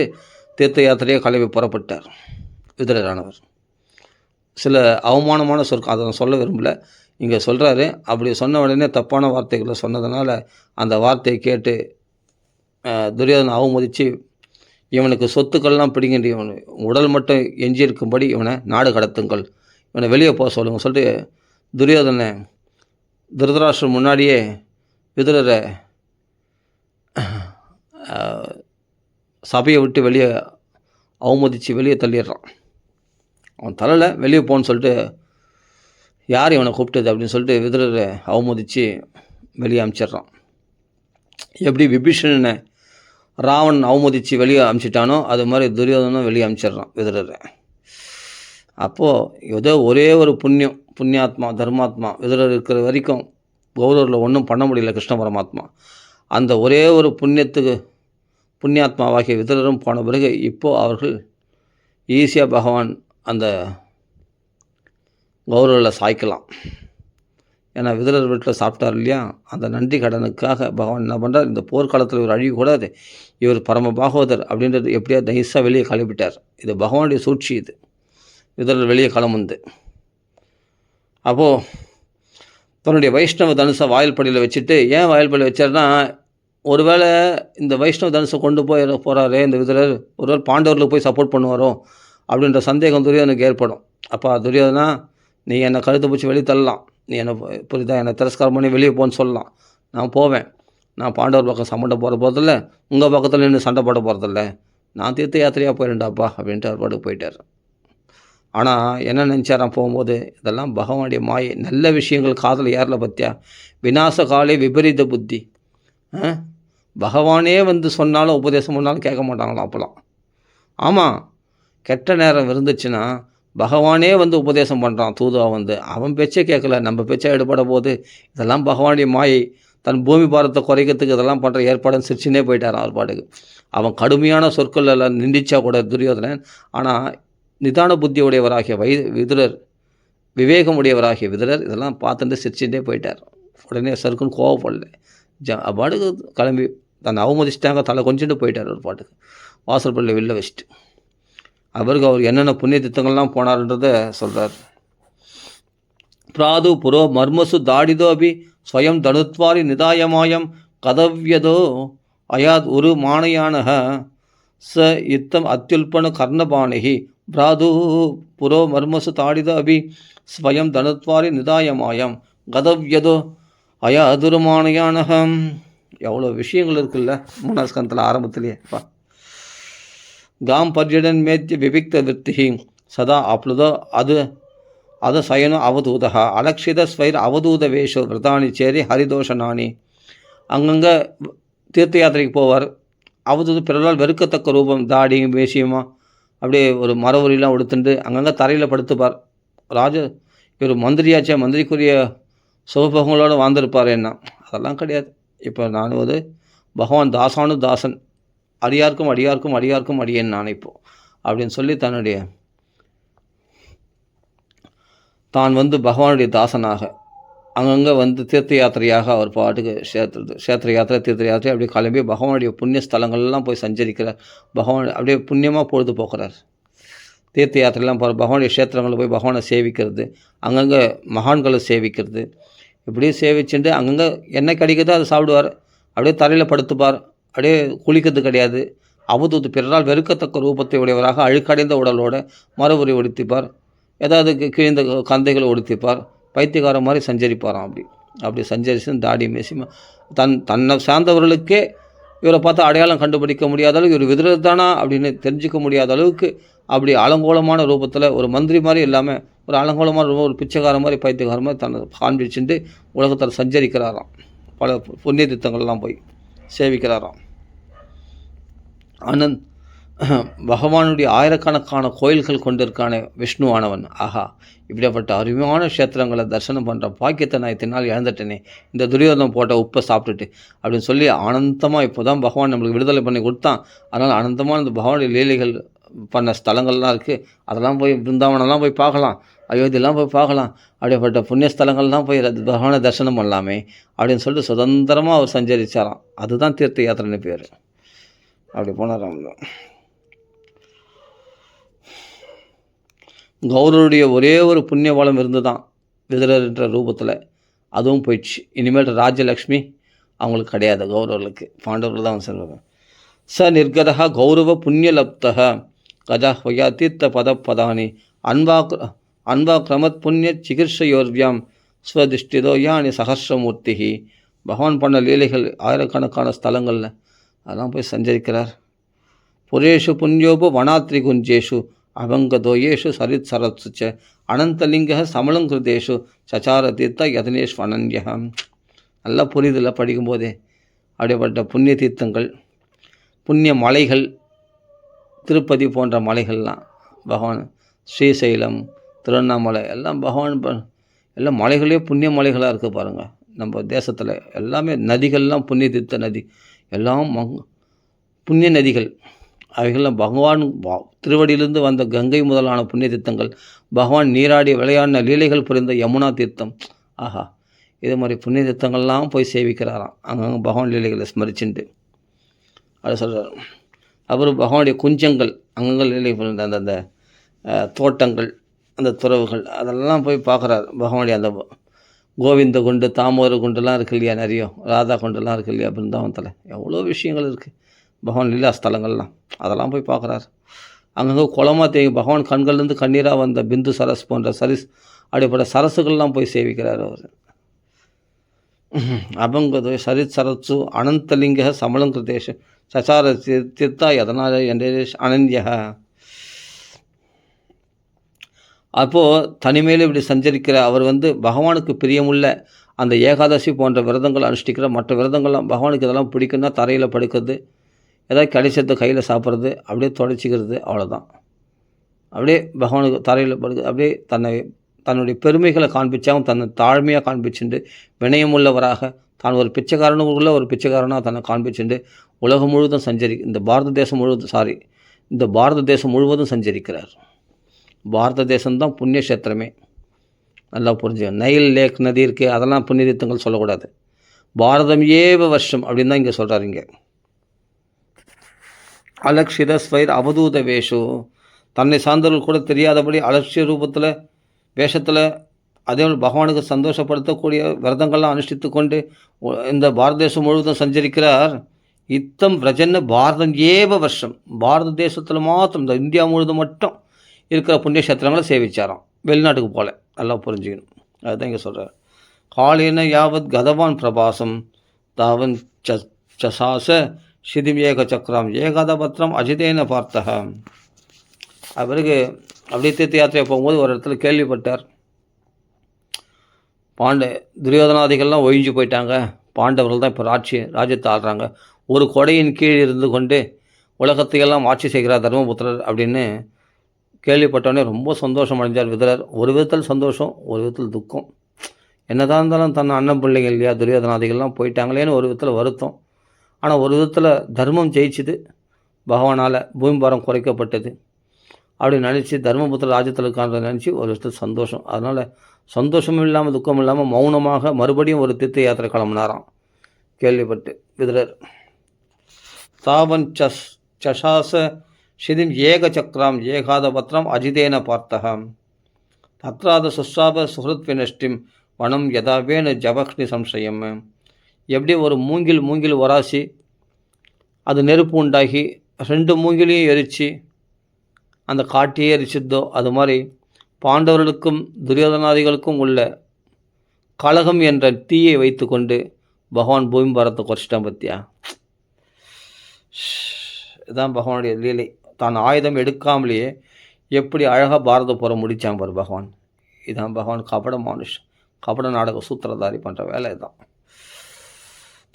தீர்த்த யாத்திரையாக கிளம்பி புறப்பட்டார் விதுரரானவர். சில அவமானமான சொற்கள் அதை நான் சொல்ல விரும்பலை, இங்கே சொல்கிறாரு. அப்படி சொன்ன உடனே தப்பான வார்த்தைகளை சொன்னதுனால அந்த வார்த்தையை கேட்டு துரியோதனை அவமதித்து இவனுக்கு சொத்துக்கள்லாம் பிடிங்கின்ற இவன் உடல் மட்டும் எஞ்சியிருக்கும்படி இவனை நாடு கடத்துங்கள், இவனை வெளியே போக சொல்லுங்க சொல்லிட்டு துரியோதனை திருதராஷ்டிரன் முன்னாடியே விதுரரை சபையை விட்டு வெளியே அவமதித்து வெளியே தள்ளிடுறான். அவன் தலையில் வெளியே போன்னு சொல்லிட்டு யார் இவனை கூப்பிட்டது அப்படின்னு சொல்லிட்டு விதுரரை அவமதித்து வெளியே அனுப்பிச்சிட்றான். எப்படி விபீஷணனை ராவன் அவமதித்து வெளியே அனுப்பிச்சிட்டானோ அது மாதிரி துரியோதனும் வெளியே அனுப்பிச்சிட்றான் விதுரரை. அப்போது ஏதோ ஒரே ஒரு புண்ணியாத்மா தர்மாத்மா விதுரர் இருக்கிற வரைக்கும் கௌரவரில் ஒன்றும் பண்ண முடியல கிருஷ்ண பரமாத்மா. அந்த ஒரே ஒரு புண்ணியாத்மாவாகிய விதுரரும் போன பிறகு இப்போது அவர்கள் ஈஸியாக பகவான் அந்த கௌரவரில் சாய்க்கலாம். ஏன்னா விதுரர் வீட்டில் சாப்பிட்டார் இல்லையா, அந்த நன்றி கடனுக்காக பகவான் என்ன பண்ணுறார், இந்த போர்க்காலத்தில் இவர் அழியக்கூடாது, இவர் பரம பாகவதர் அப்படின்றது எப்படியா நைஸாக வெளியே கிளம்பிட்டார். இது பகவானுடைய சூழ்ச்சி. இது விதுரர் வெளியே கிளம்புந்து அப்போது தன்னுடைய வைஷ்ணவ தனுசை வாயில்படியில் வச்சுட்டு, ஏன் வாயில்படியில் வச்சார்னா, ஒருவேளை இந்த வைஷ்ணவ தனுசை கொண்டு போகிறாரே இந்த விதுரர், ஒருவேளை பாண்டவர்களுக்கு போய் சப்போர்ட் பண்ணுவாரோ அப்படின்ற சந்தேகம் துரியோதனுக்கு ஏற்படும். அப்போ துரியோதனா, நீ என்னை கழுத்தை பிடிச்சி வெளியே தள்ளலாம், நீ என்னை புரியுதா, என்னை திரஸ்காரம் பண்ணி வெளியே போன்னு சொல்லலாம், நான் போவேன். நான் பாண்டவர் பக்கம் சண்டை போட போகிறதில்ல, உங்கள் பக்கத்தில் நின்று சண்டை போட போகிறதில்ல, நான் தீர்த்த யாத்திரையாக போயிடண்டாப்பா அப்படின்ட்டு அவர் பாட்டுக்கு போயிட்டார். ஆனால் என்ன நினச்சாரான் போகும்போது, இதெல்லாம் பகவானுடைய மாயை. நல்ல விஷயங்கள் காதல் யாரில் பற்றியா, விநாச காலே விபரீத புத்தி. பகவானே வந்து சொன்னாலும் உபதேசம் பண்ணாலும் கேட்க மாட்டாங்களாம் அப்போலாம். ஆமாம், கெட்ட நேரம் இருந்துச்சுன்னா பகவானே வந்து உபதேசம் பண்ணுறான் தூதுவா வந்து, அவன் பேச்சே கேட்கல, நம்ம பேச்சா எடுபட போது. இதெல்லாம் பகவானுடைய மாயை. தன் பூமி பாரத்தை குறைக்கிறதுக்கு இதெல்லாம் பண்ணுற ஏற்பாடுன்னு சிரிச்சுனே போயிட்டாரான் அவர் பாட்டுக்கு. அவன் கடுமையான சொற்கள் எல்லாம் நிந்திச்சா கூட துரியோதனன், ஆனால் நிதான புத்தி உடையவராகிய விதுரர், விவேகம் உடையவராகிய விதுரர் இதெல்லாம் பார்த்துட்டு சிரிச்சுட்டே போயிட்டார். உடனே சருக்குன்னு கோவப்படல, பாட்டுக்கு கிளம்பி தன்னை அவமதிச்சிட்டாங்க, தலை கொஞ்சிட்டு போயிட்டார் ஒரு பாட்டுக்கு, வாசல் பள்ளியில் வெளில வச்சுட்டு. அவருக்கு அவர் என்னென்ன புண்ணிய திட்டங்கள்லாம் போனார்ன்றதை சொல்கிறார். பிராது புரோ மர்மசு தாடிதோ அபி ஸ்வயம் தனுத்வாரி நிதாயமாயம் கதவ்யதோ அயாத் உரு மானயானஹ ச யுத்தம் அத்யுல்பண கர்ணபாணிஹி பிராது புரோ மர்மசு தாடிதோ அபி ஸ்வயம் தனுத்வாரி நிதாயமாயம் கதவ்யதோ அயாதுருமானயானஹம். எவ்வளோ விஷயங்கள் இருக்குல்ல 3ஆம் ஸ்கந்தத்தில் ஆரம்பத்திலேயே. காம் பர்யடன் மேத்திய விபிக்த விற்த்தி சதா அப்ளுதோ அது சயனோ அவதூதா அலக்ஷித ஸ்வைர் அவதூத வேஷோ விரதானி சேரி ஹரிதோஷனானி. அங்கங்கே தீர்த்த யாத்திரைக்கு போவார். அவதூத பிறரால் வெறுக்கத்தக்க ரூபம், தாடியும் வேஷியமாக அப்படியே ஒரு மரவரிலாம் உடுத்துண்டு அங்கங்கே தரையில் படுத்துப்பார். இவர் மந்திரியாச்சே, மந்திரிக்குரிய சுகபோகங்களோடு வாழ்ந்திருப்பார். என்ன அதெல்லாம் கிடையாது. இப்போ நான் பகவான் தாசானு தாசன், அடியார்க்கும் அடியார்க்கும் அடியார்க்கும் அடியேன் நான் இப்போ அப்படின்னு சொல்லி தான் பகவானுடைய தாசனாக அங்கங்கே தீர்த்த யாத்திரையாக அவர் பாட்டுக்கு க்ஷேத்திர யாத்திரை தீர்த்த யாத்திரை அப்படியே கிளம்பி பகவானுடைய புண்ணிய ஸ்தலங்கள்லாம் போய் சஞ்சரிக்கிறார். பகவான் அப்படியே புண்ணியமாக பொழுது போக்குறார். தீர்த்த யாத்திரைலாம் போகிற பகவானுடைய க்ஷேத்திரங்களில் போய் பகவானை சேவிக்கிறது, அங்கங்கே மகான்களை சேவிக்கிறது, இப்படியே சேவிச்சுட்டு அங்கங்கே என்ன கிடைக்குதோ அதை சாப்பிடுவார். அப்படியே தரையில் படுத்துப்பார். அப்படியே குளிக்கிறது கிடையாது. அவதூது பிறரால் வெறுக்கத்தக்க ரூபத்தை உடையவராக அழுக்கடைந்த உடலோட மரபுரி உடுத்திப்பார். ஏதாவது கிழிந்த கந்தைகளை உடுத்திப்பார். பைத்தியக்கார மாதிரி சஞ்சரிப்பாராம். அப்படி சஞ்சரித்து தாடி மேசி தன்னை சார்ந்தவர்களுக்கே இவரை பார்த்தா அடையாளம் கண்டுபிடிக்க முடியாத அளவுக்கு இவர் விதிரர் தானா அப்படின்னு தெரிஞ்சிக்க முடியாத அளவுக்கு அப்படி அலங்கோலமான ரூபத்தில் ஒரு மந்திரி மாதிரி இல்லாமல் ஒரு அலங்கோலமான ரூபம், ஒரு பிச்சைக்கார மாதிரி பைத்தியக்கார மாதிரி தன்னை காண்பிச்சுட்டு உலகத்தில் சஞ்சரிக்கிறாராம். பல புண்ணிய தீர்த்தங்கள்லாம் போய் சேவிக்கிறாராம். ஆனந்த் பகவானுடைய ஆயிரக்கணக்கான கோயில்கள் கொண்டிருக்கான விஷ்ணுவானவன். ஆஹா, இப்படிப்பட்ட அருமையான க்ஷேத்திரங்களை தரிசனம் பண்ணுற பாக்கியத்தை நான் இத்தனை இழந்துட்டேனே, இந்த துரியோதனம் போட்ட உப்பை சாப்பிட்டுட்டு அப்படின்னு சொல்லி ஆனந்தமாக இப்போ தான் பகவான் நம்மளுக்கு விடுதலை பண்ணி கொடுத்தான். அதனால் ஆனந்தமான இந்த பகவானுடைய லீலைகள் பண்ண ஸ்தலங்கள்லாம் இருக்குது. அதெல்லாம் போய் பிருந்தாவனம்லாம் போய் பார்க்கலாம், அயோத்தியெல்லாம் போய் பார்க்கலாம். அப்படிப்பட்ட புண்ணிய ஸ்தலங்கள்லாம் போய் பகவானை தரிசனம் பண்ணலாமே அப்படின்னு சொல்லிட்டு சுதந்திரமாக அவர் சஞ்சரித்தாராம். அதுதான் தீர்த்த யாத்திரைன்னு பேர். அப்படி போனாராம். கௌரவருடைய ஒரே ஒரு புண்ணிய பலம் இருந்து தான் விதுரர்ன்ற ரூபத்தில், அதுவும் போயிடுச்சு. இனிமேல் ராஜ்யலக்ஷ்மி அவங்களுக்கு கிடையாது, கௌரவர்களுக்கு பாண்டவர்கள் தான் சொல்லுவாங்க. ச நிர்கதா கௌரவ புண்ணியலப்தக கஜா ஹொயா தீர்த்த பதானி அன்பா கிரமத் புண்ணிய சிகிர்ஷயோர்வியாம் ஸ்வதிஷ்டிதோ யானி சஹஸ்ரமூர்த்தி. பகவான் பண்ண லீலைகள் ஆயிரக்கணக்கான ஸ்தலங்களில் அதெல்லாம் போய் சஞ்சரிக்கிறார். புரேஷு புண்ணியோபு வனாத்ரி குஞ்சேஷு அபங்கதோயேஷு சரித் சரத்சுச்ச அனந்தலிங்க சமலங்கிருதேஷு சச்சார தீர்த்த யதனேஷ் அனன்யம். நல்லா புரியுதில்ல படிக்கும்போதே. அப்படிப்பட்ட புண்ணிய தீர்த்தங்கள், புண்ணிய மலைகள், திருப்பதி போன்ற மலைகள்லாம் பகவான், ஸ்ரீசைலம், திருவண்ணாமலை எல்லாம் பகவான் எல்லாம் மலைகளே புண்ணிய மலைகளாக இருக்குது பாருங்கள். நம்ம தேசத்தில் எல்லாமே நதிகள்லாம் புண்ணிய தீர்த்த நதி, எல்லாம் புண்ணிய நதிகள். அவைகள்லாம் பகவான் திருவடியிலிருந்து வந்த கங்கை முதலான புண்ணிய தீர்த்தங்கள், பகவான் நீராடி விளையாடின லீலைகள் புரிந்த யமுனா தீர்த்தம். ஆஹா, இது மாதிரி புண்ணிய தீர்த்தங்கள்லாம் போய் சேவிக்கிறாராம். அங்கங்கே பகவான் லீலைகளை ஸ்மரிச்சுட்டு அதை சொல்கிறார். அப்புறம் பகவானுடைய குஞ்சங்கள், அங்கங்கே லீலை புரிந்த அந்த தோட்டங்கள், அந்த துறவுகள், அதெல்லாம் போய் பார்க்குறாரு. பகவானுடைய அந்த கோவிந்த குண்டு, தாமோதர குண்டுலாம் இருக்குது இல்லையா, நிறைய ராதா குண்டுலாம் இருக்குது இல்லையா பிருந்தாவனத்தில். எவ்வளோ விஷயங்கள் இருக்குது பகவான் லீலா ஸ்தலங்கள்லாம். அதெல்லாம் போய் பார்க்குறாரு. அங்கங்கே குளமாக தேங்கி பகவான் கண்கள்லேருந்து கண்ணீராக வந்த பிந்து சரஸ் போன்ற அப்படிப்பட்ட சரசுகள்லாம் போய் சேவிக்கிறார் அவர். அபங்கதோ சரித் சரத்சு அனந்தலிங்க சமலங்கிருதேஷ சசார தீர்த்தா யதனால என்றேஷ் அனன்யா. அப்போது தனிமையில் இப்படி சஞ்சரிக்கிற அவர் பகவானுக்கு பிரியமுள்ள அந்த ஏகாதசி போன்ற விரதங்கள் அனுஷ்டிக்கிற மற்ற விரதங்கள்லாம் பகவானுக்கு இதெல்லாம் பிடிக்குன்னா தரையில் படுக்கிறது, ஏதாவது கிடைச்சதை கையில் சாப்பிட்றது, அப்படியே தொடச்சிக்கிறது, அவ்வளோதான். அப்படியே பகவானுக்கு தரையில் படுக்க அப்படியே தன்னுடைய பெருமைகளை காண்பிச்சாவும் தன்னை தாழ்மையாக காண்பிச்சுண்டு வினயமுள்ளவராக தான் ஒரு பிச்சைக்காரனுக்குள்ள ஒரு பிச்சைக்காரனாக தன்னை காண்பிச்சுண்டு உலகம் முழுவதும் இந்த பாரத தேசம் முழுவதும் சஞ்சரிக்கிறார். பாரத தேசம்தான் புண்ணிய கஷேத்திரமே. நல்லா புரிஞ்சுக்க. நைல் லேக் நதி இருக்குது, அதெல்லாம் புண்ணிய தீர்த்தங்கள் சொல்லக்கூடாது. பாரதம் ஏவ வருஷம் அப்படின்னு தான் இங்கே சொல்கிறார். இங்கே அலக்ஷித ஸ்வைர் அவதூத வேஷு, தன்னை சார்ந்தவர்கள் கூட தெரியாதபடி அலட்சிய ரூபத்தில் வேஷத்தில் அதேபோல் பகவானுக்கு சந்தோஷப்படுத்தக்கூடிய விரதங்கள்லாம் அனுஷ்டித்து கொண்டு இந்த பாரத தேசம் முழுவதும் சஞ்சரிக்கிறார். இத்தம் பிரஜன்னு பாரதம் ஏவ வருஷம், பாரத தேசத்தில் மாத்திரம் இந்த இந்தியா முழுவதும் மட்டும் இருக்கிற புண்ணிய கஷேத்திரங்களை சேவிச்சாராம். வெளிநாட்டுக்கு போகல. நல்லா புரிஞ்சுக்கணும். அதுதான் இங்கே சொல்கிறார். காலேன யாவத் கதவான் பிரபாசம் தாவன் சசாச சிதிம் ஏக சக்கரம் ஏகாத பத்திரம் அஜிதேன பார்த்தக. அவருக்கு அப்படியே தீர்த்த யாத்திரை போகும்போது ஒரு இடத்துல கேள்விப்பட்டார். துரியோதனாதிகள்லாம் ஒழிஞ்சு போயிட்டாங்க, பாண்டவர்கள் தான் இப்போ ராஜ்யத்தை ஆடுறாங்க, ஒரு கொடையின் கீழ் இருந்து கொண்டு உலகத்தையெல்லாம் ஆட்சி செய்கிறார் தர்மபுத்திரர் அப்படின்னு கேள்விப்பட்டோடனே ரொம்ப சந்தோஷம் அடைஞ்சார் விதுரர். ஒரு விதத்தில் சந்தோஷம், ஒரு விதத்தில் துக்கம். என்னதான் இருந்தாலும் தன் அண்ணன் பிள்ளைங்க இல்லையா, துரியோதனாதிகள்லாம் போயிட்டாங்களேன்னு ஒரு விதத்தில் வருத்தம். ஆனால் ஒரு விதத்தில் தர்மம் ஜெயிச்சுது, பகவானால் பூமிபாரம் குறைக்கப்பட்டது அப்படி நினச்சி தர்மபுத்திர ராஜ்யத்தில் இருக்கான்றதை நினச்சி ஒரு விதத்தில் சந்தோஷம். அதனால் சந்தோஷமும் இல்லாமல் துக்கம் இல்லாமல் மௌனமாக மறுபடியும் ஒரு தீர்த்த யாத்திரை கிளம்பினாராம் கேள்விப்பட்டு விதுரர். தாவன் சசாச சிதிம் ஏக சக்கரம் ஏகாத பத்திரம் அஜிதேன பார்த்தகம் தத்ராத சுஸ்ராப சுஹൃத் வினஷ்டிம் வனம் யதாவேன ஜபக்னி சம்சயம். எப்படி ஒரு மூங்கில் வராசி அது நெருப்பு உண்டாகி 2 மூங்கிலையும் எரித்து அந்த காட்டையே எரிச்சிதோ, அது மாதிரி பாண்டவர்களுக்கும் துரியோதனாதிகளுக்கும் உள்ள கலகம் என்ற தீயை வைத்து கொண்டு பகவான் பூமி பாரத்தை குறைச்சிட்டான். பத்தியா, இதுதான் பகவானுடைய லீலை. தான் ஆயுதம் எடுக்காமலேயே எப்படி அழகாக பாரத போகிற முடித்தான் பார் பகவான். இதுதான் பகவான் கபட மானுஷ், கபட நாடக சூத்திரதாரி பண்ணுற வேலை தான்.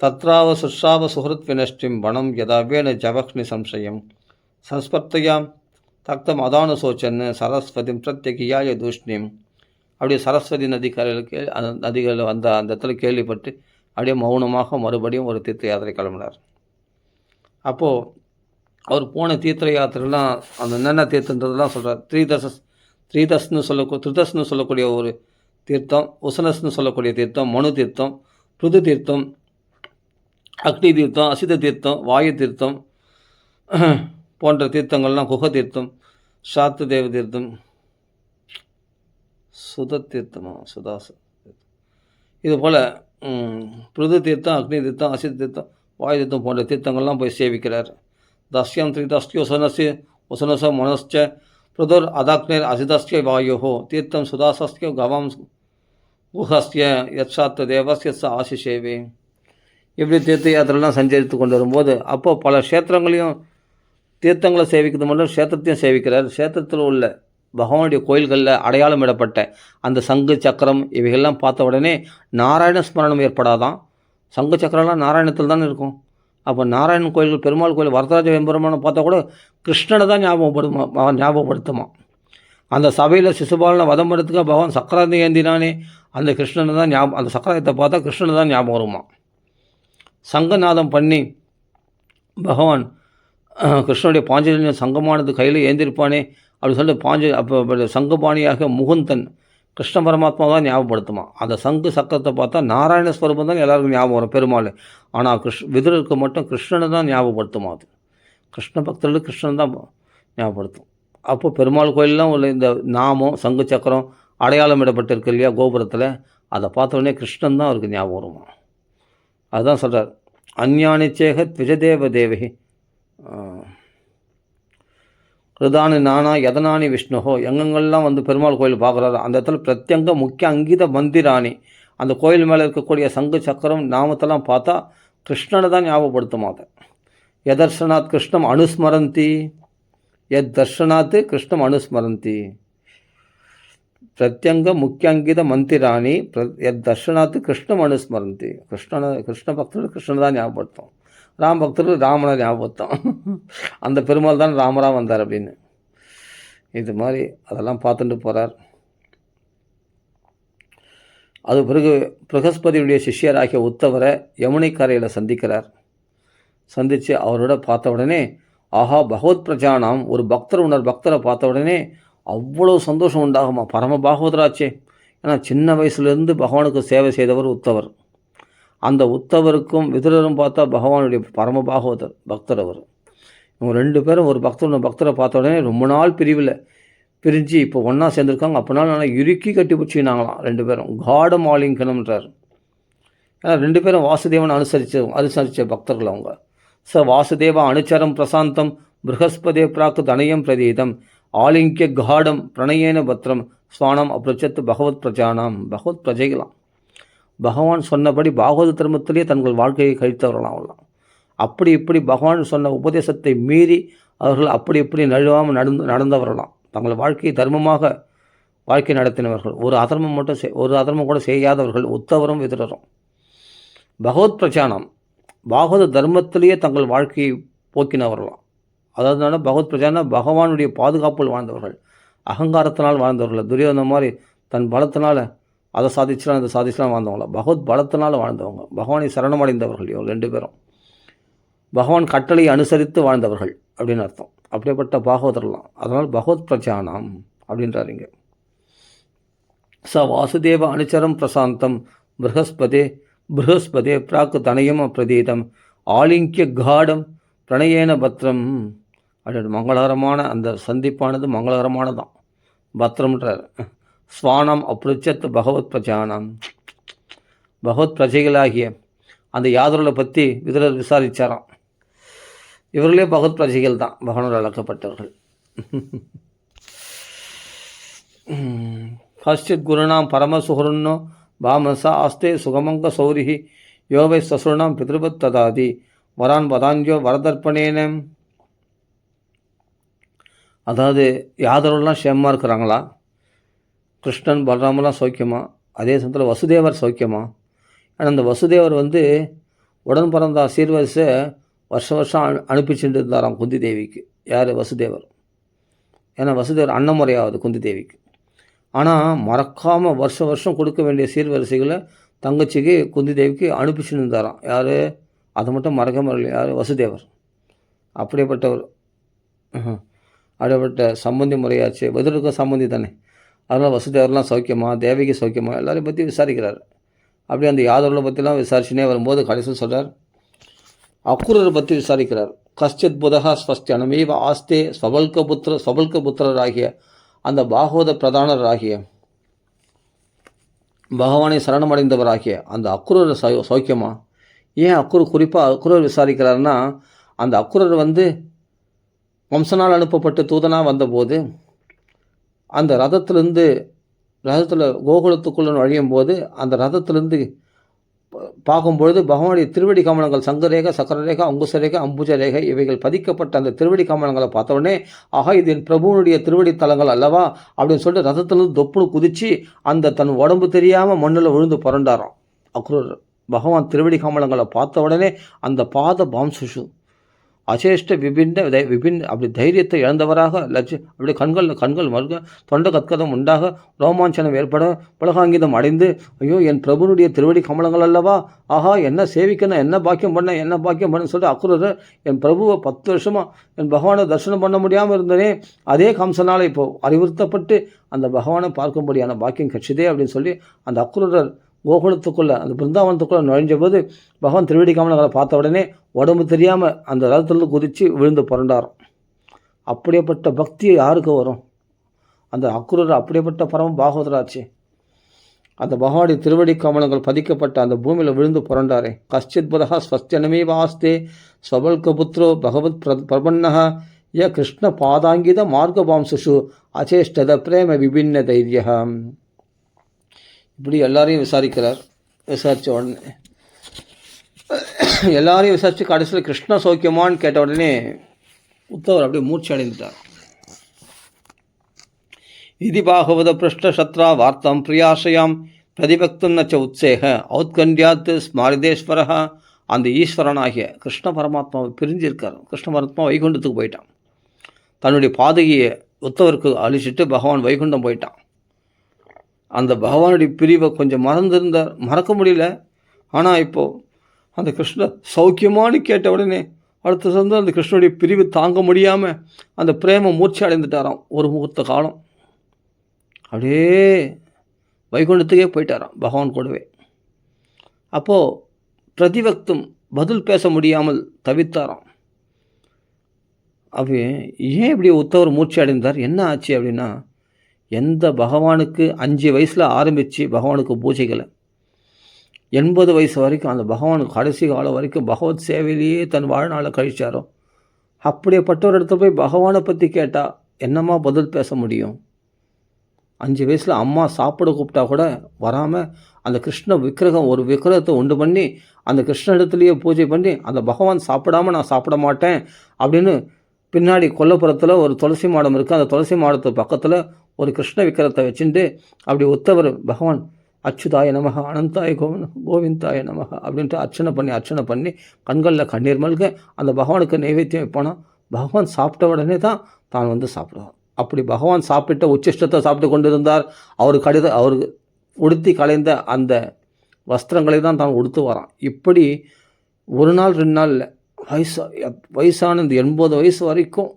தத்ராவ சுஷாவ சுஹൃத் வினஷ்டிம் வனம் யதாவேன ஜபக்னி சம்சயம் சம்ஸ்பர்த்தையாம் தக்தம் அதானு சோச்சன்னு சரஸ்வதிம் பிரத்யகியாய தூஷ்ணிம். அப்படியே சரஸ்வதி நதிக்கரையில் அந்த நதிகளில் வந்த அந்த இடத்துல கேள்விப்பட்டு அப்படியே மௌனமாக மறுபடியும் ஒரு தீர்த்த யாத்திரை கிளம்பினார். அப்போது அவர் போன தீர்த்த யாத்திரைலாம் அந்த என்னென்ன தீர்த்தன்றதெல்லாம் சொல்கிறார். த்ரிதஸ்னு சொல்லக்கூடிய ஒரு தீர்த்தம், உசனஸ்னு சொல்லக்கூடிய தீர்த்தம், மனு தீர்த்தம், பிருது தீர்த்தம், அக்னி தீர்த்தம், அசித தீர்த்தம், வாயு தீர்த்தம் போன்ற தீர்த்தங்கள்லாம், குக தீர்த்தம், சாத்து தேவ தீர்த்தம், சுத தீர்த்தமா சுதாச இது போல் பிருது தீர்த்தம், அக்னி தீர்த்தம், அசித தீர்த்தம், வாயு தீர்த்தம் போன்ற தீர்த்தங்கள்லாம் போய் சேவிக்கிறார். தஸ்யம் த்ரிதஸ்ய உசனச மனஸ்ச பிருதுர் அதாக்னேர் அசிதஸ்ய வாயோ தீர்த்தம் சுதாசஸ்ய கவம் குஹஸ்ய யத்சாத்த தேவஸ்ய ஆசிஷேவே. இப்படி தீர்த்த யாத்திரெல்லாம் சஞ்சரித்து கொண்டு வரும்போது அப்போது பல க்ஷேத்திரங்களையும் தீர்த்தங்களை சேவிக்கிறது மட்டும் க்ஷேத்திரத்தையும் சேவிக்கிறார். க்ஷேத்திரத்தில் உள்ள பகவானுடைய கோயில்களில் அடையாளம் இடப்பட்ட அந்த சங்கு சக்கரம் இவைகள்லாம் பார்த்த உடனே நாராயண ஸ்மரணம் ஏற்படாதான். சங்கு சக்கரம்லாம் நாராயணத்தில் தானே இருக்கும். அப்போ நாராயணன் கோயில்கள், பெருமாள் கோயில், வரதராஜ வெம்பெருமானை பார்த்தா கூட கிருஷ்ணனை தான் ஞாபகப்படுத்துமா. அந்த சபையில் சிசுபாலனை வதம் பண்ணுறதுக்காக பகவான் சக்கராந்தி ஏந்தினானே, அந்த கிருஷ்ணனை தான் அந்த சக்கரத்தை பார்த்தா கிருஷ்ணனை தான் ஞாபகம் வருமா. சங்கநாதம் பண்ணி பகவான் கிருஷ்ணனுடைய பாஞ்சஜன்ய சங்கமானது கையில் ஏந்திருப்பானே அப்படின்னு சொல்லி அப்போ சங்கபாணியாக முகுந்தன் கிருஷ்ண பரமாத்மா தான் ஞாபகப்படுத்துமா. அந்த சங்கு சக்கரத்தை பார்த்தா நாராயண ஸ்வரூபம் தான் எல்லாருக்கும் ஞாபகம் வரும், பெருமாள். ஆனால் விதுரருக்கு மட்டும் கிருஷ்ணனை தான் ஞாபகப்படுத்துமா. அது கிருஷ்ண பக்தர்களுக்கு கிருஷ்ணன் தான் ஞாபகப்படுத்தும். அப்போது பெருமாள் கோயிலெலாம் உள்ள இந்த நாமம் சங்கு சக்கரம் அடையாளம் இடப்பட்டிருக்கு இல்லையா கோபுரத்தில், அதை பார்த்த உடனே கிருஷ்ணன் தான் அவருக்கு ஞாபகம் வருமா. அதுதான் சொல்கிறார். அஞ்ஞானிச்சேக த்விஜதேவ தேவகி கிருதானி நானா யதனானி விஷ்ணுஹோ. எங்கெங்கெல்லாம் வந்து பெருமாள் கோயில் பார்க்குறாரு அந்த இடத்துல பிரத்யங்க முக்கிய அங்கீத மந்திராணி, அந்த கோயில் மேலே இருக்கக்கூடிய சங்கு சக்கரம் நாமத்தெல்லாம் பார்த்தா கிருஷ்ணனை தான் ஞாபகப்படுத்துமா. அதை எதர்ஷனாத் கிருஷ்ணம் அனுஸ்மரந்தி, எத் தர்ஷனாத் கிருஷ்ணம் அனுஸ்மரந்தி. பிரத்யங்க முக்கியங்கித மந்திராணி எத் தர்ஷனாத்து கிருஷ்ணம் அனுஸ்மரந்தி. கிருஷ்ண பக்தர்கள் கிருஷ்ணனை தான் ஞாபகப்படுத்தும், ராம் பக்தர்கள் ராமனை ஞாபகப்படுத்தும். அந்த பெருமாள் தான் ராமராக வந்தார் அப்படின்னு. இது மாதிரி அதெல்லாம் பார்த்துட்டு போகிறார். அது பிறகு பிரகஸ்பதியுடைய சிஷ்யராகிய உத்தவரை யமுனை கரையில் சந்திக்கிறார். சந்தித்து அவரோட பார்த்த உடனே ஆஹா பகவத் பிரஜானாம், ஒரு பக்தரை பார்த்த உடனே அவ்வளோ சந்தோஷம் உண்டாகுமா. பரம பாகவதராச்சே. ஏன்னா சின்ன வயசுலேருந்து பகவானுக்கு சேவை செய்தவர் உத்தவர். அந்த உத்தவருக்கும் விதுரரும் பார்த்தா பகவானுடைய பரம பாகவதர் பக்தர் அவர். இவங்க 2 பேரும் ஒரு பக்தரை பார்த்த உடனே ரொம்ப நாள் பிரிஞ்சு இப்போ ஒன்றா சேர்ந்துருக்காங்க. அப்போனாலும் நல்லா இறுக்கி கட்டி பிடிச்சினாங்களாம் 2 பேரும். காடம் ஆலிங்கனம்ன்றார். ஏன்னா 2 பேரும் வாசுதேவன் அனுசரித்த பக்தர்கள் அவங்க. வாசுதேவ அனுச்சரம் பிரசாந்தம் ப்ரஹஸ்பதே பிராக்கு தனயம் பிரதீதம் ஆலிங்கிய காடம் பிரணயேன பத்ரம் ஸ்வானம் அப்ரச்சத்து பகவத் பிரஜானாம். பகவத் பிரஜைகளாம். பகவான் சொன்னபடி பாகவத தர்மத்திலே தங்கள் வாழ்க்கையை கழித்தவர்களாம் அவர்களாம். அப்படி இப்படி பகவான் சொன்ன உபதேசத்தை மீறி அவர்கள் அப்படி இப்படி நழுவாமல் நடந்தவர்களாம். தங்கள் வாழ்க்கையை தர்மமாக வாழ்க்கை நடத்தினவர்கள். ஒரு அதர்மம் கூட செய்யாதவர்கள். உத்தவரும் விதுரரும். பகவத் பிரஜானம் பாகவத தர்மத்திலேயே தங்கள் வாழ்க்கையை போக்கினவர்களாம். அதாவது பகவத் பிரஜானா பகவானுடைய பாதுகாப்பில் வாழ்ந்தவர்கள். அகங்காரத்தினால் வாழ்ந்தவர்கள். துரியோதன மாதிரி தன் பலத்தினால் அதை சாதிச்சலாம் அதை சாதிச்சலாம் வாழ்ந்தவங்கள. பகவத் பலத்தினால் வாழ்ந்தவங்க. பகவானை சரணமடைந்தவர்கள் இவங்க 2 பேரும். பகவான் கட்டளையை அனுசரித்து வாழ்ந்தவர்கள் அப்படின்னு அர்த்தம். அப்படிப்பட்ட பாகவதர்லாம். அதனால் பகவத் பிரஜானாம் அப்படின்றார் இங்கே. வாசுதேவ அனுச்சரம் பிரசாந்தம் ப்ரஹஸ்பதே பிராக்கு தனயம் பிரதீதம் ஆலிங்கிய காடம் பிரணயேன பத்ரம். அப்படி மங்களகரமான அந்த சந்திப்பானது மங்களகரமானதான். பத்ரம்ன்றார். ஸ்வானம் அப்ருச்சத் பகவத் பிரஜானம். பகவத் பிரஜைகளாகிய அந்த யாதவர்களை பற்றி விதுரர் விசாரித்தாராம். இவர்களே பகவத் பிரஜைகள் தான். பகவானால் அழைக்கப்பட்டவர்கள். கஷ்டித் குருணாம் பரமசுகுருன்னோ பாமசா ஆஸ்தே சுகமங்க சௌரிஹி யோவை சசுரணாம் பித்ருபத் ததாதி வரான் வதான்யோ வரதர்ப்பணேன. அதாவது யாதவர்கள்லாம் க்ஷேமமாக இருக்கிறாங்களா? கிருஷ்ணன் பலராமெல்லாம் சௌக்கியமா? அதே சமயத்தில் வசுதேவர் சௌக்கியமா? ஆனால் அந்த வசுதேவர் உடன் பிறந்த சீர்வரிசை வருஷம் அனுப்பிச்சுட்டு இருந்தாராம் குந்தி தேவிக்கு. யார்? வசுதேவர். ஏன்னா வசுதேவர் அன்னமுறையாவது குந்தி தேவிக்கு. ஆனால் மறக்காமல் வருஷம் கொடுக்க வேண்டிய சீர்வரிசைகளை தங்கச்சிக்கு குந்தி தேவிக்கு அனுப்பிச்சுட்டு இருந்தாராம். யார்? அதை மட்டும் மறக்க முடியல. யார்? வசுதேவர். அப்படிப்பட்ட சம்பந்தி முறையாச்சு. விதுரருக்கு சம்பந்தி தானே. அதனால் வசுதேவர்லாம் சௌக்கியமா, தேவிக்கு சௌக்கியமா, எல்லாரையும் பற்றி விசாரிக்கிறார். அப்படி அந்த யாதவர்களை பற்றிலாம் விசாரிச்சுனே வரும்போது கடைசியில் சொல்கிறார், அக்குரரை பற்றி விசாரிக்கிறார். கஷ்டித் புதகா ஸ்வஸ்தியனமேவ ஆஸ்தே ஸ்வபல்க புத்திரராகிய அந்த பாகவத பிரதானராகிய பகவானை சரணமடைந்தவராகிய அந்த அக்குரர் சௌக்கியமா? ஏன் குறிப்பாக அக்குரர் விசாரிக்கிறாருன்னா, அந்த அக்குரர் வம்சனால் அனுப்பப்பட்டு தூதனாக வந்தபோது அந்த ரதத்தில் கோகுலத்துக்குள்ள நுழையும் போது அந்த ரதத்திலிருந்து பார்க்கும்பொழுது பகவானுடைய திருவடி கமலங்கள் சங்கரேகை, சக்கரரேகை, அங்குசரேகை, அம்புஜரேகை இவைகள் பதிக்கப்பட்ட அந்த திருவடி கமலங்களை பார்த்த உடனே ஆகா இது என் பிரபுவனுடைய திருவடி தலங்கள் அல்லவா அப்படின்னு சொல்லிட்டு ரதத்திலிருந்து தொப்புன்னு குதித்து அந்த தன் உடம்பு தெரியாமல் மண்ணில் விழுந்து புரண்டாராம் அக்ரூர். பகவான் திருவடி கமலங்களை பார்த்த உடனே அந்த பாத பாம்சுஷு அசேஷ்ட விபின் அப்படி தைரியத்தை இழந்தவராக அப்படி கண்கள் மறுக தொண்டை கத்கதம் உண்டாக ரோமாஞ்சனம் ஏற்பட புலகாங்கிதம் அடைந்து ஐயோ என் பிரபுனுடைய திருவடி கமலங்கள் அல்லவா, ஆஹா என்ன சேவிக்கணும், என்ன பாக்கியம் பண்ண சொல்லிட்டு அக்குரர் என் பிரபுவை 10 வருஷமாக என் பகவானை தரிசனம் பண்ண முடியாமல் இருந்தனே, அதே கம்சனால் இப்போது அறிவுறுத்தப்பட்டு அந்த பகவானை பார்க்கும்படியான பாக்கியம் கட்சிதே அப்படின்னு சொல்லி அந்த அக்குரர் கோகுலத்துக்குள்ளே அந்த பிருந்தாவனத்துக்குள்ளே நுழைஞ்ச போது பகவான் திருவடி கமலங்களை பார்த்த உடனே உடம்பு தெரியாமல் அந்த ரதத்திலிருந்து குதித்து விழுந்து புரண்டாரம். அப்படியேப்பட்ட பக்தி யாருக்கு வரும்? அந்த அக்குரர் அப்படியேப்பட்ட பரம பாகவதராச்சு. அந்த பகவானுடைய திருவடி கமலங்கள் பதிக்கப்பட்ட அந்த பூமியில் விழுந்து புரண்டாரே. கஷ்டித் புதகா ஸ்வஸ்தியனமே வாஸ்தே ஸ்வபல்கபுத்ரோ பகவத் பிரபன்னஹ ய கிருஷ்ண பாதாங்கித மார்கபாம்சுஷு அச்சேஷ்டத பிரேம விபின்ன தைரியம். இப்படி எல்லாரையும் விசாரிக்கிறார். விசாரித்த உடனே எல்லாரையும் விசாரித்து கடைசியில் கிருஷ்ண சௌக்கியமான்னு கேட்ட உடனே உத்தவர் அப்படியே மூர்ச்சி அடைந்துட்டார். இது பாகவத பிருஷ்ட சத்ரா வார்த்தம் பிரியாசையாம் பிரதிபக்தம் நச்ச உத்சேக ஔத்கண்டியாத் ஸ்மாரிதேஸ்வரா. அந்த ஈஸ்வரனாகிய கிருஷ்ண பரமாத்மாவை பிரிஞ்சிருக்கார். கிருஷ்ண பரமாத்மா வைகுண்டத்துக்கு போயிட்டான். தன்னுடைய பாதகியை உத்தவருக்கு அழிச்சிட்டு பகவான் வைகுண்டம் போயிட்டான். அந்த பகவானுடைய பிரிவை கொஞ்சம் மறக்க முடியல. ஆனால் இப்போது அந்த கிருஷ்ண சௌக்கியமானு கேட்ட உடனே அடுத்த அந்த கிருஷ்ணனுடைய பிரிவு தாங்க முடியாமல் அந்த பிரேம மூர்ச்சி அடைந்துட்டாராம். ஒரு முகூர்த்த காலம் அப்படியே வைகுண்டத்துக்கே போயிட்டாராம் பகவான் கூடவே. அப்போது பிரதிபக்தம் பதில் பேச முடியாமல் தவித்தாராம். அப்போ ஏன் இப்படி உத்தவர் மூர்ச்சி அடைந்தார், என்ன ஆச்சு அப்படின்னா, எந்த பகவானுக்கு 5 வயசில் ஆரம்பித்து பகவானுக்கு பூஜைகளை 80 வயசு வரைக்கும் அந்த பகவானுக்கு கடைசி காலம் வரைக்கும் பகவத் சேவையிலேயே தன் வாழ்நாளை கழிச்சாரோ, அப்படியேப்பட்ட ஒரு இடத்துல போய் பகவானை பற்றி கேட்டால் என்னம்மா பதில் பேச முடியும்? 5 வயசில் அம்மா சாப்பிட கூப்பிட்டா கூட வராமல் அந்த கிருஷ்ண விக்கிரகம், ஒரு விக்கிரகத்தை உண்டு பண்ணி அந்த கிருஷ்ண இடத்துலையே பூஜை பண்ணி அந்த பகவான் சாப்பிடாமல் நான் சாப்பிட மாட்டேன் அப்படின்னு பின்னாடி கொல்லப்புறத்தில் ஒரு துளசி மாடம் இருக்குது. அந்த துளசி மாடத்து பக்கத்தில் ஒரு கிருஷ்ண விக்கிரகத்தை வச்சுட்டு அப்படி உத்தவர் பகவான் அச்சுதாய நமக, அனந்தாய கோவிந்தாய நமக அப்படின்ட்டு அர்ச்சனை பண்ணி கண்களில் கண்ணீர் மல்க அந்த பகவானுக்கு நைவேத்தியம் வைப்பானா. பகவான் சாப்பிட்ட உடனே தான் தான் வந்து சாப்பிடுவார். அப்படி பகவான் சாப்பிட்ட உச்சிஷ்டத்தை சாப்பிட்டு கொண்டிருந்தார். அவர் உடுத்தி கலைந்த அந்த வஸ்திரங்களை தான் உடுத்து வரான். இப்படி ஒரு நாள் 2 நாள் இல்லை, வயசான இந்த 80 வயசு வரைக்கும்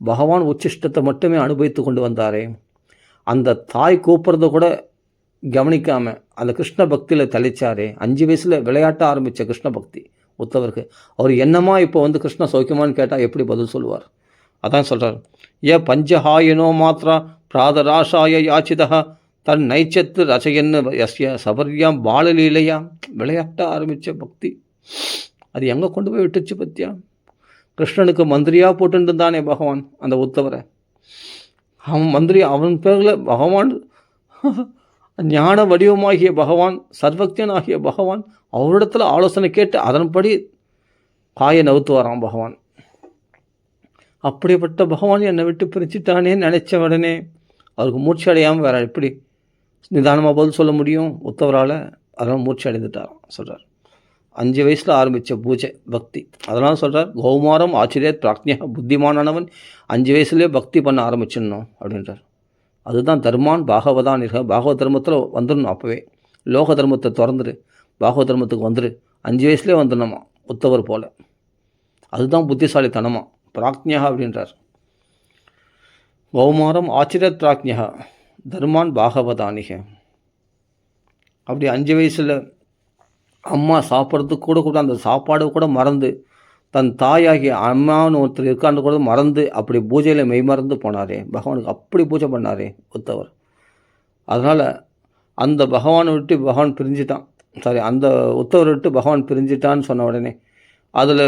பகவான் உச்சிஷ்டத்தை மட்டுமே அனுபவித்து கொண்டு வந்தாரே. அந்த தாய் கூப்பிட்றத கூட கவனிக்காமல் அந்த கிருஷ்ண பக்தியில் தெளிச்சாரே. 5 வயசில் விளையாட்ட ஆரம்பித்த கிருஷ்ண பக்தி உத்தவருக்கு. அவர் என்னமா இப்போ வந்து கிருஷ்ண சௌக்கியமானு கேட்டால் எப்படி பதில் சொல்லுவார்? அதான் சொல்கிறார், பஞ்சஹாயினோ மாத்ரா பிராதராசாய யாச்சிதா தன் நைச்சத்து ரசையன்னு எஸ்ய சபர்யாம் பாலலீலையா. விளையாட்ட ஆரம்பித்த பக்தி அது எங்கே கொண்டு போய் விட்டுச்சு பத்தியா? கிருஷ்ணனுக்கு மந்திரியாக போட்டுட்டு தானே பகவான் அந்த உத்தவரை. அவன் மந்திரி, அவன் பேரில் பகவான் ஞான வடிவமாகிய பகவான், சர்வக்தியனாகிய பகவான் அவரிடத்துல ஆலோசனை கேட்டு அதன்படி காயை நவுத்து வரான் பகவான். அப்படிப்பட்ட பகவான் என்னை விட்டு பிரிச்சுட்டானே நினச்ச உடனே அவருக்கு மூர்ச்சி அடையாமல் வேற எப்படி நிதானமாக பதில் சொல்ல முடியும் உத்தவரால்? அதெல்லாம் மூர்ச்சி அடைந்துட்டாராம் சொல்கிறார். 5 வயசில் ஆரம்பித்த பூஜை பக்தி. அதனால் சொல்கிறார், கௌமாரம் ஆச்சரியத் பிராக்ஞா, புத்திமானவன் 5 வயசுலேயே பக்தி பண்ண ஆரம்பிச்சிடணும் அப்படின்றார். அதுதான் தர்மான் பாகவதான் இருக்க. பாகவ தர்மத்தில் வந்துடணும். அப்போவே லோக தர்மத்தை திறந்துரு, பாகவ தர்மத்துக்கு வந்துரு. 5 வயசுலேயே வந்துடணுமா உத்தவர் போல். அதுதான் புத்திசாலித்தனமா. பிராக்ஞா அப்படின்றார். கௌமாரம் ஆச்சரியத் பிராக்ஞா தர்மான் பாகவதானிக. அப்படி 5 வயசில் அம்மா சாப்பிட்றதுக்கு கூட அந்த சாப்பாடு கூட மறந்து, தன் தாயாகிய அம்மான்னு ஒருத்தர் இருக்கான்னு கூட மறந்து அப்படி பூஜையில் மெய்மறந்து போனாரே பகவானுக்கு. அப்படி பூஜை பண்ணாரே உத்தவர். அதனால் அந்த பகவானை விட்டு பகவான் பிரிஞ்சிட்டான். அந்த உத்தவரை விட்டு பகவான் பிரிஞ்சிட்டான்னு சொன்ன உடனே அதில்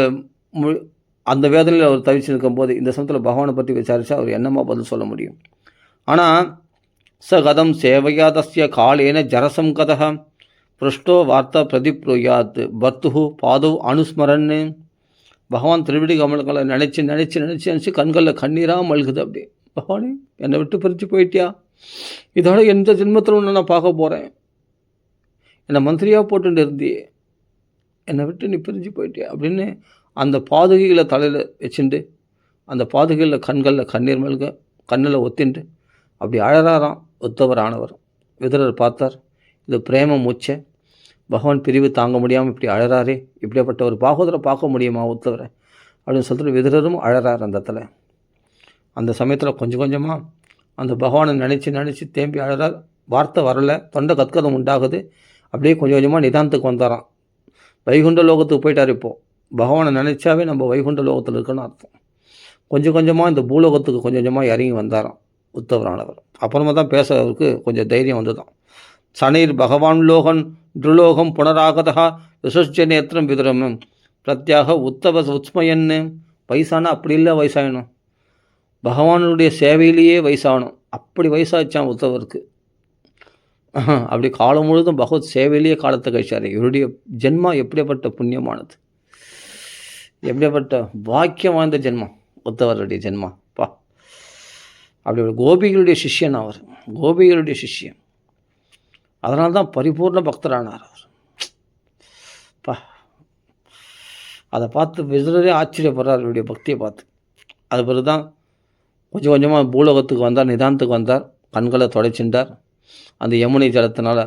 அந்த வேதனையில் அவர் தவிச்சு இருக்கும்போது இந்த சமயத்தில் பகவானை பற்றி விசாரித்தா அவர் என்னமா பதில் சொல்ல முடியும்? ஆனால் கதம் சேவையா தஸ்ய காலேன ஜரசம் கதக பிருஷ்டோ வார்த்தா பிரதிப்ரூயாத் பர்த்து பாதவ் அனுஸ்மரன்னு. பகவான் திருவிடி கமலங்களை நினச்சி கண்களில் கண்ணீராக மல்குது. அப்படி பகவானே என்னை விட்டு பிரித்து போயிட்டியா? இதோட எந்த ஜென்மத்தில் ஒன்று நான் பார்க்க போகிறேன். என்னை மந்திரியாக போட்டுட்டு இருந்தியே, என்னை விட்டு நீ பிரிஞ்சு போயிட்டியா அப்படின்னு அந்த பாதுகைகளை தலையில் வச்சுட்டு அந்த பாதுகையில் கண்களில் கண்ணீர் மல்க கண்ணில் ஒத்திண்டு அப்படி அழறாராம் உத்தவர் ஆனவர். விதுரர் பார்த்தார், இது பிரேம மூச்சை, பகவான் பிரிவு தாங்க முடியாமல் இப்படி அழறாரே, இப்படிப்பட்ட ஒரு பாகோதரை பார்க்க முடியுமா உத்தவரை அப்படின்னு சொல்லிட்டு விதுரரும் அழறார் அந்த இடத்துல. அந்த சமயத்தில் கொஞ்சம் கொஞ்சமாக அந்த பகவானை நினச்சி தேம்பி அழறார். வார்த்தை வரலை, தொண்டை கத்கதம் உண்டாகுது. அப்படியே கொஞ்சம் கொஞ்சமாக நிதானத்துக்கு வந்தாராம். வைகுண்ட லோகத்துக்கு போயிட்டார். இப்போது பகவானை நினச்சாவே நம்ம வைகுண்ட லோகத்தில் இருக்குன்னு அர்த்தம். கொஞ்சம் கொஞ்சமாக இந்த பூலோகத்துக்கு கொஞ்சம் கொஞ்சமாக இறங்கி வந்தாராம் உத்தவரானவர். அப்புறமா தான் பேச அவருக்கு கொஞ்சம் தைரியம் வந்து தான். சனைர் பகவான் லோகன் திருலோகம் புனராகதா விசர்ஜனேத்திரம் விதுரமும் பிரத்யாக உத்தவ உத்மயன்னு. வயசானா அப்படி இல்லை, வயசாகணும் பகவானுடைய சேவையிலேயே வயசாகணும். அப்படி வயசாச்சான் உத்தவருக்கு. அப்படி காலம் முழுதும் பகவத் சேவையிலேயே காலத்தை கழிச்சார். இவருடைய ஜென்மா எப்படிப்பட்ட புண்ணியமானது, எப்படிப்பட்ட பாக்கியம் வாழ்ந்த ஜென்மம் உத்தவருடைய ஜென்மா பா. அப்படி ஒரு கோபிகளுடைய சிஷ்யன் அவர், கோபிகளுடைய சிஷ்யன். அதனால்தான் பரிபூர்ண பக்தரானார் அவர் பா. அதை பார்த்து விதுரரே ஆச்சரியப்படுறார் இவருடைய பக்தியை பார்த்து. அது பிறகு தான் கொஞ்சம் கொஞ்சமாக பூலோகத்துக்கு வந்தார், நிதானத்துக்கு வந்தார், கண்களை தொடைச்சின்றார். அந்த யமுனை ஜலத்தினால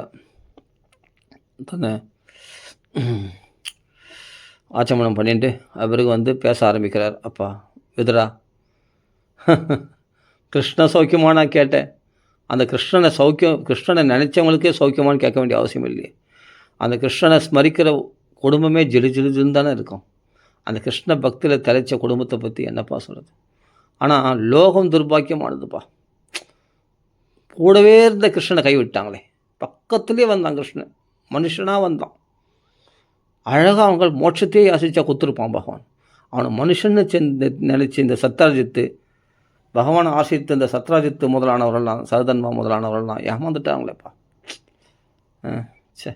தன்னை ஆச்சமனம் பண்ணிட்டு பிறகு வந்து பேச ஆரம்பிக்கிறார். அப்பா விதுரா, கிருஷ்ண சௌக்கியமானா கேட்டேன். அந்த கிருஷ்ணனை நினச்சவங்களுக்கே சௌக்கியமானு கேட்க வேண்டிய அவசியம் இல்லையே. அந்த கிருஷ்ணனை ஸ்மரிக்கிற குடும்பமே ஜிலுஜிலுன்னு தானே இருக்கும். அந்த கிருஷ்ண பக்தியில் தலைச்ச குடும்பத்தை பற்றி என்னப்பா சொல்கிறது? ஆனால் லோகம் துர்பாக்கியமானதுப்பா. கூடவே இருந்த கிருஷ்ணனை கைவிட்டாங்களே. பக்கத்துலேயே வந்தான் கிருஷ்ணன், மனுஷனாக வந்தான். அழகாக அவங்க மோட்சத்தையே யாசிச்சா கொடுத்துருப்பான் பகவான். அவனை மனுஷன்னு நினச்சி இந்த சத்ராஜித்து பகவானை ஆசிரித்து இந்த சத்ராஜித்து முதலானவர்கள்லாம், சரதன்மா முதலானவர்கள்லாம் ஏமாந்துட்டாங்களேப்பா. சே,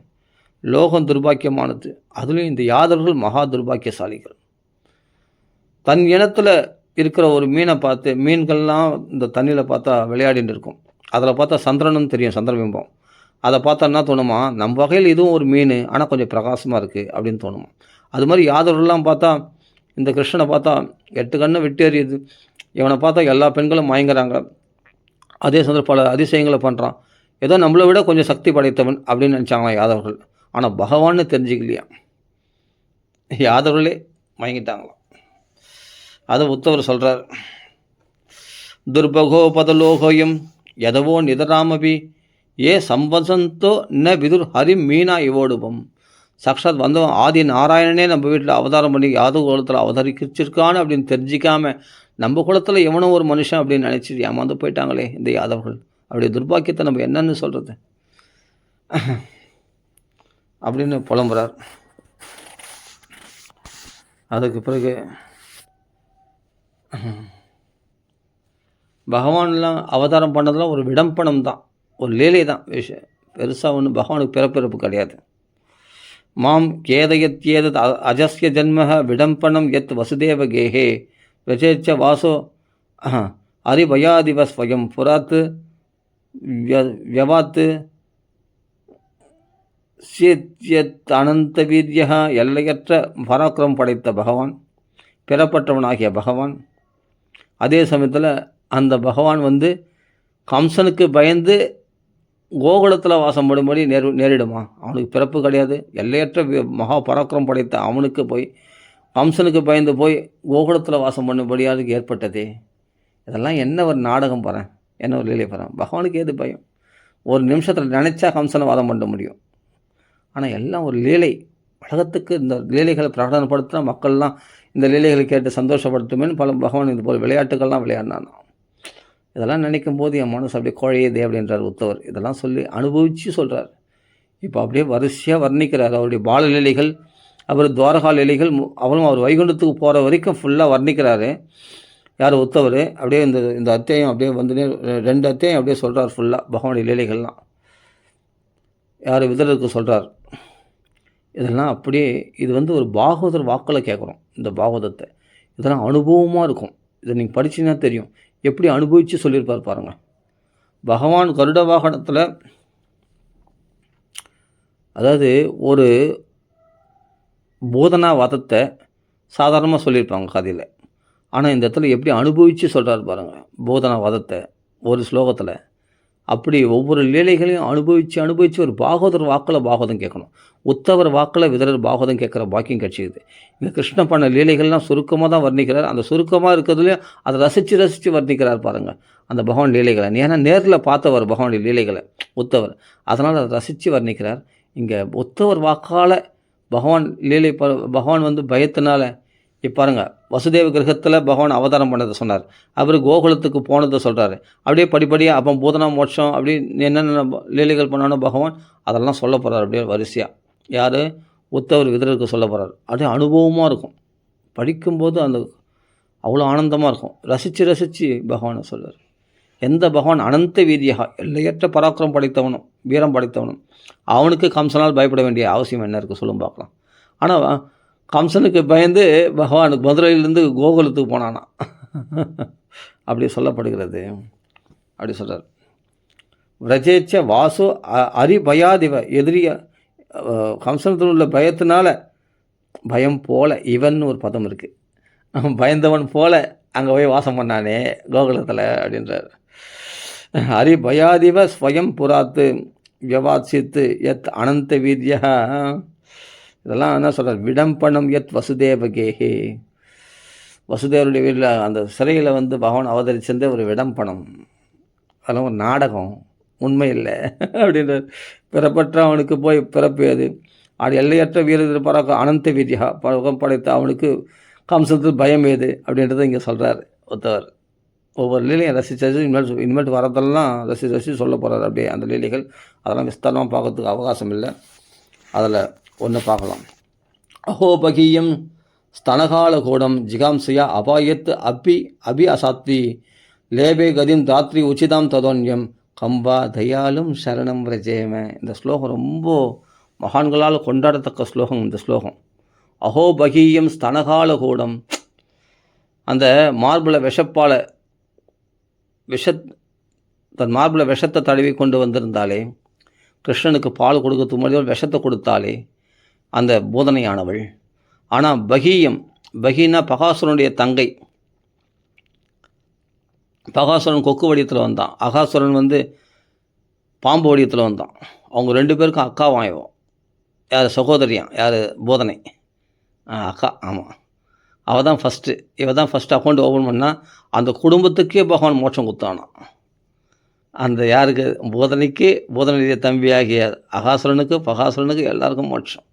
லோகம் துர்பாக்கியமானது. அதுலேயும் இந்த யாதவர்கள் மகா துர்பாக்கியசாலிகள். தன் இனத்தில் இருக்கிற ஒரு மீனை பார்த்து, மீன்கள்லாம் இந்த தண்ணியில் பார்த்தா விளையாடின்னு இருக்கும். அதில் பார்த்தா சந்திரனும் தெரியும், சந்திரபிம்பம். அதை பார்த்தா என்ன தோணுமா, நம்ம வகையில் இதுவும் ஒரு மீன், ஆனால் கொஞ்சம் பிரகாசமாக இருக்குது அப்படின்னு தோணுமா. அது மாதிரி யாதவர்கள்லாம் பார்த்தா இந்த கிருஷ்ணனை பார்த்தா 8 கண்ணை விட்டு எறியுது. இவனை பார்த்தா எல்லா பெண்களும் மயங்குறாங்க. அதே சமயம் பல அதிசயங்களை பண்ணுறான். ஏதோ நம்மளை விட கொஞ்சம் சக்தி படைத்தவன் அப்படின்னு நினச்சாங்களாம் யாதவர்கள். ஆனால் பகவான்னு தெரிஞ்சுக்கலையா, யாதவர்களே மயங்கிட்டாங்களாம். அதை உத்தவர் சொல்கிறார். துர்பகோ பதலோகோயம் எதவோ நிதராமபி ஏ சம்பசந்தோ ந விதுர் ஹரி மீனா இவோடுபம். சாக்ஷாத் வந்தவன் ஆதி நாராயணனே நம்ம வீட்டில் அவதாரம் பண்ணி யாதவ குலத்தில் அவதரிச்சிருக்கான்னு அப்படின்னு தெரிஞ்சிக்காமல் நம்ம குலத்தில் எவனோ ஒரு மனுஷன் அப்படின்னு நினச்சிட்டு ஏமாந்து போயிட்டாங்களே இந்த யாதவர்கள். அப்படியே துர்பாக்கியத்தை நம்ம என்னன்னு சொல்கிறது அப்படின்னு புலம்புறார். அதுக்கு பிறகு பகவான்லாம் அவதாரம் பண்ணதெல்லாம் ஒரு விடம்பனம் தான், ஒரு லீலை தான். விஷயம் பெருசாக ஒன்று பகவானுக்கு பிறப்பிறப்பு கிடையாது. மாம் கேதயத்யேதத் அஜஸ்ய ஜன்மஹ விடம்பனம் எத் வசுதேவ கேஹே பிரச்சேச்ச வாசோ அரிபயாதிவ ஸ்வயம் புராத்து வியவாத்து சேத்யத் அனந்த வீரியா. எல்லையற்ற பராக்கிரம் படைத்த பகவான், பெறப்பட்டவனாகிய பகவான். அதே சமயத்தில் அந்த பகவான் கம்சனுக்கு பயந்து கோகுலத்தில் வாசம் பண்ணும்படி நேரிடுமா. அவனுக்கு பிறப்பு கிடையாது. எல்லையற்ற மகா பராக்கிரம் படைத்த அவனுக்கு போய் கம்சனுக்கு பயந்து போய் கோகுலத்தில் வாசம் பண்ணும்படியாக ஏற்பட்டதே. இதெல்லாம் என்ன ஒரு நாடகம் பாரு, என்ன ஒரு லீலை பாரு. பகவானுக்கு ஏது பயம்? ஒரு நிமிஷத்தில் நினச்சா கம்சனை வாதம் பண்ண முடியும். ஆனால் எல்லாம் ஒரு லீலை. உலகத்துக்கு இந்த லீலைகளை பிரகடனப்படுத்தினா மக்கள்லாம் இந்த லீலைகளை கேட்டு சந்தோஷப்படுத்துமேன்னு பல பகவான் இது போல் விளையாட்டுகள்லாம் விளையாடினான். இதெல்லாம் நினைக்கும் போது என் மனசு அப்படியே குழையுதே அப்படின்றார் உத்தவர். இதெல்லாம் சொல்லி அனுபவித்து சொல்கிறார். இப்போ அப்படியே வரிசையாக வர்ணிக்கிறார் அவருடைய பால லீலைகள், அவர் துவாரகா லீலைகள். அவரும் அவர் வைகுண்டத்துக்கு போகிற வரைக்கும் ஃபுல்லாக வர்ணிக்கிறாரு யார் உத்தவர். அப்படியே இந்த அத்தியாயம் அப்படியே 2 அத்தியாயம் அப்படியே சொல்கிறார் ஃபுல்லாக பகவானுடைய லீலைகள்லாம். யார் விதருக்கு சொல்கிறார். இதெல்லாம் அப்படியே இது ஒரு பாகவதர் வாக்கில் கேட்குறோம். இந்த பாகவதத்தை இதெல்லாம் அனுபவமாக இருக்கும். இதை நீங்கள் படிச்சிங்கன்னா தெரியும் எப்படி அனுபவித்து சொல்லியிருப்பார் பாருங்கள். பகவான் கருட வாகனத்தில், அதாவது ஒரு போதனாவாதத்தை சாதாரணமாக சொல்லியிருப்பாங்க கதையில். ஆனால் இந்த இடத்துல எப்படி அனுபவித்து சொல்கிறார் பாருங்கள் போதனாவாதத்தை ஒரு ஸ்லோகத்தில். அப்படி ஒவ்வொரு லீலைகளையும் அனுபவித்து ஒரு பாகவதர் வாக்கில் பாகவதம் கேட்கணும். உத்தவர் வாக்கில் விதரர் பாகவதம் கேட்குற பாக்கியம் கிடச்சிக்குது. இங்கே கிருஷ்ண பண்ண லீலைகள்லாம் சுருக்கமாக தான் வர்ணிக்கிறார். அந்த சுருக்கமாக இருக்கிறதுலையும் அதை ரசித்து வர்ணிக்கிறார் பாருங்கள் அந்த பகவான் லீலைகளை. ஏன்னா நேரில் பார்த்தவர் பகவானுடைய லீலைகளை உத்தவர், அதனால் அதை ரசித்து வர்ணிக்கிறார். இங்கே உத்தவர் வாக்கால் பகவான் லீலை பகவான் பயத்தினால இப்போ பாருங்கள் வசுதேவ கிரகத்தில் பகவான் அவதாரம் பண்ணதை சொன்னார். அவர் கோகுலத்துக்கு போனதை சொல்கிறாரு. அப்படியே படிப்படியாக அப்போ பூதனா மோட்சம் அப்படி என்னென்ன லீலைகள் பண்ணானோ பகவான் அதெல்லாம் சொல்ல போகிறார். அப்படியே வரிசையாக யார் உத்தவர் விதருக்கு சொல்ல போகிறார். அப்படியே அனுபவமாக இருக்கும். படிக்கும்போது அவ்வளோ ஆனந்தமாக இருக்கும். ரசித்து பகவானை சொல்கிறார். எந்த பகவான் அனந்த வீதியாக எல்லையற்ற பராக்கிரம் படைத்தவனும் வீரம் படைத்தவனும் அவனுக்கு கம்சனால் பயப்பட வேண்டிய அவசியம் என்ன இருக்குது சொல்லும் பார்க்கலாம். ஆனால் கம்சனுக்கு பயந்து பகவானுக்கு மதுரையிலேருந்து கோகுலத்துக்கு போனானா அப்படி சொல்லப்படுகிறது. அப்படி சொல்கிறார். விரஜேச்ச வாசு அரிபயாதிவ எதிரிய கம்சனத்தில் உள்ள பயத்தினால பயம் போல இவன் ஒரு பதம் இருக்குது. பயந்தவன் போல அங்கே போய் வாசம் பண்ணானே கோகுலத்தில் அப்படின்றார். அரிபயாதிவ ஸ்வயம் புராத்து வியவாசித்து எத் அனந்த வீதியா. இதெல்லாம் என்ன சொல்கிறார், விடம்பனம் எத் வசுதேவகேஹே. வசுதேவருடைய வீட்டில் அந்த சிறையில் பகவான் அவதரிச்சிருந்த ஒரு விடம்பனம், அதெல்லாம் ஒரு நாடகம், உண்மை இல்லை அப்படின்றார். பிறப்பற்ற அவனுக்கு போய் பிறப்பியது அது எல்லையற்ற வீரர் பராக்க அனந்த வீரியா படைத்த அவனுக்கு கம்சத்தில் பயம் ஏது அப்படின்றத இங்கே சொல்கிறார் உத்தவர். ஒவ்வொரு லீலையும் ரசித்து இனிமேட்டு வரதெல்லாம் ரசித்து சொல்ல போகிறார். அப்படியே அந்த லீலைகள் அதெல்லாம் விஸ்தாரமாக பார்க்கறதுக்கு அவகாசம் இல்லை. அதில் ஒன்று பார்க்கலாம். அஹோபகீயம் ஸ்தனகாலகூடம் ஜிகாம்சையா அபாயத் அபி அசாத்வி லேபே கதிம் தாத்ரி உச்சிதாம் ததோன்யம் கம்பா தயாலும் சரணம் விரஜேம. இந்த ஸ்லோகம் ரொம்ப மகான்களால் கொண்டாடத்தக்க ஸ்லோகம். இந்த ஸ்லோகம் அஹோபகீயம் ஸ்தனகாலகூடம், அந்த மார்பில் தன் மார்பில் விஷத்தை தடவி கொண்டு வந்திருந்தாலே, கிருஷ்ணனுக்கு பால் கொடுக்கறதுக்கு முன்னாடி விஷத்தை கொடுத்தாலே அந்த போதனையானவள். ஆனால் பகீனா பகாசுரனுடைய தங்கை. பகாசுரன் கொக்கு வடிவத்தில் வந்தான், அகாசுரன் பாம்பு வடிவத்தில் வந்தான். அவங்க 2 பேருக்கும் அக்கா வாய்வோம். யார் சகோதரியான், யார் போதனை அக்கா. ஆமாம், அவள் தான் ஃபஸ்ட்டு. இவள் தான் ஃபஸ்ட்டு அக்கௌண்ட் ஓப்பன் பண்ணால் அந்த குடும்பத்துக்கே பகவான் மோட்சம் கொடுத்தானான். அந்த யாருக்கு? போதனையுடைய தம்பியாகிய அகாசுரனுக்கு பகாசுரனுக்கு எல்லாருக்கும் மோட்சம்.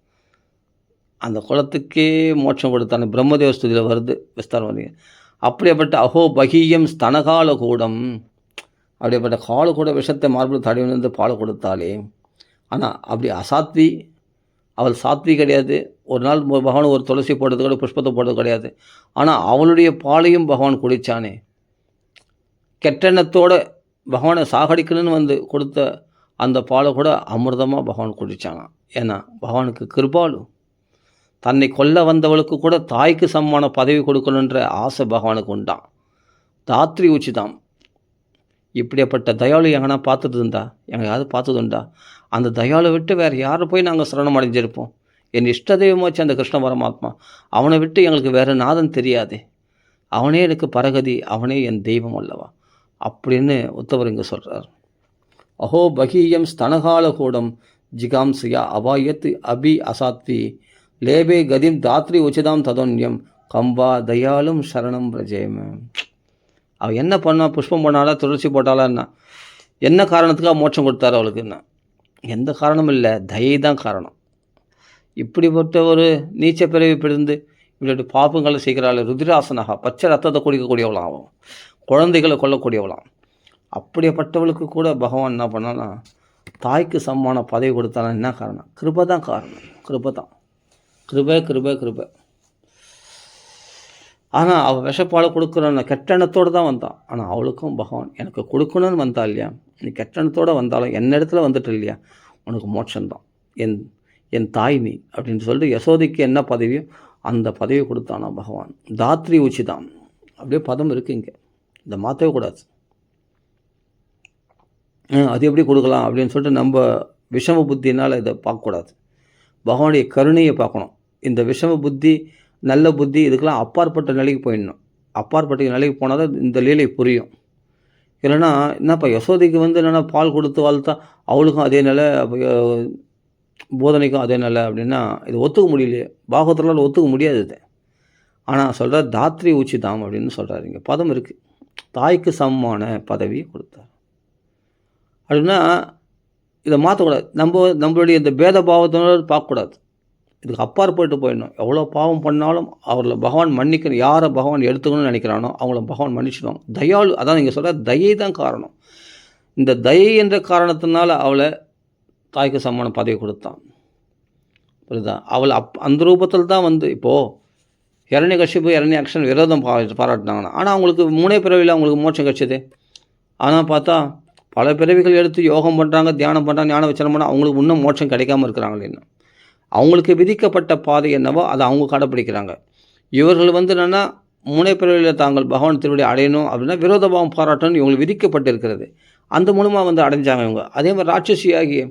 அந்த குலத்துக்கே மோட்சம் கொடுத்தானே. பிரம்மதேவ ஸ்துதியில் வருது விஸ்தாரம் பண்ணி. அப்படியேப்பட்ட அஹோபகீயம் ஸ்தனகால கூடம், அப்படியேப்பட்ட கால கூட விஷத்தை மார்பிள் தடவி வந்து பால் கொடுத்தாலே. ஆனால் அப்படி அசாத்வி, அவள் சாத்வி கிடையாது. ஒரு நாள் பகவான் ஒரு துளசி போடுறது கூட, புஷ்பத்தை போடுறது கிடையாது. ஆனால் அவளுடைய பாலையும் பகவான் குடித்தானே. கெட்டெண்ணத்தோடு பகவானை சாகடிக்கணும்னு கொடுத்த அந்த பாலை கூட அமிர்தமாக பகவான் குடித்தானான். ஏன்னா பகவானுக்கு கிருபாலு. தன்னை கொல்ல வந்தவளுக்கு கூட தாய்க்கு சமமான பதவி கொடுக்கணுன்ற ஆசை பகவானுக்கு உண்டான். தாத்ரி உச்சிதாம். இப்படிப்பட்ட தயாளு எங்கன்னா பார்த்ததுண்டா? எங்கேயாவது பார்த்ததுண்டா? அந்த தயாளை விட்டு வேறு யாரை போய் நாங்கள் சரணம் அடைஞ்சிருப்போம்? என் இஷ்ட தெய்வமாச்சு அந்த கிருஷ்ண பரமாத்மா. அவனை விட்டு எங்களுக்கு வேறு நாதன் தெரியாது. அவனே எனக்கு பரகதி, அவனே என் தெய்வம் அல்லவா அப்படின்னு உத்தவர் இங்கே சொல்கிறார். அஹோ பகீயம் ஸ்தனகால கூடம் ஜிகாம்சையா அபாயத் அபி அசாத்வி லேபே கதிம் தாத்ரி உச்சிதாம் ததோன்யம் கம்பா தயாலும் சரணம் பிரஜேம. அவள் என்ன பண்ணா? புஷ்பம் போனாலா, துளசி போட்டாலா? என்ன காரணத்துக்காக மோட்சம் கொடுத்தாரு அவளுக்கு? எந்த காரணமும் இல்லை, தயை தான் காரணம். இப்படிப்பட்ட ஒரு நீச்ச பிறவி பிடிந்து இப்படி பாப்பங்களை செய்கிறாள். ருத்ராசனாக பச்சை ரத்தத்தை குடிக்கக்கூடியவளாகும், குழந்தைகளை கொல்லக்கூடியவளாம். அப்படியேப்பட்டவளுக்கு கூட பகவான் என்ன பண்ணான்னா தாய்க்கு சமமான பதவி கொடுத்தாலும் என்ன காரணம்? கிருபை தான் காரணம். கிருபை தான். கிருபை. ஆனால் அவள் விஷப்பாலை கொடுக்குறான் கெட்டெண்ணத்தோடு தான் வந்தான். ஆனால் அவளுக்கும் பகவான் எனக்கு கொடுக்கணும்னு வந்தா இல்லையா? நீ கெட்டெண்ணத்தோடு வந்தாலும் என்னிடத்துல வந்துட்டு இல்லையா, உனக்கு மோட்சம்தான். என் தாய் நீ அப்படின்னு சொல்லிட்டு யசோதைக்கு என்ன பதவியோ அந்த பதவி கொடுத்தானா பகவான். தாத்ரி உச்சிதாம் அப்படியே பதம் இருக்குது இங்கே, இதை மாற்றவே கூடாது. அது எப்படி கொடுக்கலாம் அப்படின்னு சொல்லிட்டு நம்ம விஷம புத்தினால் இதை பார்க்கக்கூடாது. பகவானுடைய கருணையை பார்க்கணும். இந்த விஷம புத்தி நல்ல புத்தி இதுக்கெல்லாம் அப்பாற்பட்ட நிலைக்கு போயிடணும். அப்பாற்பட்ட நிலைக்கு போனால் தான் இந்த லீலை புரியும். இல்லைன்னா என்னப்பா யசோதைக்கு என்னென்னா பால் கொடுத்து வளர்த்தா அவளுக்கும் அதே நிலை, போதனைக்கும் அதே நிலை அப்படின்னா இது ஒத்துக்க முடியலையே. பாகவதர்களால் ஒத்துக்க முடியாது இது. ஆனால் சொல்கிறார் தாத்ரி உச்சிதாம் அப்படின்னு சொல்கிறார். இங்கே பதம் இருக்குது. தாய்க்கு சமமான பதவி கொடுத்தார் அப்படின்னா இதை மாற்றக்கூடாது. நம்மளுடைய இந்த பேத பாவத்தினோடு பார்க்கக்கூடாது. இதுக்கு அப்பாற்பட்டு போயிடணும். எவ்வளோ பாவம் பண்ணாலும் அவர்களை பகவான் மன்னிக்கணும். யாரை பகவான் எடுத்துக்கணும்னு நினைக்கிறானோ அவங்கள பகவான் மன்னிச்சிடுவாங்க. தயாளு, அதான் நீங்கள் சொல்கிற தயை தான் காரணம். இந்த தயை என்ற காரணத்தினால அவளை தாய்க்கு சமமான பதவி கொடுத்தான். புரியுதா? அவள் அந்த ரூபத்தில் தான் இப்போது இரண்யகசிபு இரண்யாக்ஷன் விரோதம் பாராட்டினாங்கன்னா, ஆனால் அவங்களுக்கு 3 பிறவியில் அவங்களுக்கு மோட்சம் கிடச்சிது. ஆனால் பார்த்தா பல பிறவிகள் எடுத்து யோகம் பண்ணுறாங்க, தியானம் பண்ணுறாங்க, ஞான விசாரம் பண்ணால் அவங்களுக்கு இன்னும் மோட்சம் கிடைக்காமல் இருக்கிறாங்களேன்னு. அவங்களுக்கு விதிக்கப்பட்ட பாதை என்னவோ அதை அவங்க கடைப்பிடிக்கிறாங்க. இவர்கள் என்னென்னா 3 பிறவியில் தாங்கள் பகவான் திருவடி அடையணும் அப்படின்னா விரோதபாவம் பாராட்டணும்னு இவங்களுக்கு விதிக்கப்பட்டு இருக்கிறது. அந்த மூலமாக அடைஞ்சாங்க இவங்க. அதே மாதிரி ராட்சசியாகிய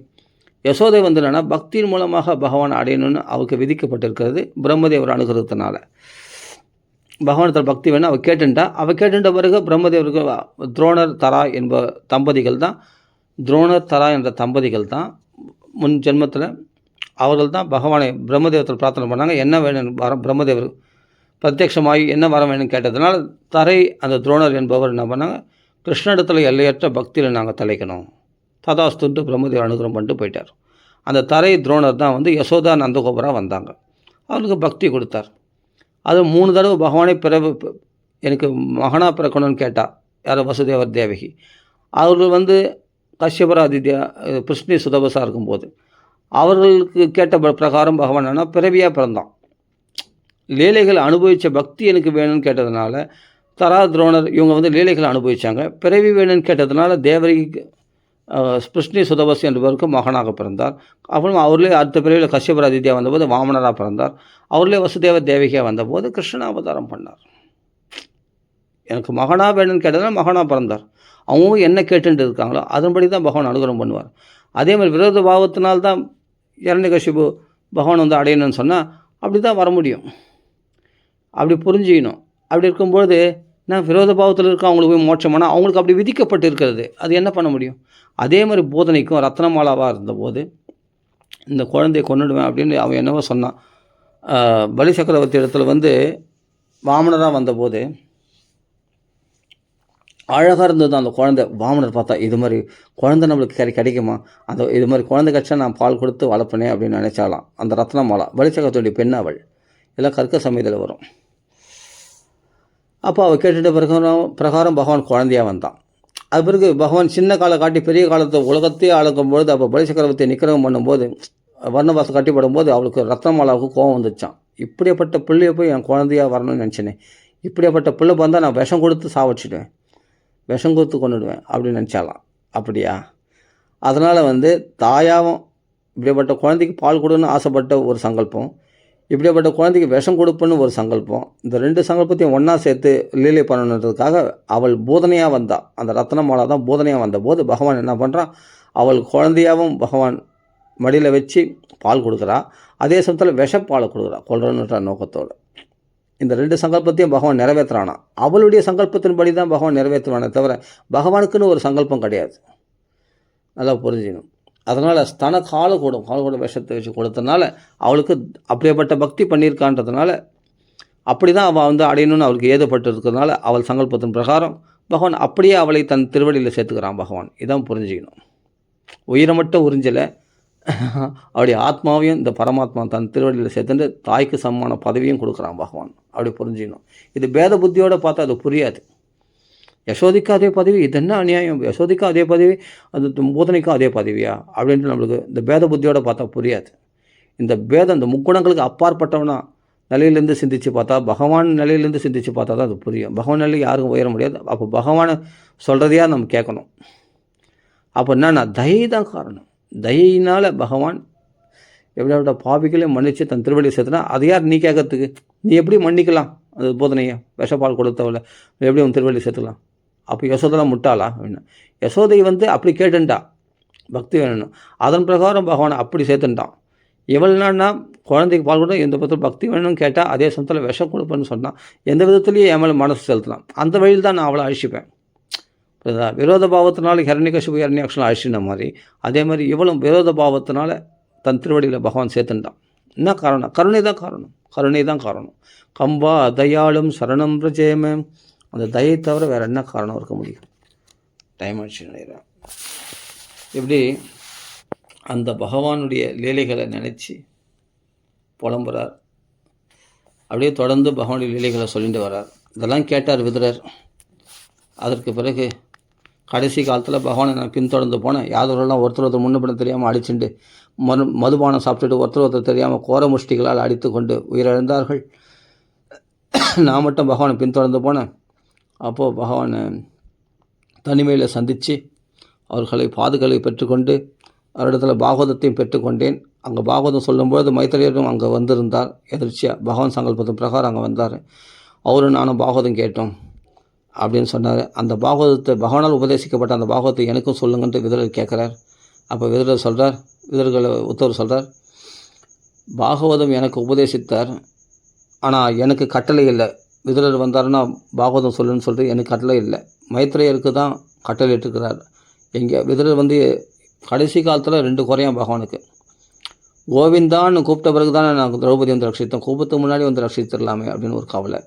யசோதை என்னென்னா பக்தியின் மூலமாக பகவான் அடையணும்னு அவருக்கு விதிக்கப்பட்டிருக்கிறது. பிரம்மதேவர் அனுகிரகத்தினால பகவானத்தில் பக்தி வேணும். அவள் கேட்டுட்ட பிறகு பிரம்மதேவருக்கு துரோணர் தரா என்ப தம்பதிகள் தான், துரோணர் தரா என்ற தம்பதிகள் தான் முன் ஜென்மத்தில் அவர்கள் தான் பகவானை பிரம்மதேவத்தில் பிரார்த்தனை பண்ணாங்க. என்ன வேணும் வரம் பிரம்மதேவர் பிரத்யட்சமாகி என்ன வரம் வேணும்னு கேட்டதுனால தரை அந்த துரோணர் என்பவர் என்ன பண்ணாங்க, கிருஷ்ணனிடத்தில் எல்லையற்ற பக்தியில் நாங்கள் தலைக்கணும், ததாஸ்துன்ட்டு பிரம்மதேவர் அனுகிரகம் பண்ணிட்டு போயிட்டார். அந்த தரை துரோணர் தான் யசோதா நந்தகோபராக வந்தாங்க. அவருக்கு பக்தி கொடுத்தார். அது 3 தடவை பகவானை எனக்கு மகனாக பிறக்கணும்னு கேட்டால் யார் வசுதேவர் தேவகி. அவர்கள் வந்து கஷ்யபராதித்யா பிருஷ்ணி சுதபஸாக இருக்கும்போது அவர்களுக்கு கேட்ட பிரகாரம் பகவான் என்ன பிறவியாக பிறந்தான். லீலைகளை அனுபவித்த பக்தி எனக்கு வேணும்னு கேட்டதுனால தரா துரோணர் இவங்க வந்து லீலைகளை அனுபவித்தாங்க. பிறவி வேணும்னு கேட்டதுனால தேவகிக்கு பிருஷ்ணி சுதபஸ் என்பவருக்கு மகனாக பிறந்தார். அப்புறம் அவர்களே அடுத்த பிறவியில் கஷ்யபராதித்யா வந்தபோது வாமனராக பிறந்தார். அவர்களே வசுதேவ தேவகியாக வந்தபோது கிருஷ்ண அவதாரம் பண்ணார். எனக்கு மகனாக வேணும்னு கேட்டதுனால மகனாக பிறந்தார். அவங்க என்ன கேட்டுட்டு இருக்காங்களோ அதன்படி தான் பகவான் அனுகிரகம் பண்ணுவார். அதே மாதிரி விரோத பாவத்தினால்தான் இரண்யகசிபு பகவான் வந்து அடையணும்னு சொன்னால் அப்படி தான் வர முடியும். அப்படி புரிஞ்சிக்கணும். அப்படி இருக்கும்பொழுது நான் விரோத பாவத்தில் இருக்க அவங்களுக்கு போய் மோட்சமானால் அவங்களுக்கு அப்படி விதிக்கப்பட்டு இருக்கிறது, அது என்ன பண்ண முடியும்? அதே மாதிரி போதனைக்கும் ரத்னமாலாவாக இருந்தபோது இந்த குழந்தையை கொண்டுடுவேன் அப்படின்னு அவன் என்னவோ சொன்னான். பலி சக்கரவர்த்தி இடத்துல வந்து வாமனராக வந்தபோது அழகாக இருந்தது அந்த குழந்தை. வாமனர் பார்த்தா இது மாதிரி குழந்தை நம்மளுக்கு கிடைக்குமா, அந்த இது மாதிரி குழந்தை கிடச்சா நான் பால் கொடுத்து வளர்ப்பனே அப்படின்னு நினச்சாலாம். அந்த ரத்னமாலா பலி சக்கரவர்த்தியுடைய பெண் அவள், எல்லாம் கற்க சமயத்தில் வரும். அப்போ அவள் கேட்டுட்ட பிரகாரம் பகவான் குழந்தையாக வந்தான். அது பிறகு பகவான் சின்ன காலை காட்டி பெரிய காலத்தை உலகத்தையே ஆளுக்கும்பொழுது அப்போ பலி சக்கரவர்த்தியை நிக்கிரகம் பண்ணும்போது வர்ணவாசம் கட்டிப்படும் அவளுக்கு ரத்னமாலாவுக்கு கோபம் வந்துச்சான். இப்படியாப்பட்ட பிள்ளையை போய் என் குழந்தையாக வரணும்னு நினச்சினே, இப்படியாப்பட்ட பிள்ளை வந்தால் நான் விஷம் கொடுத்து சாவச்சிடுவேன், விஷம் கொடுத்து கொண்டுடுவேன் அப்படின்னு நினச்சாலாம். அப்படியா? அதனால் வந்து தாயாகவும் இப்படிப்பட்ட குழந்தைக்கு பால் கொடுன்னு ஆசைப்பட்ட ஒரு சங்கல்பம், இப்படிப்பட்ட குழந்தைக்கு விஷம் கொடுப்புன்னு ஒரு சங்கல்பம், இந்த ரெண்டு சங்கல்பத்தையும் ஒன்றா சேர்த்து லீலை பண்ணணுன்றதுக்காக அவள் போதனையாக வந்தாள். அந்த ரத்னமாலா தான் போதனையாக வந்தபோது பகவான் என்ன பண்ணுறான், அவள் குழந்தையாகவும் பகவான் மடியில் வச்சு பால் கொடுக்குறா, அதே சமயத்தில் விஷப்பாலை கொடுக்குறா கொள்றன்ற நோக்கத்தோடு. இந்த ரெண்டு சங்கல்பத்தையும் பகவான் நிறைவேற்றுறானா. அவளுடைய சங்கல்பத்தின்படி தான் பகவான் நிறைவேற்றுவானே தவிர பகவானுக்குன்னு ஒரு சங்கல்பம் கிடையாது. நல்லா புரிஞ்சுக்கணும். அதனால் தனக்கு கால கூட விஷத்தை வச்சு கொடுத்ததுனால அவளுக்கு அப்படியேப்பட்ட பக்தி பண்ணியிருக்கான்றதுனால அப்படி தான் அவள் வந்து அடையணும்னு அவளுக்கு ஏதுப்பட்டு இருக்கிறதுனால அவள் சங்கல்பத்தின் பிரகாரம் பகவான் அப்படியே அவளை தன் திருவடியில் சேர்த்துக்கிறான் பகவான். இதான் புரிஞ்சுக்கணும். உயிரை மட்டும் உறிஞ்சலை, அவருடைய ஆத்மாவையும் இந்த பரமாத்மா தன் திருவடியில் சேர்த்துட்டு தாய்க்கு சமமான பதவியும் கொடுக்குறான் பகவான். அப்படி புரிஞ்சுக்கணும். இது பேத புத்தியோடு பார்த்தா அது புரியாது. யசோதிக்கும் அதே பதவி, இது என்ன அநியாயம், யசோதிக்கும் அதே பதவி, அது போதனைக்கும் அதே பதவியா அப்படின்ட்டு நம்மளுக்கு இந்த பேத புத்தியோடு பார்த்தா புரியாது. இந்த பேதம் இந்த முக்குணங்களுக்கு அப்பாற்பட்டவனா நிலையிலேருந்து சிந்தித்து பார்த்தா, பகவான் நிலையிலேருந்து சிந்தித்து பார்த்தா தான் அது புரியும். பகவான் நிலையில் யாருக்கும் உயர முடியாது. அப்போ பகவானை சொல்கிறதையா நம்ம கேட்கணும். அப்போ என்னன்னா தயை தான் காரணம். தயினால் பகவான் எப்படியாப்பட்ட பாவிகளையும் மன்னித்து தன் திருவடியை சேர்த்துனா அது யார் நீ கேட்கறதுக்கு? நீ எப்படி மன்னிக்கலாம் அது போதனையை? விஷப்பால் கொடுத்தவளை எப்படி உன் திருவடியை சேர்த்துக்கலாம்? அப்போ யசோதெல்லாம் முட்டாளா அப்படின்னு யசோதை வந்து அப்படி கேட்டுட்டான் பக்தி வேணும்னு. அதன் பிரகாரம் பகவானை அப்படி சேர்த்துட்டான். எவ்வளோனா குழந்தைக்கு பால் கொடுத்தா எந்த விதத்தில் பக்தி வேணும்னு கேட்டால் அதே சமயத்தில் விஷம் கொடுப்பேன்னு சொன்னான். எந்த விதத்துலேயும் என் மேலே மனசு செலுத்தலாம். அந்த வழியில் தான் நான் அவளை அழிச்சிப்பேன். விரோத பாவத்தினால ஹிரண்யகசிபு ஹிரண்யாக்ஷன் அழிச்சின மாதிரி அதே மாதிரி இவளும் விரோத பாவத்தினால தன் திருவடியில் பகவான் சேர்த்துட்டான். என்ன காரணம்? கருணை தான் காரணம். கருணை தான் காரணம். கம்பா தயாளும் சரணம் பிரஜேம, அந்த தயை தவிர வேறு என்ன காரணம் இருக்க முடியும்? டைம் ஆச்சு நினைக்கிறேன். இப்படி அந்த பகவானுடைய லீலைகளை நினச்சி புலம்புறார். அப்படியே தொடர்ந்து பகவானுடைய லீலைகளை சொல்லிட்டு வர்றார். இதெல்லாம் கேட்டார் விதுரர். அதற்கு பிறகு கடைசி காலத்தில் பகவானை நான் பின்தொடர்ந்து போனேன். யாதவரெல்லாம் ஒருத்தர் முன்ன பின்ன தெரியாமல் அடிச்சுட்டு மதுபானம் சாப்பிட்டுட்டு ஒருத்தர் தெரியாமல் கோர முஷ்டிகளால் அடித்து கொண்டு உயிரிழந்தார்கள். நான் மட்டும் பகவானை பின்தொடர்ந்து போனேன். அப்போது பகவானை தனிமையில் சந்தித்து அவர்களை பாதுகளை பெற்றுக்கொண்டு அவரிடத்தில் பாகவதத்தையும் பெற்றுக்கொண்டேன். அங்கே பாகவதம் சொல்லும்போது மைத்திரியரும் அங்கே வந்திருந்தார். எதிர்ச்சியாக பகவான் சங்கல்பத்தின் பிரகாரம் அங்கே வந்தார். அவரும் நானும் பாகவதம் கேட்டோம் அப்படின்னு சொன்னார். அந்த பாகவதத்தை பகவானால் உபதேசிக்கப்பட்ட அந்த பாகவத்தை எனக்கும் சொல்லுங்கன்ட்டு விதுரர் கேட்குறார். அப்போ விதுரர் சொல்கிறார், விதுரர்களை உத்தவர் சொல்கிறார், பாகவதம் எனக்கு உபதேசித்தார், ஆனால் எனக்கு கட்டளை இல்லை. விதுரர் வந்தாருன்னா பாகவதம் சொல்லுன்னு சொல்லிட்டு எனக்கு கட்டளை இல்லை. மைத்திரேயருக்கு தான் கட்டளை இட்டுருக்கிறார். எங்கே விதுரர் வந்து கடைசி காலத்தில் 2 குறையான் பகவானுக்கு. கோவிந்தான்னு கூப்பிட்ட பிறகு தானே நான் திரௌபதி வந்து ரட்சித்தேன், கூப்பத்துக்கு முன்னாடி வந்து ரட்சித்திடலாமே அப்படின்னு ஒரு கவலை.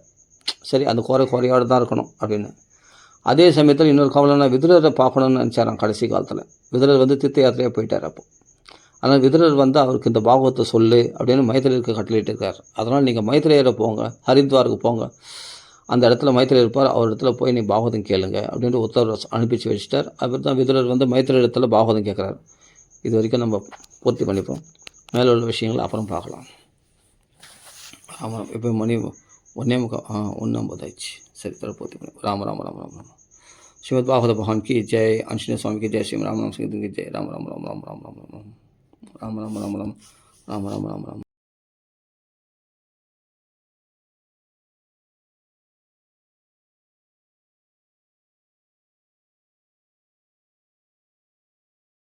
சரி, அந்த குறையோடு தான் இருக்கணும் அப்படின்னு. அதே சமயத்தில் இன்னொரு கவலைனா விதுரரை பார்க்கணுன்னு நினச்சாராம் கடைசி காலத்தில். விதுரர் வந்து தீர்த்த யாத்திரையாக போயிட்டார். அப்போ ஆனால் விதுரர் வந்து அவருக்கு இந்த பாகவத்தை சொல்லு அப்படின்னு மைத்திரேயருக்கு கட்டளையிட்டிருக்கார். அதனால் நீங்கள் மைத்திரேயரை போங்க, ஹரித்வாருக்கு போங்க, அந்த இடத்துல மைத்திரர் இருப்பார், அவர் இடத்துல போய் நீ பாகவதம் கேளுங்க அப்படின்ட்டு உத்தரவு அனுப்பிச்சு வச்சுட்டார். அப்புறம் தான் விதுரர் வந்து மைத்திரர் இடத்துல பாகவதம் கேட்குறாரு. இது வரைக்கும் நம்ம பூர்த்தி பண்ணிப்போம். மேலே உள்ள விஷயங்களை அப்புறம் பார்க்கலாம். ஆமாம், இப்போ மணி 1:50 ஆயிடுச்சு. சரி, பூர்த்தி பண்ணி ராம ராம ராம ராம ராம श्रीमद् भागवत भगवान की जय, आंजनेय स्वामी की जय, श्री राम राम सिंह की जय, राम राम राम राम राम राम राम राम राम राम राम राम राम राम राम राम राम राम राम।